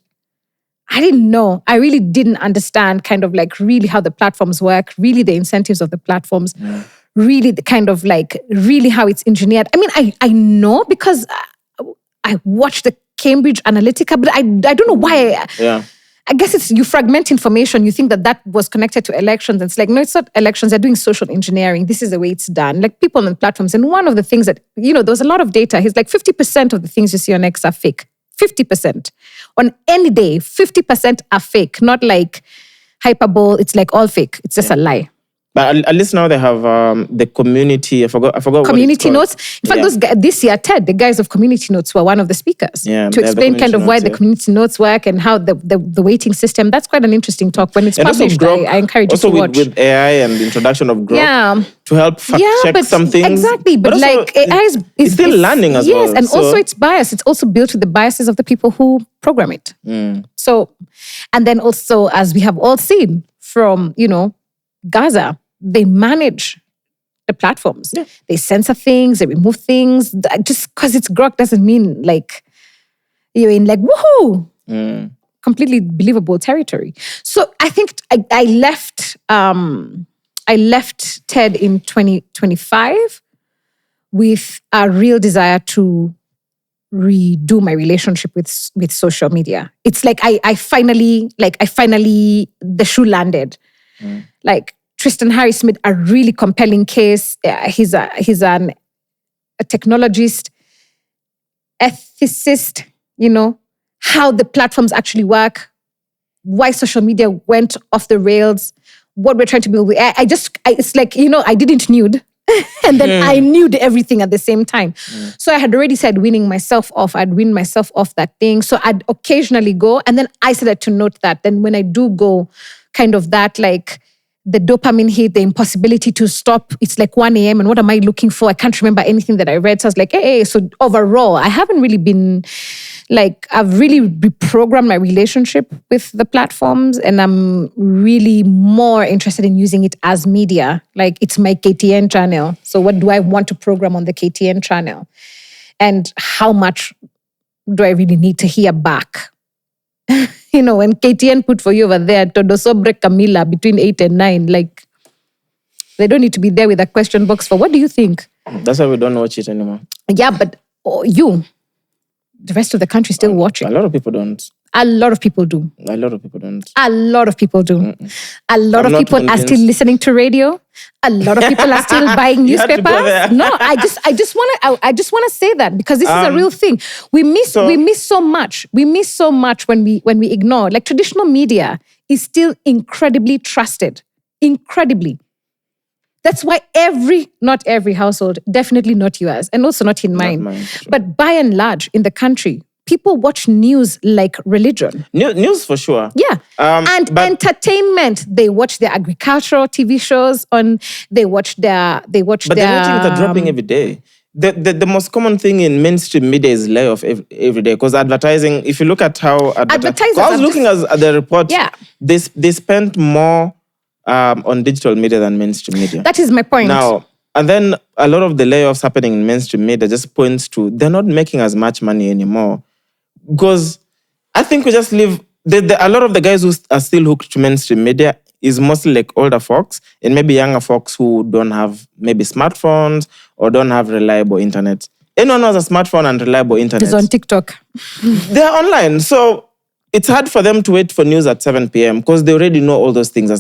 I didn't know. I really didn't understand kind of like really how the platforms work, really the incentives of the platforms, really the kind of like, really how it's engineered. I mean, I know because I watched the Cambridge Analytica, but I don't know why. I guess it's you fragment information. You think that was connected to elections. And it's like, no, it's not elections. They're doing social engineering. This is the way it's done. Like people on platforms. And one of the things that, there was a lot of data. He's like 50% of the things you see on X are fake. 50%. On any day, 50% are fake. Not like hyperbole. It's like all fake. It's just a lie. But at least now they have the community. I forgot. Community notes. In fact, those guys, this year, TED, the guys of community notes were one of the speakers to explain kind of why the community notes work and how the weighting system. That's quite an interesting talk. When it's published, I encourage you to watch. Also with AI and the introduction of growth to help fact check some things. Exactly, but like AI is still learning as well. Yes, and also it's biased. It's also built with the biases of the people who program it. So, and then also, as we have all seen from, Gaza, they manage the platforms. Yeah. They censor things, they remove things. Just because it's grok doesn't mean like you're in like, woohoo! Completely believable territory. So I think I left TED in 2025 with a real desire to redo my relationship with social media. It's like I finally, the shoe landed. Like, Tristan Harris made a really compelling case. He's a technologist, ethicist, how the platforms actually work, why social media went off the rails, what we're trying to build. It's like, I didn't nude. And then I nude everything at the same time. So I had already said winning myself off. I'd win myself off that thing. So I'd occasionally go. And then I started to note that. Then when I do go, kind of that like, the dopamine hit, the impossibility to stop. It's like 1 a.m. and what am I looking for? I can't remember anything that I read. So I was like, hey. So overall, I haven't really been like, I've really reprogrammed my relationship with the platforms and I'm really more interested in using it as media. Like it's my KTN channel. So what do I want to program on the KTN channel? And how much do I really need to hear back? When KTN put for you over there, Todo Sobre Camila between 8 and 9, like, they don't need to be there with a question box for, what do you think? That's why we don't watch it anymore. Yeah, but the rest of the country still watching. A lot of people don't. A lot of people do. A lot of people don't. A lot of people do. A lot of people are still listening to radio. A lot of people are still buying newspapers. No, I just want to say that because this is a real thing. We miss so much. We miss so much when we ignore. Like traditional media is still incredibly trusted. Incredibly. That's why not every household, definitely not yours, and also not in mine. Sure. But by and large, in the country, people watch news like religion. News for sure. Yeah. And entertainment. They watch their agricultural TV shows they watch their But the ratings are dropping every day. The most common thing in mainstream media is layoff every day. Because advertising, if you look at how advertisers... I was looking at the report. Yeah. They spent more on digital media than mainstream media. That is my point. Now, and then a lot of the layoffs happening in mainstream media just points to they're not making as much money anymore. Because I think we just live... a lot of the guys who are still hooked to mainstream media is mostly like older folks and maybe younger folks who don't have maybe smartphones or don't have reliable internet. Anyone who has a smartphone and reliable internet... is on TikTok. They're online. So it's hard for them to wait for news at 7 p.m. because they already know all those things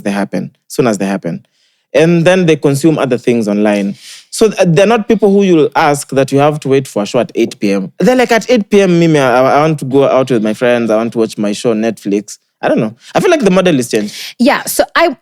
soon as they happen. And then they consume other things online. So they're not people who you'll ask that you have to wait for a show at 8 p.m. They're like, at 8 p.m, Mimi, I want to go out with my friends. I want to watch my show on Netflix. I don't know. I feel like the model is changed. Yeah, so I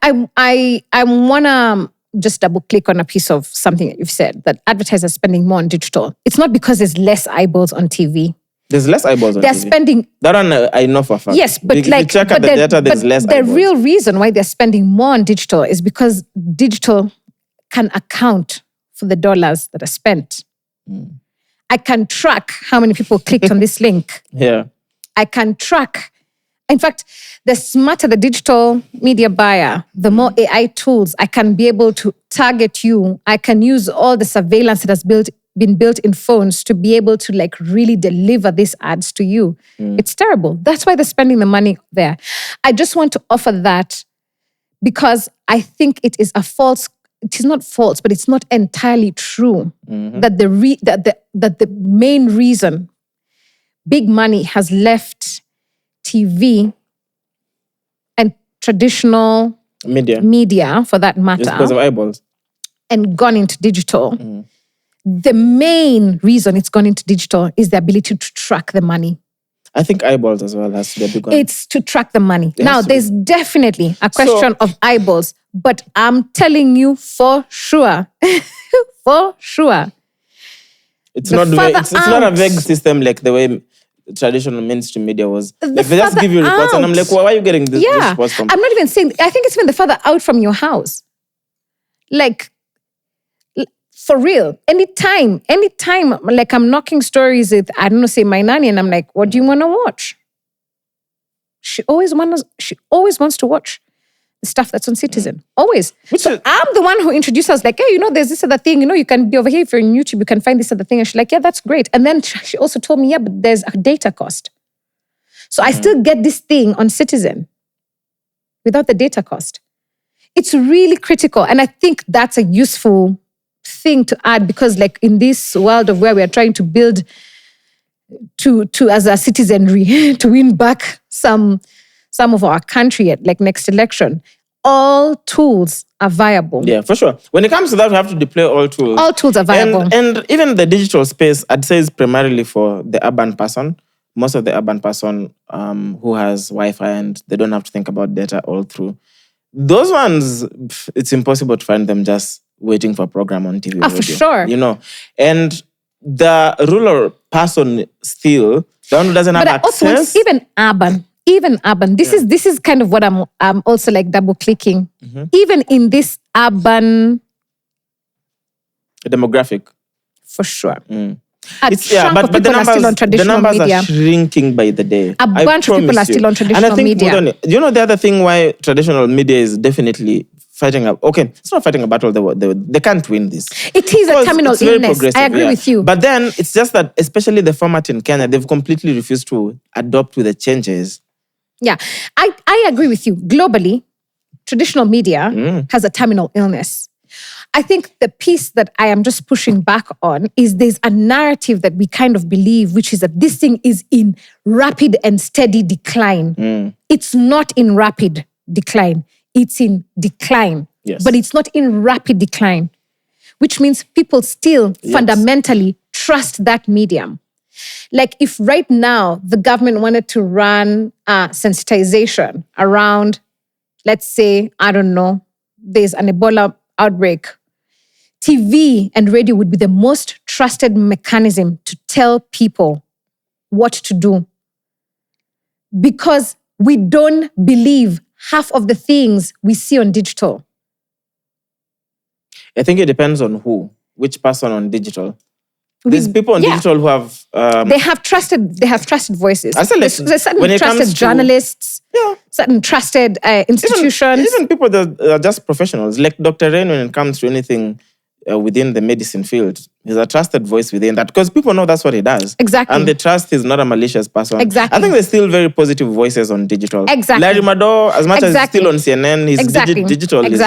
want to just double click on a piece of something that you've said, that advertisers are spending more on digital. It's not because there's less eyeballs on TV. There's less eyeballs on they're TV. spending... That one I know for a fact. Yes, but if you check out the data, there's less eyeballs. The real reason why they're spending more on digital is because digital can account for the dollars that are spent. I can track how many people clicked on this link. Yeah. I can track. In fact, the smarter the digital media buyer, the more AI tools I can be able to target you. I can use all the surveillance that has been built in phones to be able to like really deliver these ads to you. It's terrible. That's why they're spending the money there. I just want to offer that because I think it is it is not false, but it's not entirely true that the main reason big money has left TV and traditional media for that matter, It's because of eyeballs, and gone into digital. The main reason it's gone into digital is the ability to track the money. I think eyeballs as well has to be a big one. It's to track the money. Now, there's definitely a question of eyeballs, but I'm telling you for sure, it's not a vague system like the way traditional mainstream media was. Like they just give you reports and I'm like, why are you getting this reports from? I'm not even saying, I think it's even the further out from your house. Like, for real, anytime, like I'm knocking stories with, I don't know, say my nanny, and I'm like, what do you want to watch? She always wants to watch the stuff that's on Citizen. Always. I'm the one who introduced us, like, hey, there's this other thing, you can be over here if you're on YouTube, you can find this other thing. And she's like, yeah, that's great. And then she also told me, yeah, but there's a data cost. So I still get this thing on Citizen without the data cost. It's really critical. And I think that's a useful thing to add because like in this world of where we are trying to build to as a citizenry to win back some of our country at like next election, all tools are viable. Yeah, for sure. When it comes to that, we have to deploy all tools. All tools are viable. And even the digital space, I'd say is primarily for the urban person. Most of the urban person who has Wi-Fi and they don't have to think about data all through. Those ones, it's impossible to find them just waiting for a program on TV. For sure. And the rural person still, the one who doesn't have access. But also even urban. This is kind of what I'm also like double clicking. Even in this urban demographic. For sure. But the numbers, are still on traditional media. Are shrinking by the day. A bunch of people are still on traditional media. And I think, the other thing why traditional media is definitely fighting it's not fighting a battle. They can't win this. It is a terminal illness. I agree with you. But then it's just that, especially the format in Kenya, they've completely refused to adopt with the changes. Yeah, I agree with you. Globally, traditional media has a terminal illness. I think the piece that I am just pushing back on is there's a narrative that we kind of believe, which is that this thing is in rapid and steady decline. It's not in rapid decline. It's in decline. Yes. But it's not in rapid decline, which means people still fundamentally trust that medium. Like if right now the government wanted to run sensitization around, let's say, I don't know, there's an Ebola outbreak, TV and radio would be the most trusted mechanism to tell people what to do. Because we don't believe half of the things we see on digital. I think it depends on which person on digital. There's people on digital who have... they have trusted voices. I there's certain trusted journalists, certain trusted institutions. Even people that are just professionals, like Dr. Rain when it comes to anything within the medicine field. He's a trusted voice within that because people know that's what he does. Exactly. And they trust he's not a malicious person. Exactly. I think there's still very positive voices on digital. Exactly. Larry Madowo, as much as he's still on CNN, his digital is,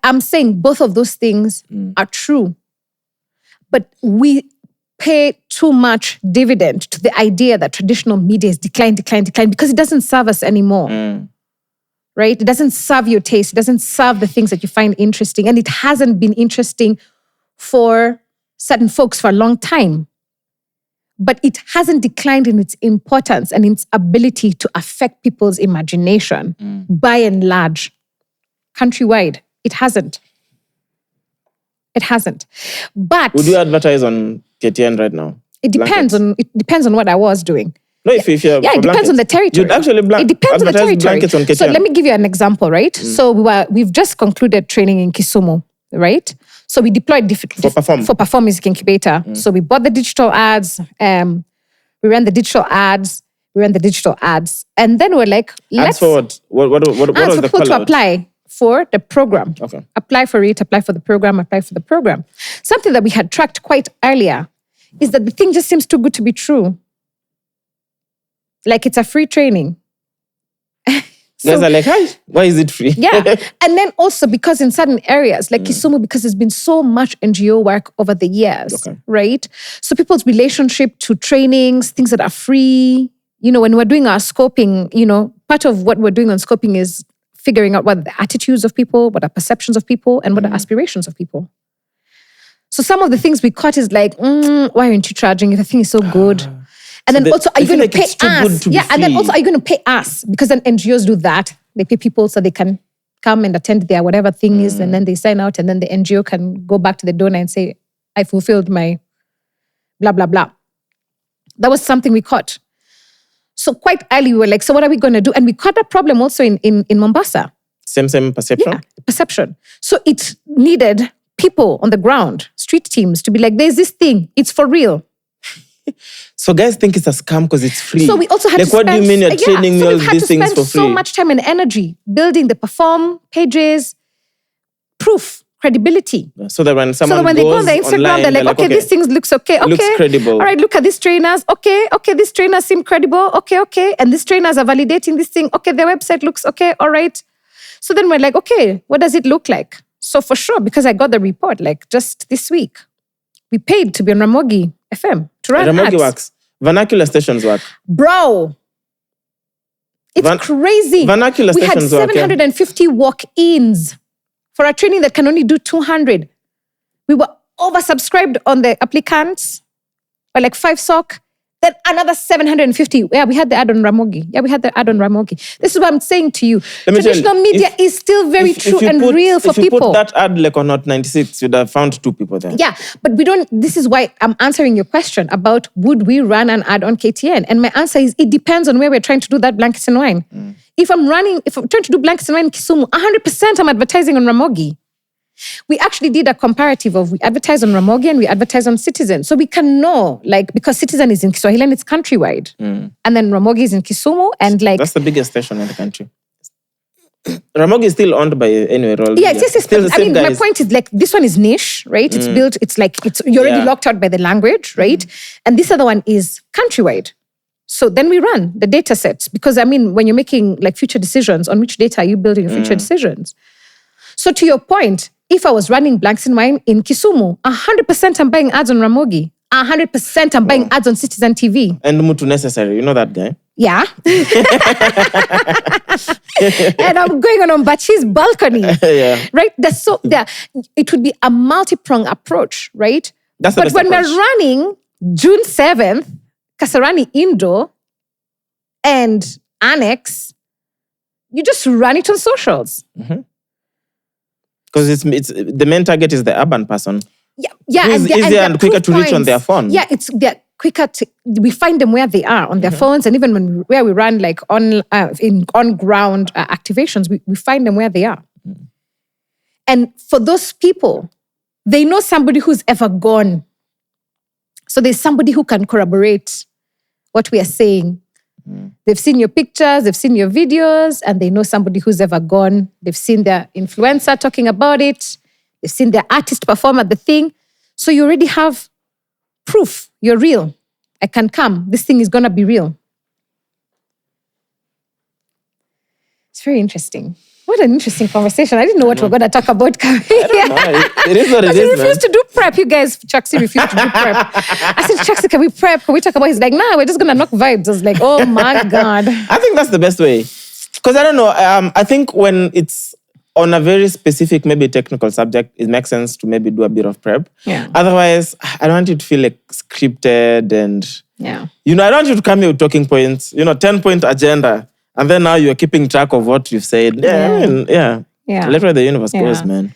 I'm saying both of those things are true. But we pay too much dividend to the idea that traditional media is decline because it doesn't serve us anymore. Right? It doesn't serve your taste. It doesn't serve the things that you find interesting. And it hasn't been interesting for certain folks for a long time. But it hasn't declined in its importance and its ability to affect people's imagination by and large. Countrywide, it hasn't. It hasn't. But would you advertise on KTN right now? It depends on what I was doing. No, if you're it depends on the territory. You'd actually it depends on the territory. On KTN. So let me give you an example, right? So we've just concluded training in Kisumu. right? So we deployed for Perform Music Incubator. So we bought the digital ads. We ran the digital ads. And then we're like, let's... Ads for what? What was the call for people to apply for the program. Okay. Apply for it, apply for the program. Something that we had tracked quite earlier is that the thing just seems too good to be true. Like it's a free training. Guys are like, hi, why is it free? Yeah. And then also because in certain areas, like Kisumu, because there's been so much NGO work over the years, right? So people's relationship to trainings, things that are free, when we're doing our scoping, part of what we're doing on scoping is figuring out what are the attitudes of people, what are perceptions of people, and what are aspirations of people. So some of the things we caught is like, why aren't you charging if the thing is so good? And then also, are you going to pay us? And then also, are you going to pay us? Because then NGOs do that. They pay people so they can come and attend their whatever thing is, and then they sign out, and then the NGO can go back to the donor and say, I fulfilled my blah, blah, blah. That was something we caught. So quite early, we were like, so what are we going to do? And we caught that problem also in Mombasa. Same perception? Yeah, perception. So it needed people on the ground, street teams, to be like, there's this thing, it's for real. So guys think it's a scam because it's free. So we also had to spend... What do you mean you're training me all these things for free? So much time and energy building the Perform pages, proof, credibility. So that when someone they go on the Instagram, online, they're like, okay, these things looks okay. Looks credible. All right, look at these trainers. Okay, these trainers seem credible. Okay. And these trainers are validating this thing. Okay, their website looks okay. All right. So then we're like, okay, what does it look like? So for sure, because I got the report like just this week, we paid to be on Ramogi FM to run Ramogi ads. works. Vernacular stations work. Bro, it's crazy. Vernacular stations work. We had 750 walk-ins for a training that can only do 200. We were oversubscribed on the applicants by like 5 SOC. Then another 750. Yeah, we had the ad on Ramogi. This is what I'm saying to you. Traditional media is still very true and real for people. If you put that ad like on Hot 96, you'd have found 2 people there. Yeah, but we don't... This is why I'm answering your question about would we run an ad on KTN? And my answer is it depends on where we're trying to do that blankets and wine. If I'm trying to do blankets and wine in Kisumu, 100% I'm advertising on Ramogi. We actually did a comparative of we advertise on Ramogi and we advertise on Citizen. So we can know, like, because Citizen is in Kiswahili and it's countrywide. And then Ramogi is in Kisumu and like... That's the biggest station in the country. Ramogi is still owned by anyway. Yes. Still the same guys. My point is like, this one is niche, right? It's built, you're already locked out by the language, right? And this other one is countrywide. So then we run the data sets because when you're making like future decisions, on which data are you building your future decisions? So to your point, if I was running Blanks in Wine in Kisumu, 100% I'm buying ads on Ramogi. 100% I'm buying ads on Citizen TV. And Mutu Necessary, you know that guy? Yeah. And I'm going on Bachi's balcony. Yeah. Right? It would be a multi-pronged approach, right? That's the best approach. We're running June 7th, Kasarani Indo and Annex, you just run it on socials. Because it's the main target is the urban person. Yeah. It's easier and quicker to reach on their phone. Yeah, they're quicker we find them where they are on their phones, and even where we run like on ground activations, we find them where they are. And for those people, they know somebody who's ever gone. So there's somebody who can corroborate what we are saying. They've seen your pictures, they've seen your videos, and they know somebody who's ever gone. They've seen their influencer talking about it. They've seen their artist perform at the thing. So you already have proof. You're real. I can come. This thing is going to be real. It's very interesting. What an interesting conversation. I didn't know what we're going to talk about. I don't know. It is what it is, man. refused to do prep. You guys, Chaxy refused to do prep. I said, Chaxy, can we prep? Can we talk about it? He's like, nah, we're just going to knock vibes. I was like, oh my God. I think that's the best way. Because I don't know. I think when it's on a very specific, maybe technical subject, it makes sense to maybe do a bit of prep. Yeah. Otherwise, I don't want you to feel like scripted and, I don't want you to come here with talking points, 10-point agenda. And then now you're keeping track of what you've said. Yeah. Let where the universe goes, man.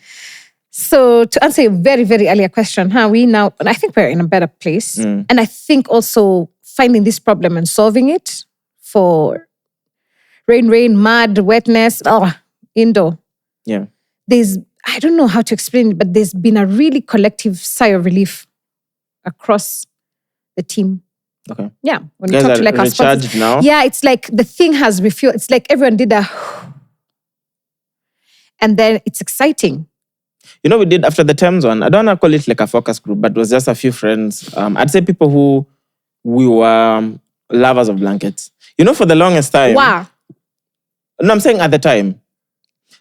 So to answer your very, very earlier question, I think we're in a better place. And I think also finding this problem and solving it for rain, mud, wetness, indoor. Yeah. There's I don't know how to explain it, but there's been a really collective sigh of relief across the team. Okay. Yeah. When You you guys talk to are like our recharged sponsors. now? Yeah, it's like the thing has refueled. It's like everyone did a and then it's exciting. You know, we did after the Tems one. I don't want to call it like a focus group, but it was just a few friends. I'd say people who we were lovers of blankets. You know, for the longest time. Wow. No, I'm saying at the time.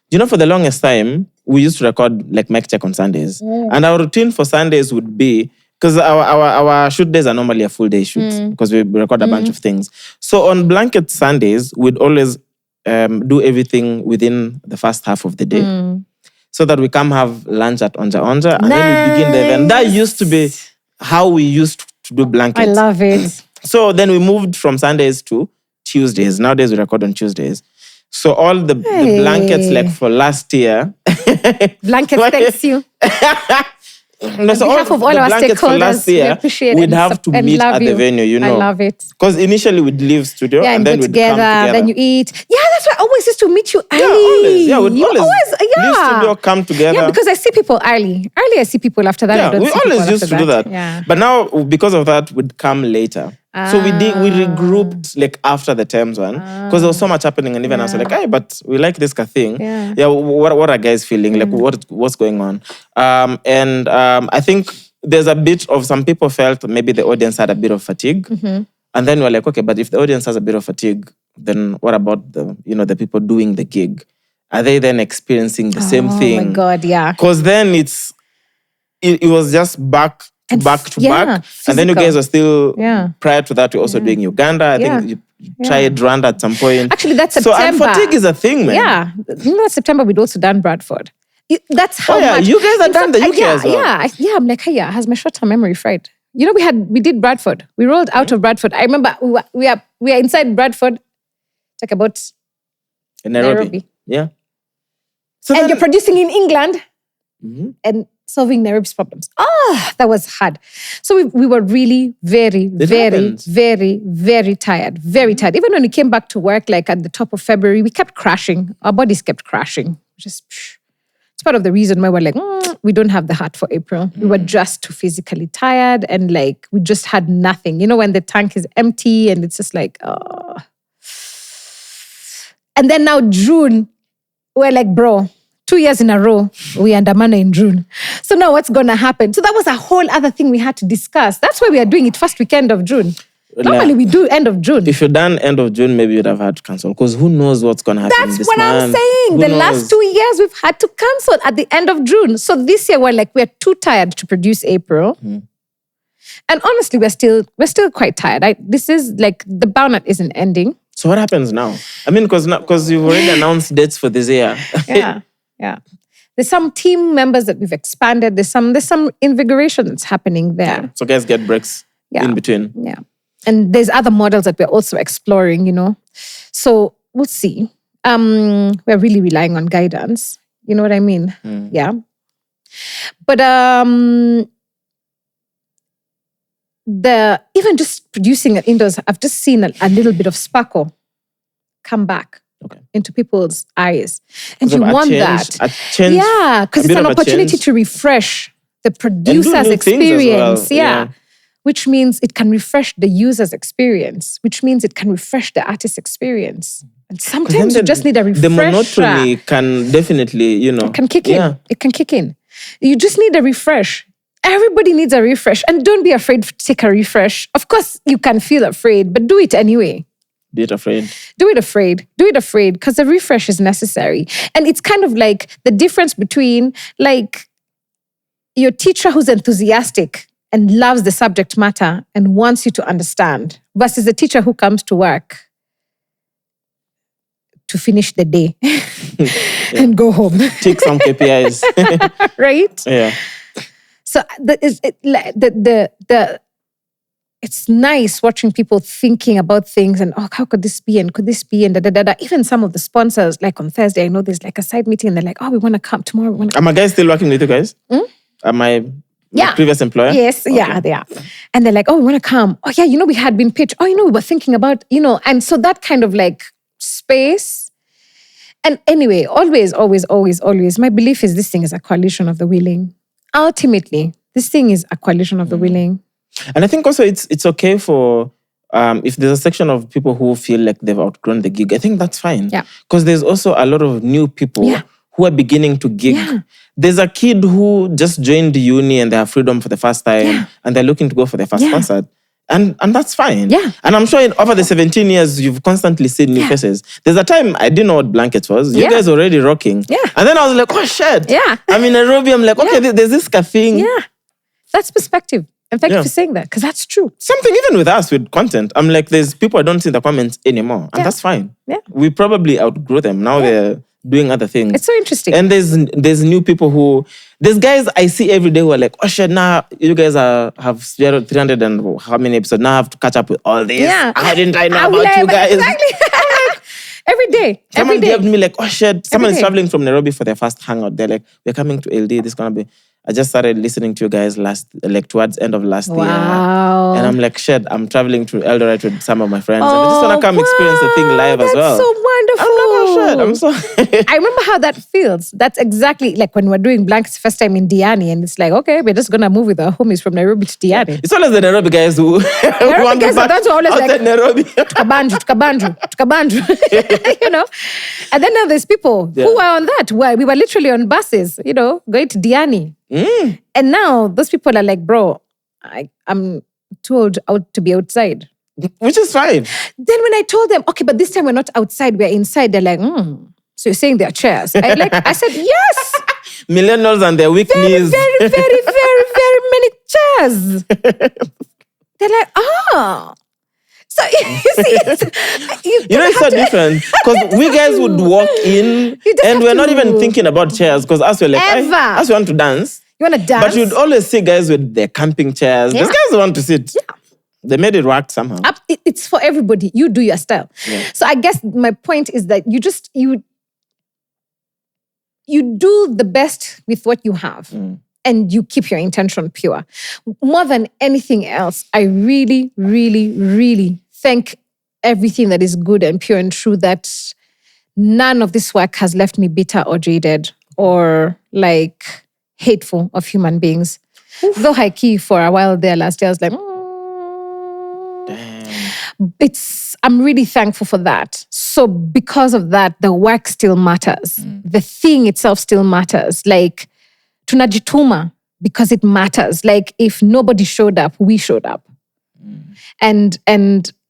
You know, for the longest time, we used to record like mic check on Sundays. And our routine for Sundays would be, because our shoot days are normally a full day shoot because we record a bunch of things. So on Blanket Sundays, we'd always do everything within the first half of the day so that we come have lunch at Onja Onja and then we begin the event. That used to be how we used to do Blankets. I love it. So then we moved from Sundays to Tuesdays. Nowadays we record on Tuesdays. So all the blankets like for last year. Blankets, thanks you. No, so behalf of all the our blankets for last stakeholders, we year, appreciate we'd and have to and meet love at the you. venue, you know. I love it. Because initially we'd leave studio Yeah, and then go we'd come together. then you eat. Yeah, that's why I always used to meet you early. Yeah, always. Yeah, we'd You always leave studio, come together. Yeah, because I see people early. Early, I see people after that. I Yeah, don't we see people always used after to do that. Yeah. But now, because of that, we'd come later. So we regrouped like after the Tems one because there was so much happening, and even I was like, "Hey, but we like this thing. Yeah. What are guys feeling? Like, what's going on?" I think there's a bit of some people felt maybe the audience had a bit of fatigue, and then we're like, okay, but if the audience has a bit of fatigue, then what about the people doing the gig? Are they then experiencing the same thing? Oh my God, yeah. Because then it was just back to back, and then you guys are still. Yeah. Prior to that, you're also doing Uganda. I think you tried Rwanda at some point. Actually, that's So September. and fatigue is a thing, man. Yeah. That September, we'd also done Bradford. That's how much. You guys had done the UK yeah, as well. Yeah, I'm like, hey, has my short-term memory fried? You know, we did Bradford. We rolled out of Bradford. I remember we are inside Bradford. Talk about In Nairobi. Yeah. So and you're producing in England and solving Nairobi's problems. That was hard. So we were really very, very, very, very tired. Very tired. Even when we came back to work, like at the top of February, we kept crashing. Our bodies kept crashing. It's part of the reason why we're like, we don't have the heart for April. We were just too physically tired and like we just had nothing. You know, when the tank is empty and it's just like, And then now June, we're like, bro, 2 years in a row, we undermine in June. So now what's going to happen? So that was a whole other thing we had to discuss. That's why we are doing it first weekend of June. Normally we do end of June. If you're done end of June, maybe you'd have had to cancel. Because who knows what's going to happen That's this what I'm month. saying. Who The knows? last 2 years, we've had to cancel at the end of June. So this year, we're too tired to produce April. And honestly, we're still quite tired. This is like, the burnout isn't ending. So what happens now? I mean, because you've already announced dates for this year. Yeah. There's some team members that we've expanded. There's some invigoration that's happening there. So guys get breaks in between. Yeah. And there's other models that we're also exploring, you know. So we'll see. We're really relying on guidance. You know what I mean? Yeah. But even just producing it indoors, I've just seen a little bit of sparkle come back into people's eyes. And you want that. Yeah, because it's an opportunity to refresh the producer's experience. Well. Which means it can refresh the user's experience, which means it can refresh the artist's experience. And sometimes you just need a refresher. The monotony can definitely, It can kick in. It can kick in. You just need a refresh. Everybody needs a refresh. And don't be afraid to take a refresh. Of course, you can feel afraid, but do it anyway. Do it afraid. Do it afraid. Do it afraid because the refresh is necessary. And it's kind of like the difference between like your teacher who's enthusiastic and loves the subject matter and wants you to understand versus a teacher who comes to work to finish the day and go home. Tick some KPIs. Right? Yeah. So it's nice watching people thinking about things and how could this be and could this be and da. Even some of the sponsors, like on Thursday, I know there's like a side meeting and they're like, we want to come tomorrow. Are my guys still working with you guys? Am my previous employer? Yes, yeah, they are. And they're like, we want to come. We had been pitched. We were thinking about, and so that kind of like space And anyway, always, my belief is this thing is a coalition of the willing. Ultimately, this thing is a coalition of the willing. And I think also it's okay for if there's a section of people who feel like they've outgrown the gig, I think that's fine. Yeah. Because there's also a lot of new people who are beginning to gig. Yeah. There's a kid who just joined uni and they have freedom for the first time and they're looking to go for their first concert. And that's fine. Yeah. And I'm sure over the 17 years, you've constantly seen new faces. There's a time I didn't know what blankets was. You guys were already rocking. Yeah. And then I was like, oh shit. Yeah. I'm in Nairobi. I'm like, okay, there's this cafe. Yeah. That's perspective. And thank you for saying that, because that's true. Something even with us, with content, I'm like, there's people I don't see in the comments anymore. And that's fine. Yeah. We probably outgrew them. Now they're doing other things. It's so interesting. And there's new people who... There's guys I see every day who are like, oh shit, now you guys have 300 and how many episodes? Now I have to catch up with all this. Yeah. How didn't I know about you guys? Exactly. Every day. Someone DM'd me like, oh shit, someone is traveling from Nairobi for their first hangout. They're like, we're coming to LD. This is going to be... I just started listening to you guys towards end of last year. And I'm like, shit, I'm traveling to Eldoret with some of my friends. and I just want to come experience the thing live as well. That's so wonderful. I'm like, oh shit, I'm so... I remember how that feels. That's exactly like when we're doing Blank's first time in Diani, and it's like, okay, we're just going to move with our homies from Nairobi to Diani. It's always the Nairobi guys who want to that's always like, Nairobi. Tukabanju. You know? And then now there's people who are on that, where we were literally on buses, you know, going to Diani. And now those people are like, bro, I'm too old out to be outside. Which is fine. Then when I told them, okay, but this time we're not outside, we're inside, they're like, so you're saying there are chairs? I said, yes. Millennials and their weak knees. Very many chairs. They're like, So you see, it's so different. Because we guys would walk in and we're not even thinking about chairs. Because us, we're like, us, we want to dance. You want to dance? But you'd always see guys with their camping chairs. These guys want to sit. Yeah. They made it work somehow. It's for everybody. You do your style. Yeah. So I guess my point is that you do the best with what you have. And you keep your intention pure. More than anything else, I really, really, really thank everything that is good and pure and true, that none of this work has left me bitter or jaded or like hateful of human beings. Oof. Though high key for a while there last year, I was like, I'm really thankful for that. So because of that, the work still matters. The thing itself still matters. Like, tunajituma because it matters. Like, if nobody showed up, we showed up. And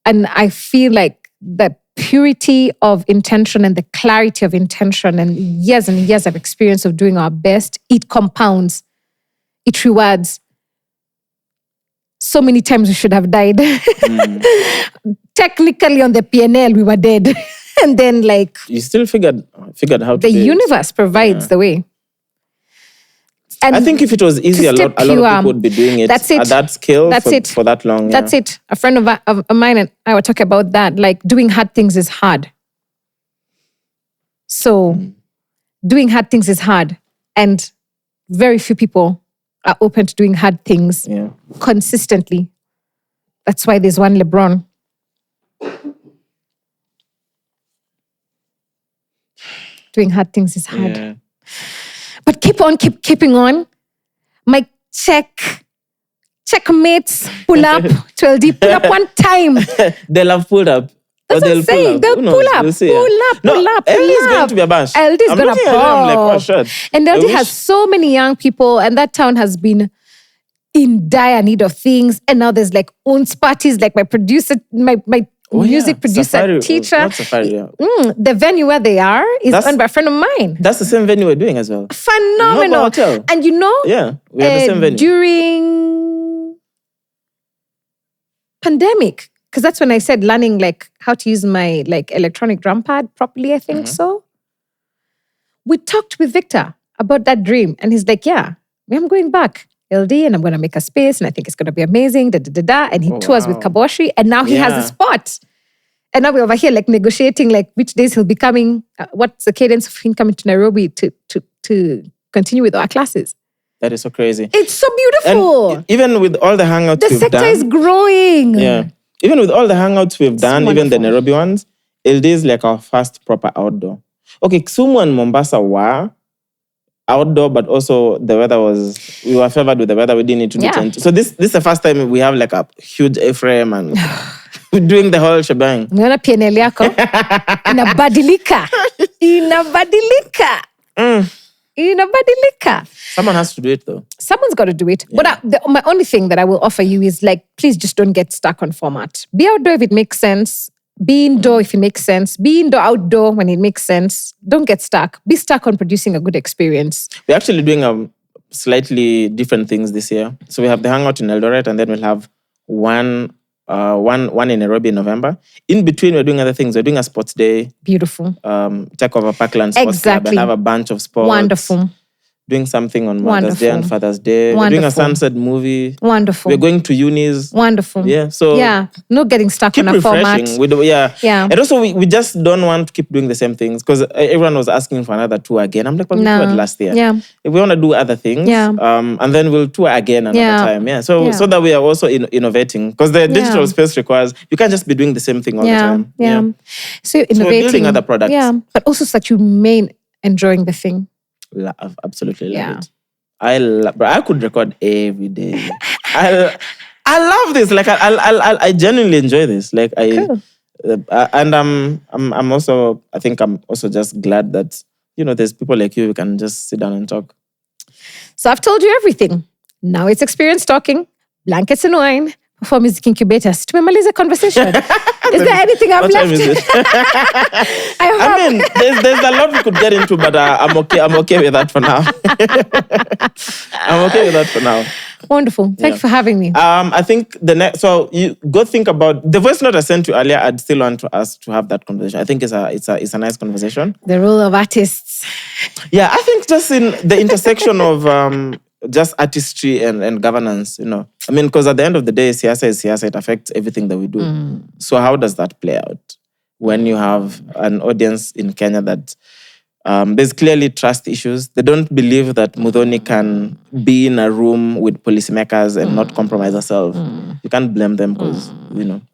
I feel like the purity of intention and the clarity of intention and years of experience of doing our best, it compounds, it rewards. So many times we should have died. Technically on the PNL, we were dead. And then like... You still figured how to the universe provides the way. And I think if it was easy, a lot of people would be doing it at that scale for that long. That's it. A friend of mine and I were talking about that. Like, doing hard things is hard. So doing hard things is hard. And very few people are open to doing hard things consistently. That's why there's one LeBron. Doing hard things is hard. Yeah. But keeping on. My checkmates pull up, 12D, pull up one time. They'll have pulled up. That's what I'm saying. They'll pull up. Pull up. LD is going to be a bunch. LD is going to pop. I'm like, oh, shit. And LD has so many young people, and that town has been in dire need of things. And now there's like owns parties, like my producer, my music producer, Safari, teacher. Safari, the venue where they are is owned by a friend of mine. That's the same venue we're doing as well. Phenomenal. Hotel. And you know, we have the same venue. During pandemic, because that's when I said learning like how to use my like electronic drum pad properly, I think so. We talked with Victor about that dream, and he's like, yeah, I'm going back. LD, and I'm going to make a space, and I think it's going to be amazing, And he tours with Kaboshi, and now he has a spot. And now we're over here like negotiating like which days he'll be coming, what's the cadence of him coming to Nairobi to continue with our classes. That is so crazy. It's so beautiful. And even with all the hangouts we've done. The sector is growing. Yeah. Even with all the hangouts we've done, even the Nairobi ones, LD is like our first proper outdoor. Okay, Kisumu and Mombasa were outdoor, but also we were favored with the weather. We didn't need to do tent. So this is the first time we have like a huge A-frame and we're doing the whole shebang. Unaona PNL yako inabadilika. Inabadilika. Someone has to do it though. Someone's got to do it. Yeah. But my only thing that I will offer you is like, please just don't get stuck on format. Be outdoor if it makes sense. Be indoor if it makes sense. Be indoor, outdoor when it makes sense. Don't get stuck. Be stuck on producing a good experience. We're actually doing slightly different things this year. So we have the hangout in Eldoret, and then we'll have one in Nairobi in November. In between, we're doing other things. We're doing a sports day. Beautiful. Take over Parkland Sports Club and have a bunch of sports. Wonderful. Doing something on Mother's Day and Father's Day. Wonderful. We're doing a sunset movie. Wonderful. We're going to unis. Wonderful. Yeah. So not getting stuck keep on a refreshing. format. Yeah. And also we just don't want to keep doing the same things because everyone was asking for another tour again. I'm like, well, we toured last year. Yeah. If we want to do other things, and then we'll tour again another time. Yeah. So that we are also innovating because the digital space requires you can't just be doing the same thing all the time. Yeah. So you're innovating. So we're building other products. Yeah. But also so that you remain enjoying the thing. Absolutely love it. I could record every day. I love this. Like I genuinely enjoy this. Like cool. And I'm also just glad that there's people like you who can just sit down and talk. So I've told you everything. Now it's experience talking, blankets and wine, for music incubators. Tumemaliza conversation. Is there anything I've left? What time is it? I mean, there's a lot we could get into, but I'm okay with that for now. I'm okay with that for now. Wonderful. Thank you for having me. I think so you go think about the voice note I sent you earlier. I'd still want us to have that conversation. I think it's a nice conversation. The role of artists. Yeah, I think just in the intersection of just artistry and governance, I mean, because at the end of the day, siasa is siasa. It affects everything that we do. So how does that play out when you have an audience in Kenya that there's clearly trust issues? They don't believe that Muthoni can be in a room with policymakers and not compromise herself. You can't blame them because,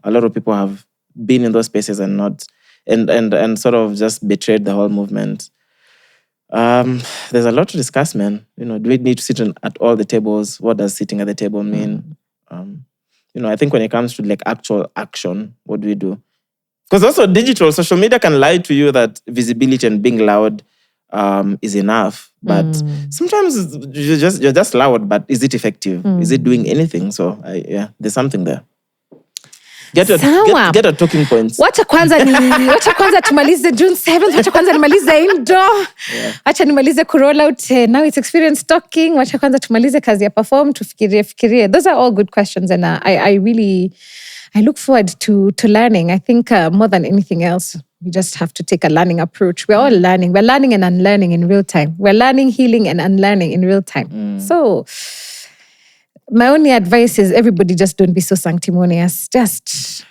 a lot of people have been in those spaces and not, and sort of just betrayed the whole movement. There's a lot to discuss, man. Do we need to sit at all the tables? What does sitting at the table mean? I think when it comes to like actual action, what do we do? Because also digital, social media can lie to you that visibility and being loud is enough. But sometimes you're just loud, but is it effective? Is it doing anything? So there's something there. Get a talking points. Wacha kwanza tumalize June 7th. Wacha kwanza nimalize indoor. Wacha nimalize kuroll out. Now it's experience talking. Wacha kwanza tumalize kazi ya perform. Tufikirie. Those are all good questions. And I look forward to learning. I think more than anything else, we just have to take a learning approach. We're all learning. We're learning and unlearning in real time. We're learning, healing, and unlearning in real time. So my only advice is everybody just don't be so sanctimonious. Just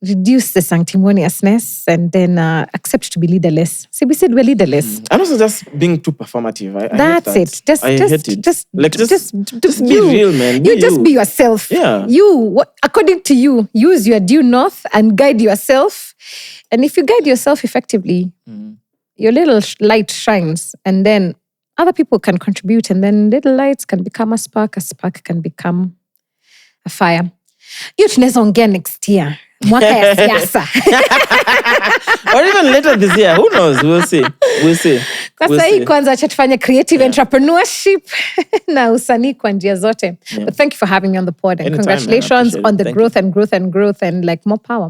reduce the sanctimoniousness and then accept to be leaderless. So we said we're leaderless. And also just being too performative. That's it. I hate it. Just be real, man. You just be yourself. Yeah. According to you, use your due north and guide yourself. And if you guide yourself effectively, your little light shines, and then other people can contribute, and then little lights can become a spark can become a fire. Hiyo tunaweza ongea next year. Mwaka ya siasa. Or even later this year. Who knows? We'll see. Kwa sasa hii kwanza acha tufanye creative entrepreneurship na usanii kwa njia zote. But thank you for having me on the pod, and anytime, congratulations man, on the Thank growth and like more power.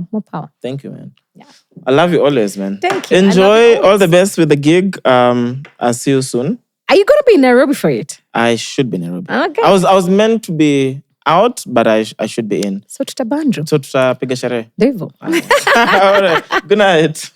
Thank you, man. Yeah. I love you always, man. Thank you. Enjoy all the best with the gig. I'll see you soon. Are you going to be in Nairobi for it? I should be in Nairobi. Okay. I was meant to be out, but I should be in. So tutabanjo. So tutapiga sherehe. Devo. All right. Good night.